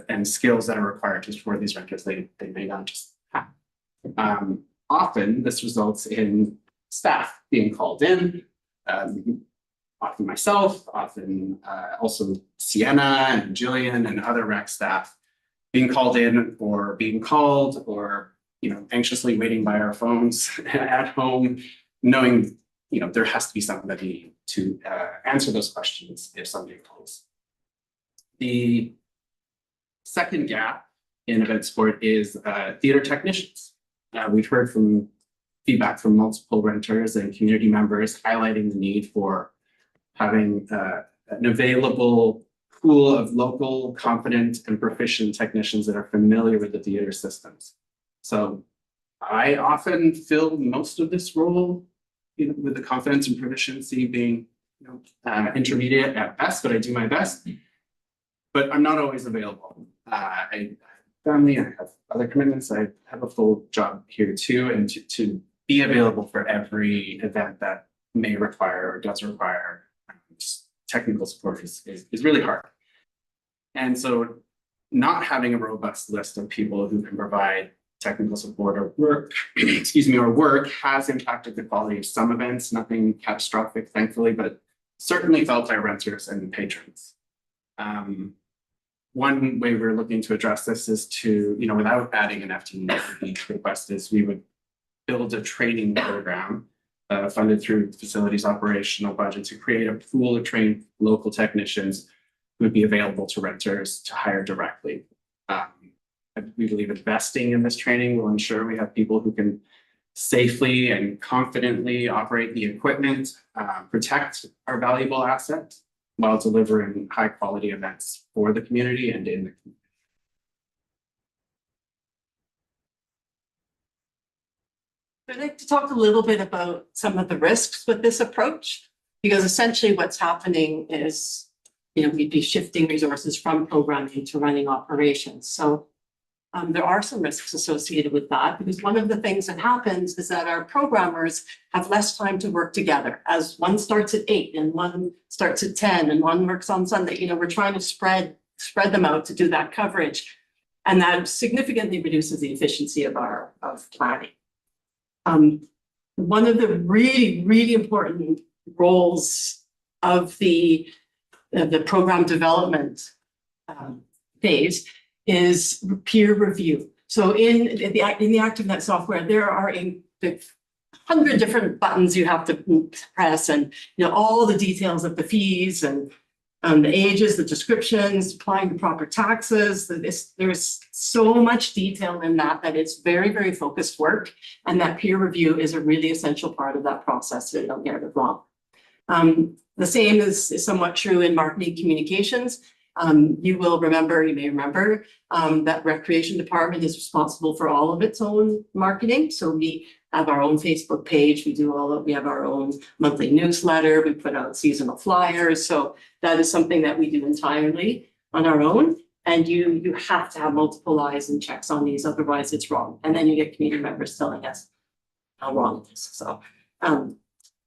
[SPEAKER 17] and skills that are required to support these renters, they may not just have. Often this results in staff being called in, often myself, often also Sienna and Jillian and other rec staff being called in or being called or, you know, anxiously waiting by our phones at home, knowing, you know, there has to be somebody to answer those questions if somebody calls. The second gap in event support is theater technicians. We've heard from feedback from multiple renters and community members highlighting the need for having an available pool of local, competent, and proficient technicians that are familiar with the theater systems. So I often fill most of this role, you know, with the confidence and proficiency being, you know, intermediate at best, but I do my best. But I'm not always available. I have family, I have other commitments, I have a full job here too, and to be available for every event that may require or does require technical support is really hard. And so not having a robust list of people who can provide technical support or work, excuse me, or work has impacted the quality of some events, nothing catastrophic, thankfully, but certainly felt by renters and patrons. One way we're looking to address this is to, you know, without adding an FTE request, is we would build a training program funded through facilities operational budget to create a pool of trained local technicians who would be available to renters to hire directly. We believe investing in this training will ensure we have people who can safely and confidently operate the equipment, protect our valuable asset while delivering high quality events for the community and in the community.
[SPEAKER 12] I'd like to talk a little bit about some of the risks with this approach, because essentially what's happening is, you know, we'd be shifting resources from programming to running operations. So there are some risks associated with that, because one of the things that happens is that our programmers have less time to work together. As one starts at 8 and one starts at 10 and one works on Sunday, you know, we're trying to spread them out to do that coverage. And that significantly reduces the efficiency of planning. One of the really, really important roles of the program development phase is peer review. So in the ActiveNet software, there are 100 different buttons you have to press, and, you know, all the details of the fees and the ages, the descriptions, applying the proper taxes. There's so much detail in that it's very, very focused work, and that peer review is a really essential part of that process, so you don't get it wrong. The same is somewhat true in marketing communications. You may remember that Recreation Department is responsible for all of its own marketing. So we have our own Facebook page, we have our own monthly newsletter, we put out seasonal flyers. So that is something that we do entirely on our own. And you have to have multiple eyes and checks on these, otherwise it's wrong. And then you get community members telling us how wrong it is. So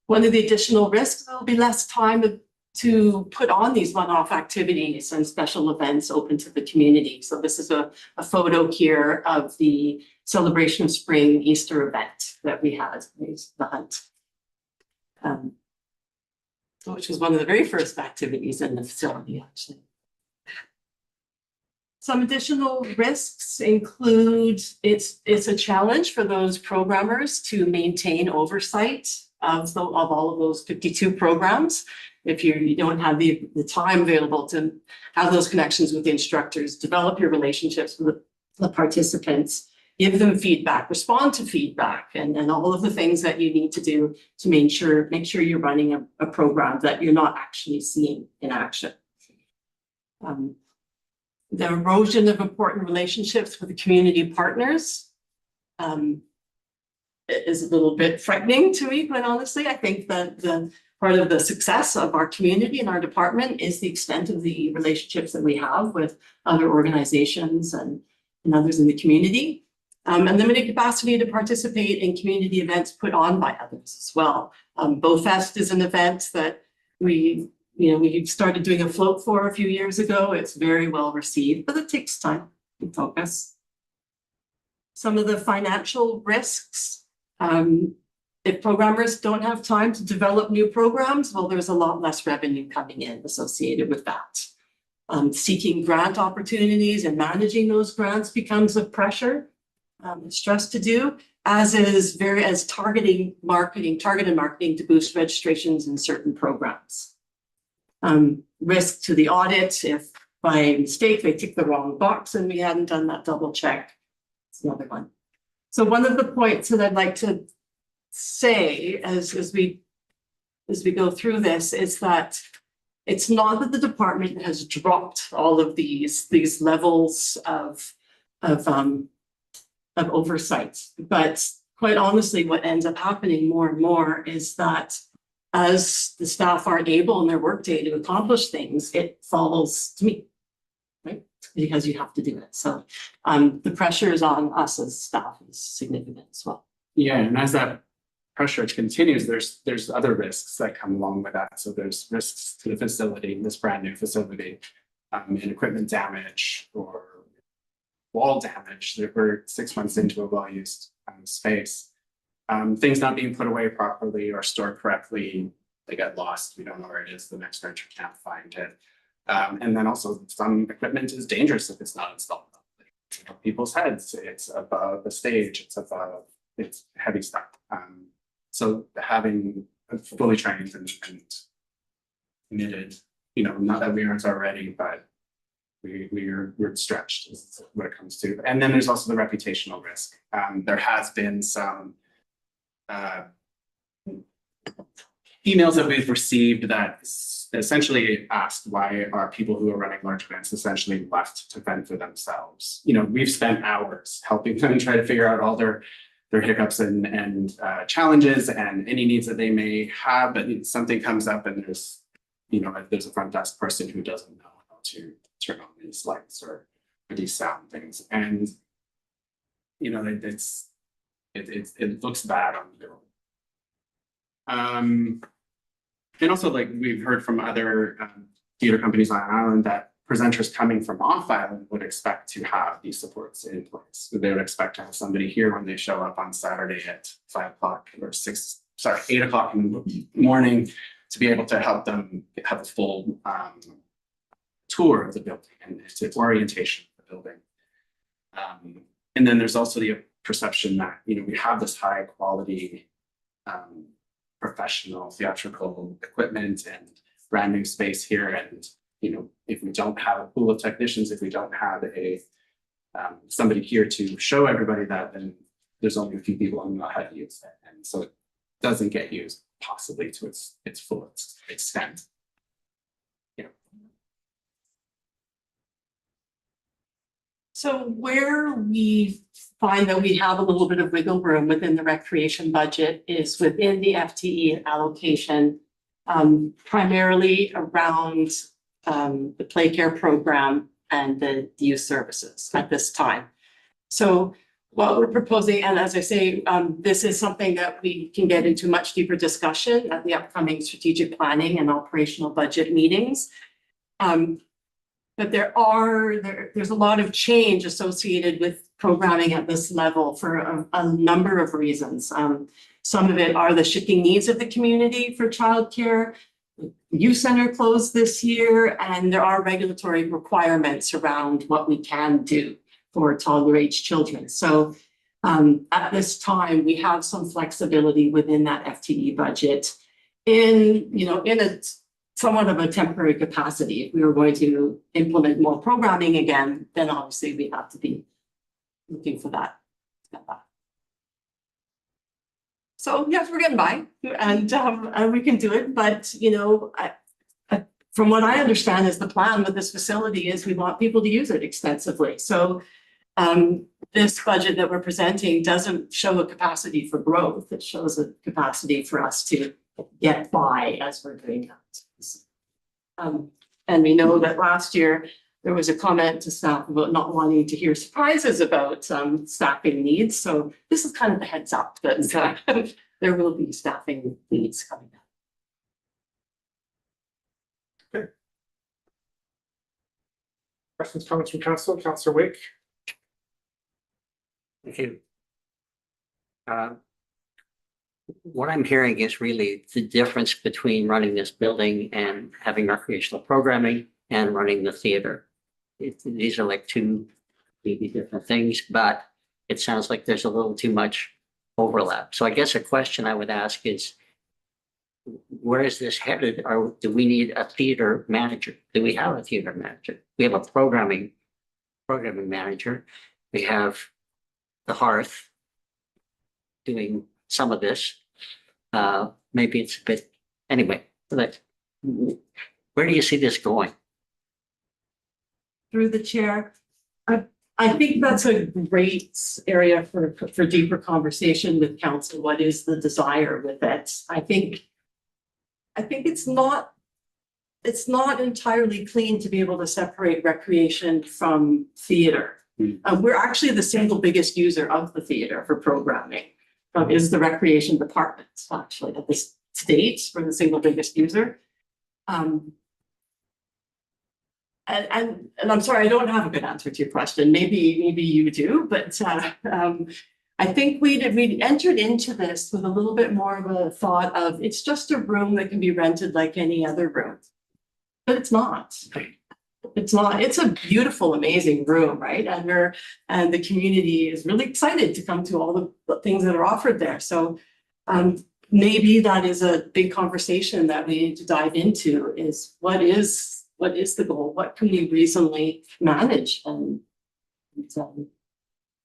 [SPEAKER 12] one of the additional risks, there'll be less time to put on these one-off activities and special events open to the community. So this is a photo here of the Celebration of Spring Easter event that we had, the hunt, which was one of the very first activities in the facility, actually. Some additional risks include it's a challenge for those programmers to maintain oversight of all of those 52 programs. if you don't have the time available to have those connections with the instructors, develop your relationships with the participants, give them feedback, respond to feedback, and all of the things that you need to do to make sure you're running a program that you're not actually seeing in action. The erosion of important relationships with the community partners is a little bit frightening to me, quite honestly. I think that the part of the success of our community and our department is the extent of the relationships that we have with other organizations and others in the community. And limited capacity to participate in community events put on by others as well. BoFest is an event that we started doing a float for a few years ago. It's very well received, but it takes time and focus. Some of the financial risks, if programmers don't have time to develop new programs, well, there's a lot less revenue coming in associated with that. Seeking grant opportunities and managing those grants becomes a pressure, stress to do, as targeted marketing to boost registrations in certain programs. Risk to the audit if by mistake they tick the wrong box and we hadn't done that double check. It's another one. So one of the points that I'd like to say as we go through this is that it's not that the department has dropped all of these levels of oversight, but quite honestly, what ends up happening more and more is that as the staff aren't able in their workday to accomplish things, it falls to me, right? Because you have to do it. So the pressure is on us as staff is significant as well.
[SPEAKER 17] Yeah, and as that pressure continues, there's other risks that come along with that. So there's risks to the facility, this brand new facility, and equipment damage or wall damage. That we're 6 months into a well-used space. Things not being put away properly or stored correctly, they get lost. We don't know where it is. The next renter can't find it. And then also some equipment is dangerous if it's not installed properly. It's above people's heads. It's above the stage. It's heavy stuff. So having fully trained and committed, not that we aren't already, but we're stretched is what it comes to. And then there's also the reputational risk. There has been some emails that we've received that essentially asked why are people who are running large events essentially left to fend for themselves. We've spent hours helping them try to figure out all their hiccups and challenges and any needs that they may have, but something comes up and there's a front desk person who doesn't know how to turn on these lights or these sound things, and it looks bad on the building. And also, like we've heard from other theater companies on island, that presenters coming from off island would expect to have these supports in place. They would expect to have somebody here when they show up on Saturday at 5 o'clock or 8 o'clock in the morning to be able to help them have a full tour of the building and orientation of the building. And then there's also the perception that we have this high quality professional theatrical equipment and brand new space here, and if we don't have a pool of technicians, if we don't have somebody here to show everybody that, then there's only a few people who know how to use it, and so it doesn't get used possibly to its full extent.
[SPEAKER 12] So where we find that we have a little bit of wiggle room within the recreation budget is within the FTE allocation, primarily around the play care program and the youth services at this time. So what we're proposing, and as I say, this is something that we can get into much deeper discussion at the upcoming strategic planning and operational budget meetings. But there's a lot of change associated with programming at this level for a number of reasons. Some of it are the shifting needs of the community for childcare. The youth center closed this year, and there are regulatory requirements around what we can do for toddler age children. So at this time, we have some flexibility within that FTE budget in a somewhat of a temporary capacity. If we were going to implement more programming again, then obviously we have to be looking for that. So yes, we're getting by and we can do it, but you know, from what I understand is the plan with this facility is we want people to use it extensively. So this budget that we're presenting doesn't show a capacity for growth. It shows a capacity for us to get by as we're doing that. And we know that last year there was a comment to staff about not wanting to hear surprises about staffing needs. So this is kind of the heads up that there will be staffing needs coming up.
[SPEAKER 3] Questions, comments from council? Councillor Wake?
[SPEAKER 6] Thank you. What I'm hearing is really the difference between running this building and having recreational programming and running the theater. These are like two maybe different things, but it sounds like there's a little too much overlap. So I guess a question I would ask is, where is this headed? Or do we need a theater manager? Do we have a theater manager? We have a programming manager. We have the Hearth doing some of this. Maybe it's a bit, anyway, but where do you see this going?
[SPEAKER 12] Through the chair, I think that's a great area for deeper conversation with council. What is the desire with it? I think it's not entirely clean to be able to separate recreation from theater. We're actually the single biggest user of the theater for programming. Is the recreation department actually at the state for the single biggest user. And I'm sorry, I don't have a good answer to your question. Maybe you do, but I think we entered into this with a little bit more of a thought of it's just a room that can be rented like any other room. But it's not. It's not. It's a beautiful, amazing room, right? And the community is really excited to come to all the things that are offered there. So maybe that is a big conversation that we need to dive into is what is the goal? What can we reasonably manage and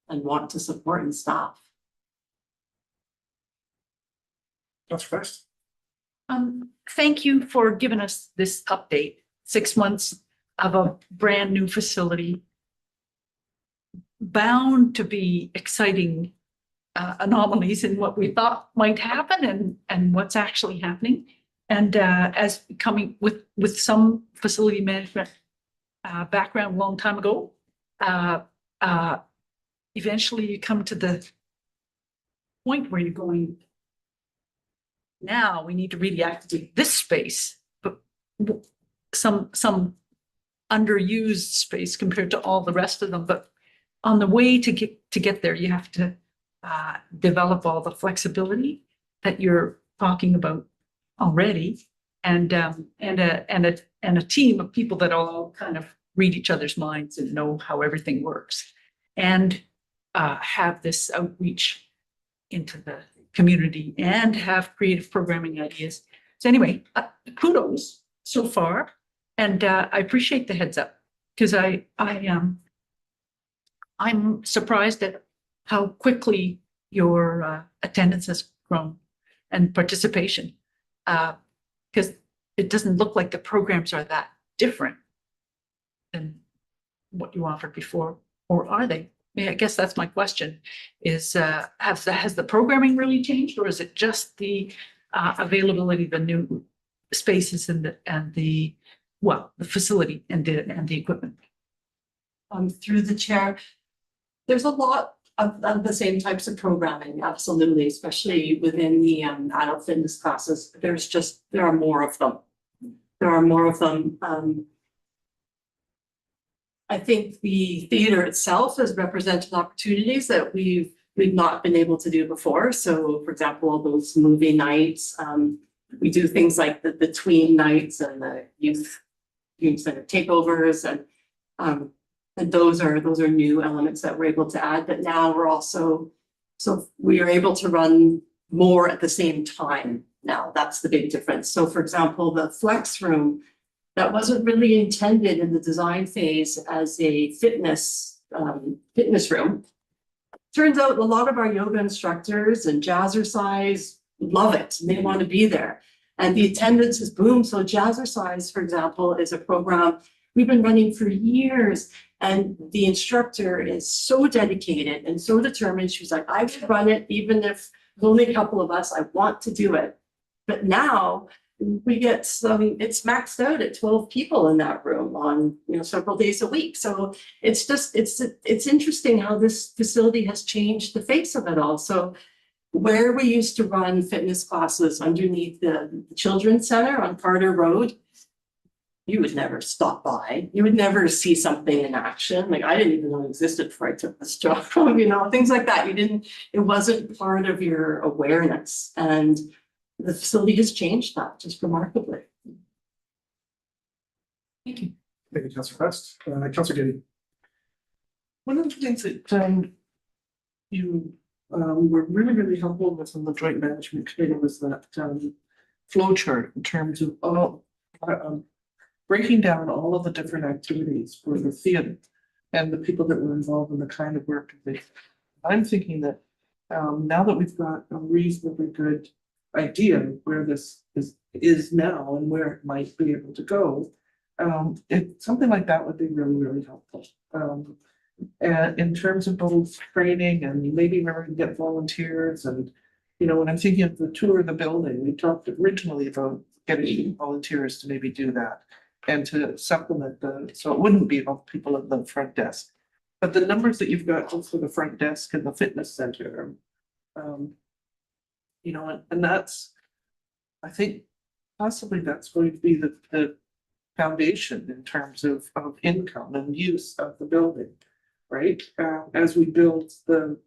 [SPEAKER 12] want to support and staff?
[SPEAKER 3] That's first.
[SPEAKER 4] Thank you for giving us this update. 6 months of a brand new facility. Bound to be exciting anomalies in what we thought might happen and what's actually happening. And as coming with some facility management background a long time ago, eventually you come to the point where you're going, now we need to really activate this space, but some underused space compared to all the rest of them. But on the way to get there, you have to develop all the flexibility that you're talking about already, and a team of people that all kind of read each other's minds and know how everything works, and have this outreach into the community and have creative programming ideas. So anyway, kudos so far. And I appreciate the heads up, because I'm surprised at how quickly your attendance has grown and participation, because it doesn't look like the programs are that different than what you offered before, or are they? I guess that's my question: is has the programming really changed, or is it just the availability of the new spaces and the facility and the equipment?
[SPEAKER 12] Through the chair, there's a lot of the same types of programming, absolutely, especially within the adult fitness classes. There are more of them. I think the theater itself has represented opportunities that we've not been able to do before. So, for example, those movie nights, we do things like the tween nights and the youth center takeovers, and those are new elements that we're able to add. But now we are able to run more at the same time now. That's the big difference. So for example, the flex room, that wasn't really intended in the design phase as a fitness room. Turns out a lot of our yoga instructors and jazzercise love it. They want to be there. And the attendance is boom. So jazzercise, for example, is a program we've been running for years. And the instructor is so dedicated and so determined. She's like, I would run it even if there's only a couple of us. I want to do it. But now we get it's maxed out at 12 people in that room on, several days a week. So it's just, it's interesting how this facility has changed the face of it all. So where we used to run fitness classes underneath the Children's Center on Carter Road, you would never stop by. You would never see something in action. Like I didn't even know it existed before I took this job, things like that. it wasn't part of your awareness. And the facility has changed that just remarkably.
[SPEAKER 13] Thank you.
[SPEAKER 3] Thank you, Councillor Quest. Councillor Giddy.
[SPEAKER 13] One of the things that you were really, really helpful with on the joint management committee was that flow chart in terms of breaking down all of the different activities for the theater and the people that were involved in the kind of work. I'm thinking that now that we've got a reasonably good idea of where this is now and where it might be able to go, something like that would be really, really helpful. And in terms of both training and maybe where we can get volunteers and, when I'm thinking of the tour of the building, we talked originally about getting volunteers to maybe do that and to supplement so it wouldn't be all people at the front desk. But the numbers that you've got just for the front desk and the fitness center, and that's, I think possibly that's going to be the foundation in terms of income and use of the building, right? As we build the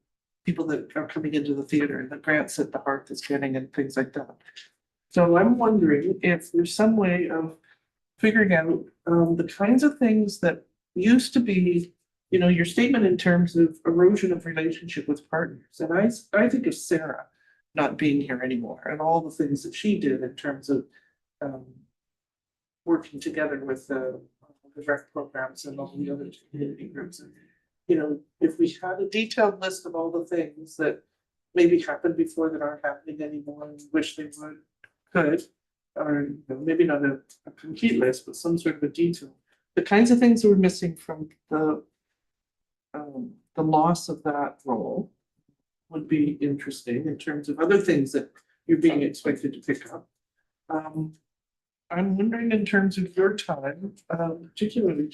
[SPEAKER 13] people that are coming into the theater and the grants that the Hearth is getting and things like that. So I'm wondering if there's some way of figuring out the kinds of things that used to be, your statement in terms of erosion of relationship with partners. And I think of Sarah not being here anymore and all the things that she did in terms of working together with the rec programs and all the other community groups. And, if we had a detailed list of all the things that maybe happened before that aren't happening anymore and wish they could, or maybe not a complete list, but some sort of a detail. The kinds of things that were missing from the loss of that role would be interesting in terms of other things that you're being expected to pick up. I'm wondering in terms of your time, particularly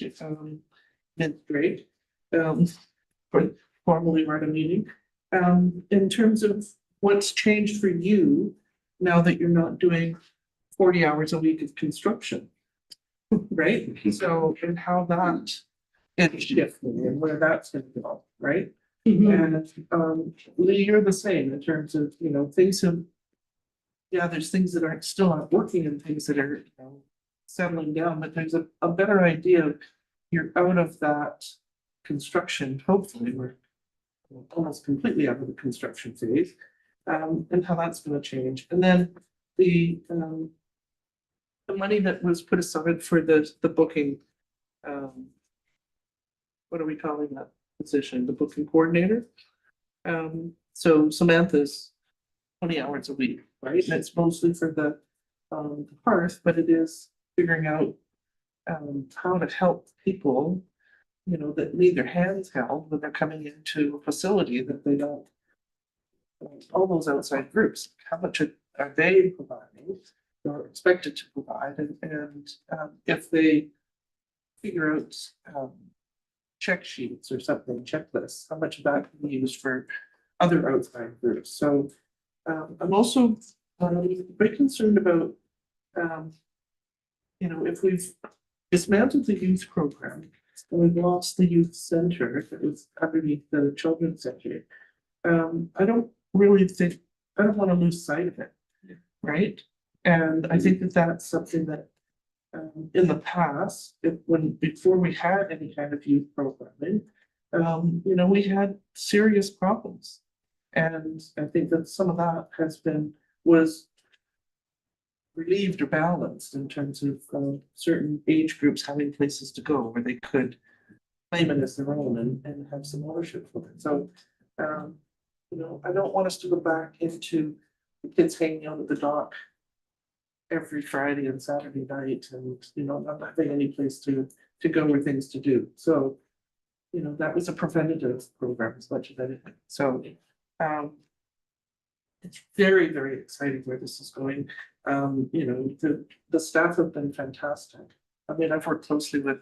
[SPEAKER 13] mid grade, formally run a meeting, in terms of what's changed for you now that you're not doing 40 hours a week of construction, right? So, and how that is shifting and where that's going to go, right? And Lee, you're the same in terms of, things have, there's things that aren't still aren't working and things that are settling down, but there's a better idea of you're out of that construction, hopefully we're almost completely out of the construction phase, and how that's going to change. And then the money that was put aside for the booking, what are we calling that position? The booking coordinator. So Samantha's 20 hours a week, right? And it's mostly for the Hearth, but it is figuring out how to help people, that need their hands held when they're coming into a facility that they don't. All those outside groups, how much are they providing or expected to provide, and if they figure out check sheets or something, checklists, how much of that can be used for other outside groups. So I'm also very concerned about, if we've dismantled the youth program and we've lost the youth center that was underneath the children's center, I don't want to lose sight of it, right? And I think that that's something that in the past, before we had any kind of youth programming, we had serious problems. And I think that some of that was relieved or balanced in terms of certain age groups having places to go where they could claim it as their own and have some ownership for it. So, you know, I don't want us to go back into the kids hanging out at the dock every Friday and Saturday night and, you know, not having any place to go or things to do. So, you know, that was a preventative program as much as anything. So, it's very, very exciting where this is going. You know, the staff have been fantastic. I mean, I've worked closely with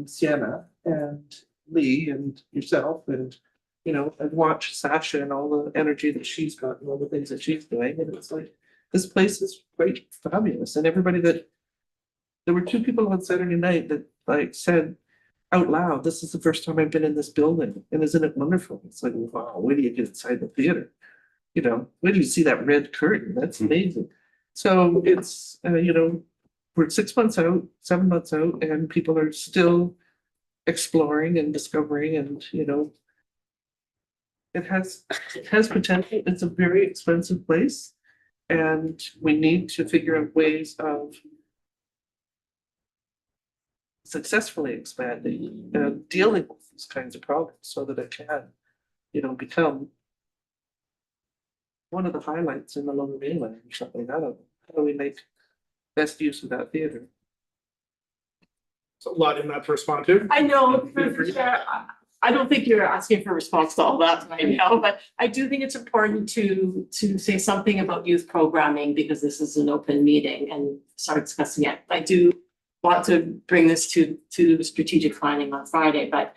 [SPEAKER 13] Sienna and Lee and yourself and, you know, I've watched Sasha and all the energy that she's got and all the things that she's doing. And it's like, this place is quite fabulous. And everybody there were 2 people on Saturday night that like said out loud, this is the first time I've been in this building. And isn't it wonderful? It's like, wow, where do you get inside the theater? You know, where do you see that red curtain? That's amazing. So it's, you know, we're 6 months out, 7 months out, and people are still exploring and discovering and, you know, it has potential. It's a very expensive place. And we need to figure out ways of successfully expanding and dealing with these kinds of problems so that it can, you know, become one of the highlights in the Lower Mainland or something. I don't know. How do we make best use of that theater?
[SPEAKER 3] So a lot in that to respond to.
[SPEAKER 12] I know, Mr. Chair, I don't think you're asking for a response to all that right now, but I do think it's important to say something about youth programming because this is an open meeting and start discussing it. I do want to bring this to strategic planning on Friday, but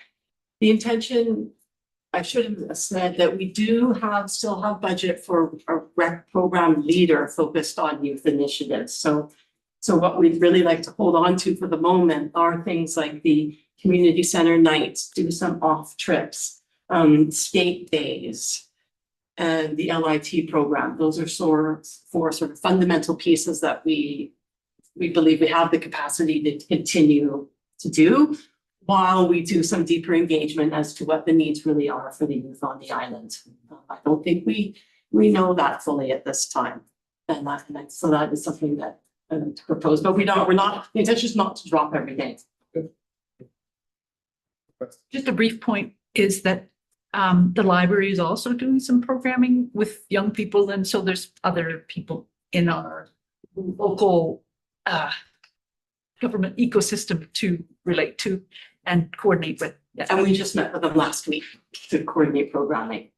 [SPEAKER 12] the intention, I should have said that we do still have budget for a rec program leader focused on youth initiatives. So what we'd really like to hold on to for the moment are things like the community center nights, do some off trips, skate days, and the LIT program. Those are four sort of fundamental pieces that we believe we have the capacity to continue to do while we do some deeper engagement as to what the needs really are for the youth on the island. I don't think we know that fully at this time. So that is something that to propose, but the intention is not to drop everything.
[SPEAKER 4] Just a brief point is that the library is also doing some programming with young people, and so there's other people in our local government ecosystem to relate to and coordinate with. Yeah.
[SPEAKER 12] And we just met with them last week to coordinate programming.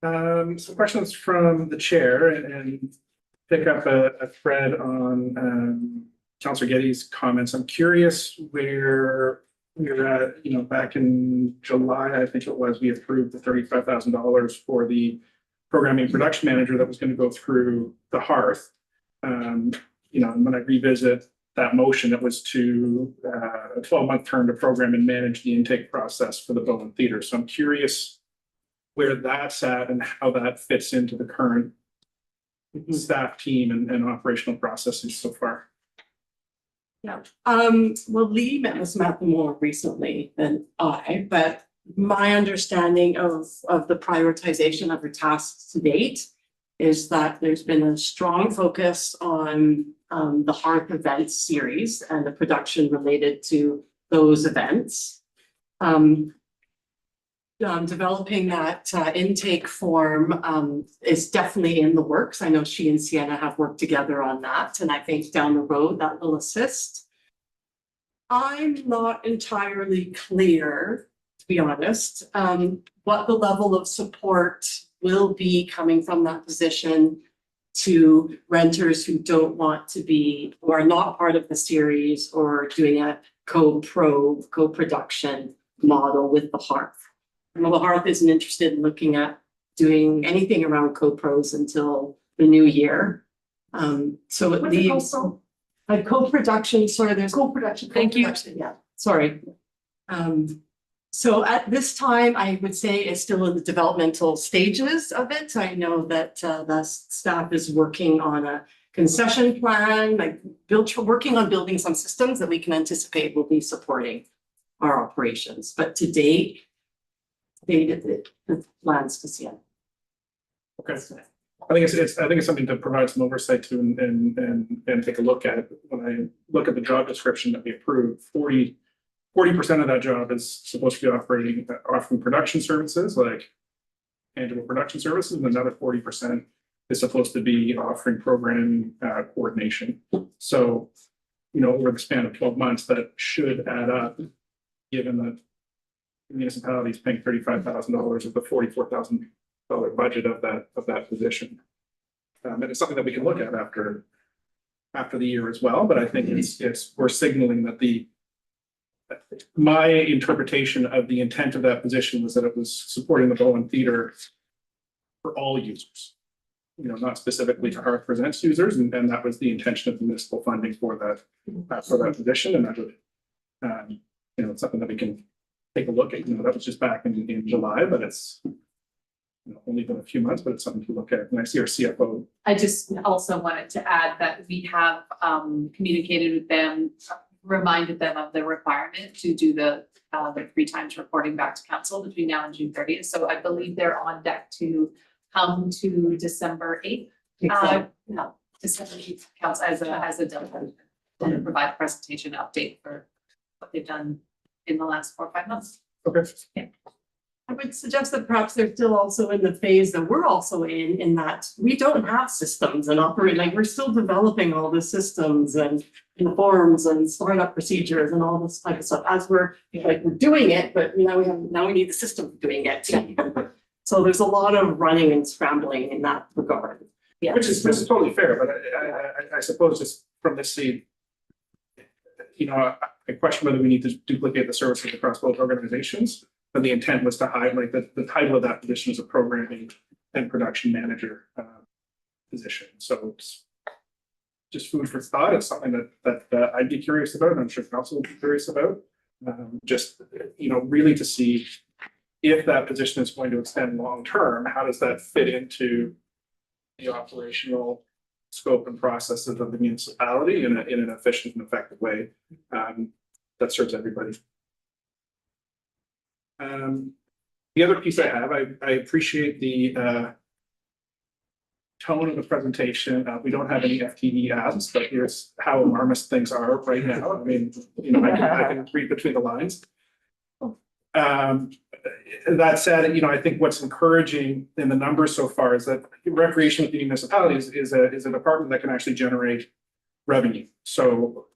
[SPEAKER 3] Some questions from the chair and pick up a thread on Councillor Getty's comments. I'm curious where we're at, you know, back in July, I think it was, we approved the $35,000 for the programming production manager that was going to go through the Hearth. You know, and when I revisit that motion, it was to a 12-month term to program and manage the intake process for the Bowen Theatre. So I'm curious where that's at and how that fits into the current staff team and operational processes so far.
[SPEAKER 12] Yeah, well, Lee met with Samantha more recently than I, but my understanding of the prioritization of her tasks to date is that there's been a strong focus on the Hearth events series and the production related to those events. Developing that intake form is definitely in the works. I know she and Sienna have worked together on that, and I think down the road that will assist. I'm not entirely clear, to be honest, what the level of support will be coming from that position to renters who don't want to be, who are not part of the series or doing a co-production model with the Hearth. Well, the Hearth isn't interested in looking at doing anything around co-pros until the new year. So it leaves like co-production, sorry, there's co-production.
[SPEAKER 4] Thank you.
[SPEAKER 12] Yeah, sorry. So at this time, I would say it's still in the developmental stages of it. I know that the staff is working on a concession plan, like working on building some systems that we can anticipate will be supporting our operations. But to date, the plans to see it.
[SPEAKER 3] Okay. I think it's something to provide some oversight to and take a look at. When I look at the job description that we approved, 40% of that job is supposed to be offering production services, like tangible production services, and another 40% is supposed to be offering program coordination. So, over the span of 12 months, that should add up, given that the municipality is paying $35,000 of the $44,000 budget of that position. And it's something that we can look at after the year as well, but I think we're signaling that my interpretation of the intent of that position was that it was supporting the Bowen Theatre for all users, not specifically to Hearth Presents users, and that was the intention of the municipal funding for that position, and that would, it's something that we can take a look at. That was just back in July, but it's only been a few months, but it's something to look at. And I see our CFO.
[SPEAKER 14] I just also wanted to add that we have communicated with them, reminded them of the requirement to do the 3 times reporting back to council between now and June 30th. So I believe they're on deck to come to December 8th. No, December 8th counts as a delegate and provide a presentation update for what they've done in the last 4 or 5 months.
[SPEAKER 3] Okay.
[SPEAKER 14] Yeah.
[SPEAKER 12] I would suggest that perhaps they're still also in the phase that we're also in that we don't have systems and operate, like we're still developing all the systems and forms and startup procedures and all this type of stuff as we're doing it, but now we need the system doing it. So there's a lot of running and scrambling in that regard.
[SPEAKER 14] Yeah.
[SPEAKER 3] Which is totally fair, but I suppose just from this seat, I question whether we need to duplicate the services across both organizations. But the intent was to highlight that the title of that position is a programming and production manager position. So it's just food for thought. It's something that I'd be curious about, and I'm sure council will be curious about. Really to see if that position is going to extend long term. How does that fit into the operational scope and processes of the municipality in an efficient and effective way that serves everybody? The other piece I have, I appreciate the tone of the presentation. We don't have any FTE ads, but here's how alarmist things are right now. I mean, I can read between the lines. That said, I think what's encouraging in the numbers so far is that recreation with the municipalities is a department that can actually generate revenue. So,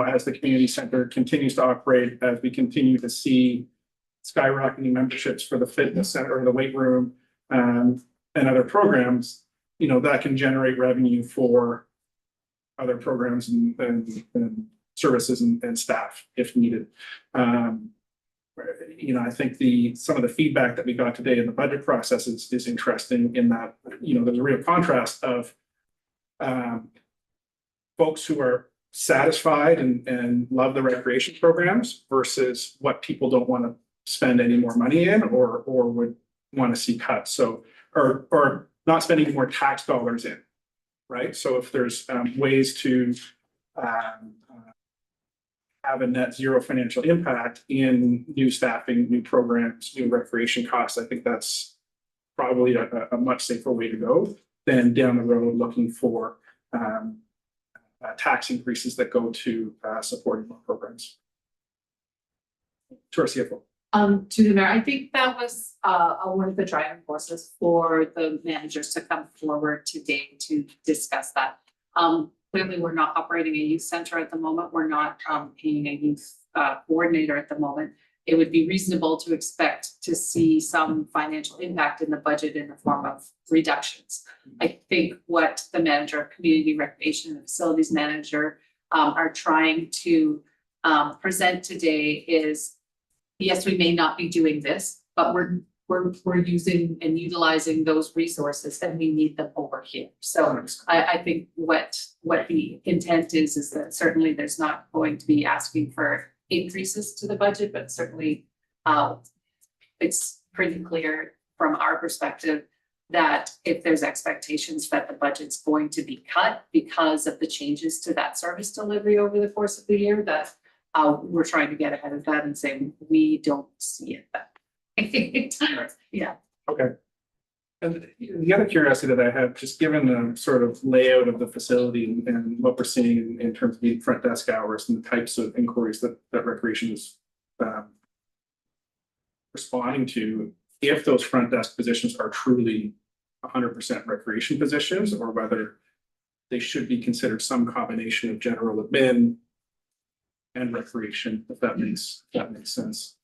[SPEAKER 3] as the community center continues to operate, as we continue to see skyrocketing memberships for the fitness center or the weight room and other programs, that can generate revenue for other programs and services and staff if needed. I think some of the feedback that we got today in the budget process is interesting in that, there's a real contrast of folks who are satisfied and love the recreation programs versus what people don't want to spend any more money in or would want to see cuts. So, or not spending more tax dollars in, right? So if there's ways to have a net zero financial impact in new staffing, new programs, new recreation costs, I think that's probably a much safer way to go than down the road looking for tax increases that go to supporting more programs. To our CFO.
[SPEAKER 14] To the mayor, I think that was one of the driving forces for the managers to come forward today to discuss that. Clearly, we're not operating a youth center at the moment. We're not paying a youth coordinator at the moment. It would be reasonable to expect to see some financial impact in the budget in the form of reductions. I think what the manager of community recreation and the facilities manager are trying to present today is, yes, we may not be doing this, but we're using and utilizing those resources and we need them over here. So I think what the intent is that certainly there's not going to be asking for increases to the budget, but certainly it's pretty clear from our perspective that if there's expectations that the budget's going to be cut because of the changes to that service delivery over the course of the year, that we're trying to get ahead of that and say we don't see it. Yeah.
[SPEAKER 3] Okay. And the other curiosity that I have, just given the sort of layout of the facility and what we're seeing in terms of the front desk hours and the types of inquiries that recreation is responding to, if those front desk positions are truly 100% recreation positions, or whether they should be considered some combination of general admin and recreation, if that makes sense.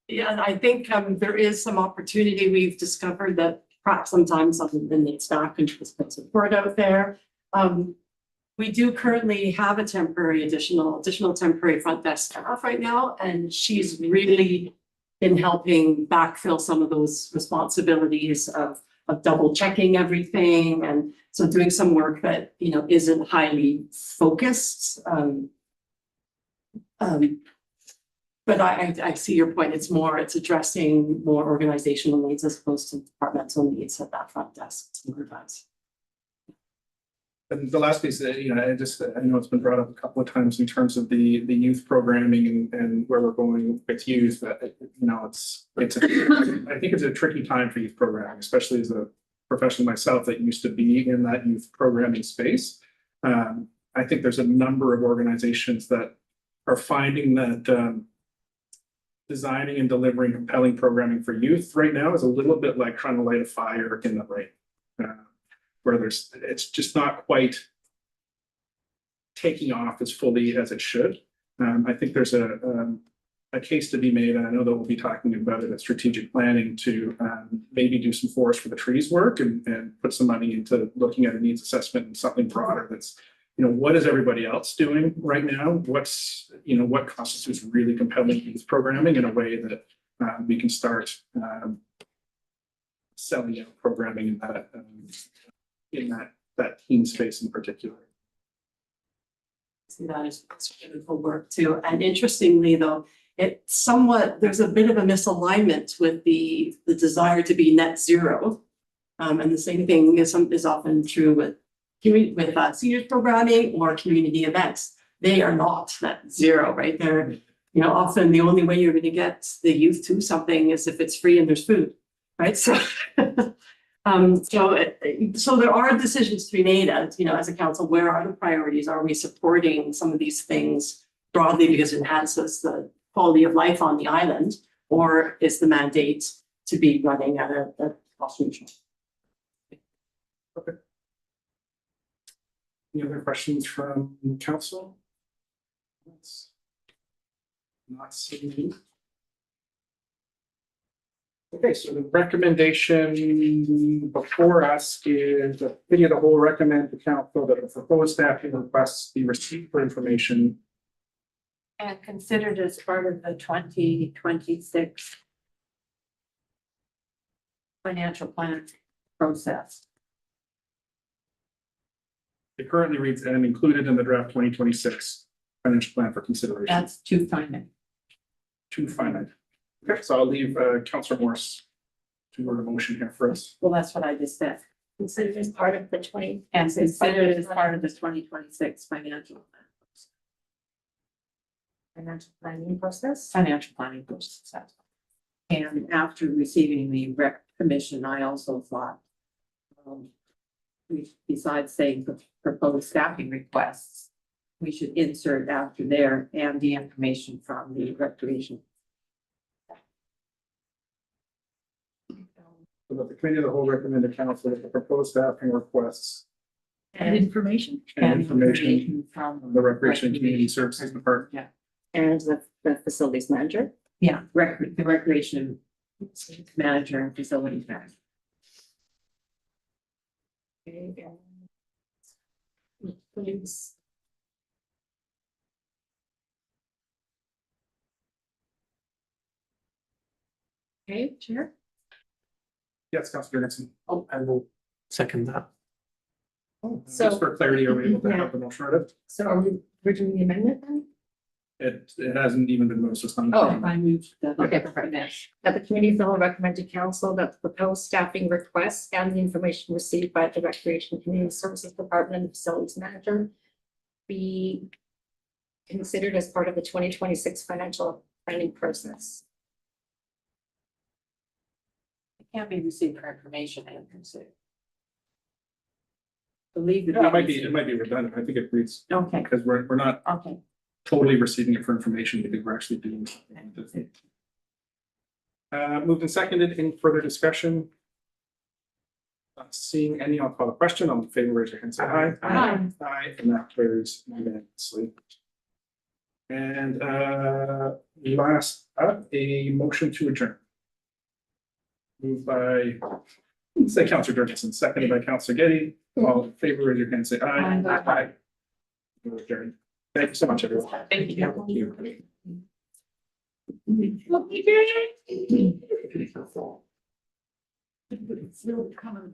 [SPEAKER 12] Yeah, and I think there is some opportunity. We've discovered that perhaps sometimes something the staff can just put support out there. We do currently have a additional temporary front desk staff right now, and she's really been helping backfill some of those responsibilities of double checking everything, and so doing some work that, you know, isn't highly focused. But I see your point. It's addressing more organizational needs as opposed to departmental needs at that front desk sometimes.
[SPEAKER 3] And the last piece that, you know, I know it's been brought up a couple of times in terms of the youth programming and where we're going with youth, but you know, I think it's a tricky time for youth programming, especially as a professional myself that used to be in that youth programming space. I think there's a number of organizations that are finding that designing and delivering compelling programming for youth right now is a little bit like trying to light a fire in the rain. Where it's just not quite taking off as fully as it should. I think there's a case to be made, and I know that we'll be talking about it at strategic planning to maybe do some forest for the trees work and put some money into looking at a needs assessment and something broader that's, you know, what is everybody else doing right now? What's, you know, what constitutes really compelling youth programming in a way that we can start selling out programming in that teen space in particular.
[SPEAKER 12] See, that is critical work too. And interestingly though, there's a bit of a misalignment with the desire to be net zero. And the same thing is often true with seniors programming or community events. They are not net zero, right? They're, you know, often the only way you're going to get the youth to something is if it's free and there's food, right? So so there are decisions to be made as, you know, as a council, where are the priorities? Are we supporting some of these things broadly because it enhances the quality of life on the island? Or is the mandate to be running at a cost neutral?
[SPEAKER 3] Okay. Any other questions from council? Not seeing. Okay, so the recommendation before us is the committee of the whole recommend to council that the proposed staffing requests be received for information
[SPEAKER 5] And considered as part of the 2026 financial plan process.
[SPEAKER 3] It currently reads and included in the draft 2026 financial plan for consideration.
[SPEAKER 5] That's too finite.
[SPEAKER 3] Too finite. Okay, so I'll leave Councillor Morse to word a motion here for us.
[SPEAKER 5] Well, that's what I just said.
[SPEAKER 8] Considered as part of the
[SPEAKER 5] And considered as part of the 2026 financial plan.
[SPEAKER 8] financial planning process.
[SPEAKER 5] Financial planning process. And after receiving the rec commission, I also thought, besides saying the proposed staffing requests, we should insert after there and the information from the recreation.
[SPEAKER 3] So that the committee of the whole recommend to council that the proposed staffing requests
[SPEAKER 4] And information.
[SPEAKER 3] and information
[SPEAKER 5] from
[SPEAKER 3] from the Recreation and Community Services Department.
[SPEAKER 8] And the facilities manager.
[SPEAKER 5] Yeah, the recreation manager and facilities manager.
[SPEAKER 8] Okay, please. Okay, Chair.
[SPEAKER 3] Yes, Councillor Nixon.
[SPEAKER 16] Oh, I will second that.
[SPEAKER 8] So-
[SPEAKER 3] Just for clarity, are we able to have the motion read?
[SPEAKER 8] So are we doing the amendment then?
[SPEAKER 3] It hasn't even been moved, so it's not.
[SPEAKER 8] Oh,
[SPEAKER 5] I moved that.
[SPEAKER 8] Okay, perfect. That the committee of the whole recommend to council that the proposed staffing requests and the information received by the Recreation and Community Services Department and the Facilities Manager be considered as part of the 2026 financial planning process.
[SPEAKER 5] Can't be received for information and consider. Believe that.
[SPEAKER 3] Yeah, it might be redundant. I think it reads,
[SPEAKER 5] Okay,
[SPEAKER 3] because we're not
[SPEAKER 5] okay.
[SPEAKER 3] totally receiving it for information, because we're actually doing something with it. Moved and seconded, any further discussion? Not seeing any, I'll call a question, all in favor, raise your hand, say aye.
[SPEAKER 2] Aye.
[SPEAKER 3] Aye, and that carries unanimously. And last up, a motion to adjourn. Moved by, say Counselor Jurgensen, seconded by Counselor Getty, all in favor, raise your hand, say aye.
[SPEAKER 2] Aye.
[SPEAKER 3] We're adjourned. Thank you so much, everyone.
[SPEAKER 14] Thank you.
[SPEAKER 5] It's really coming.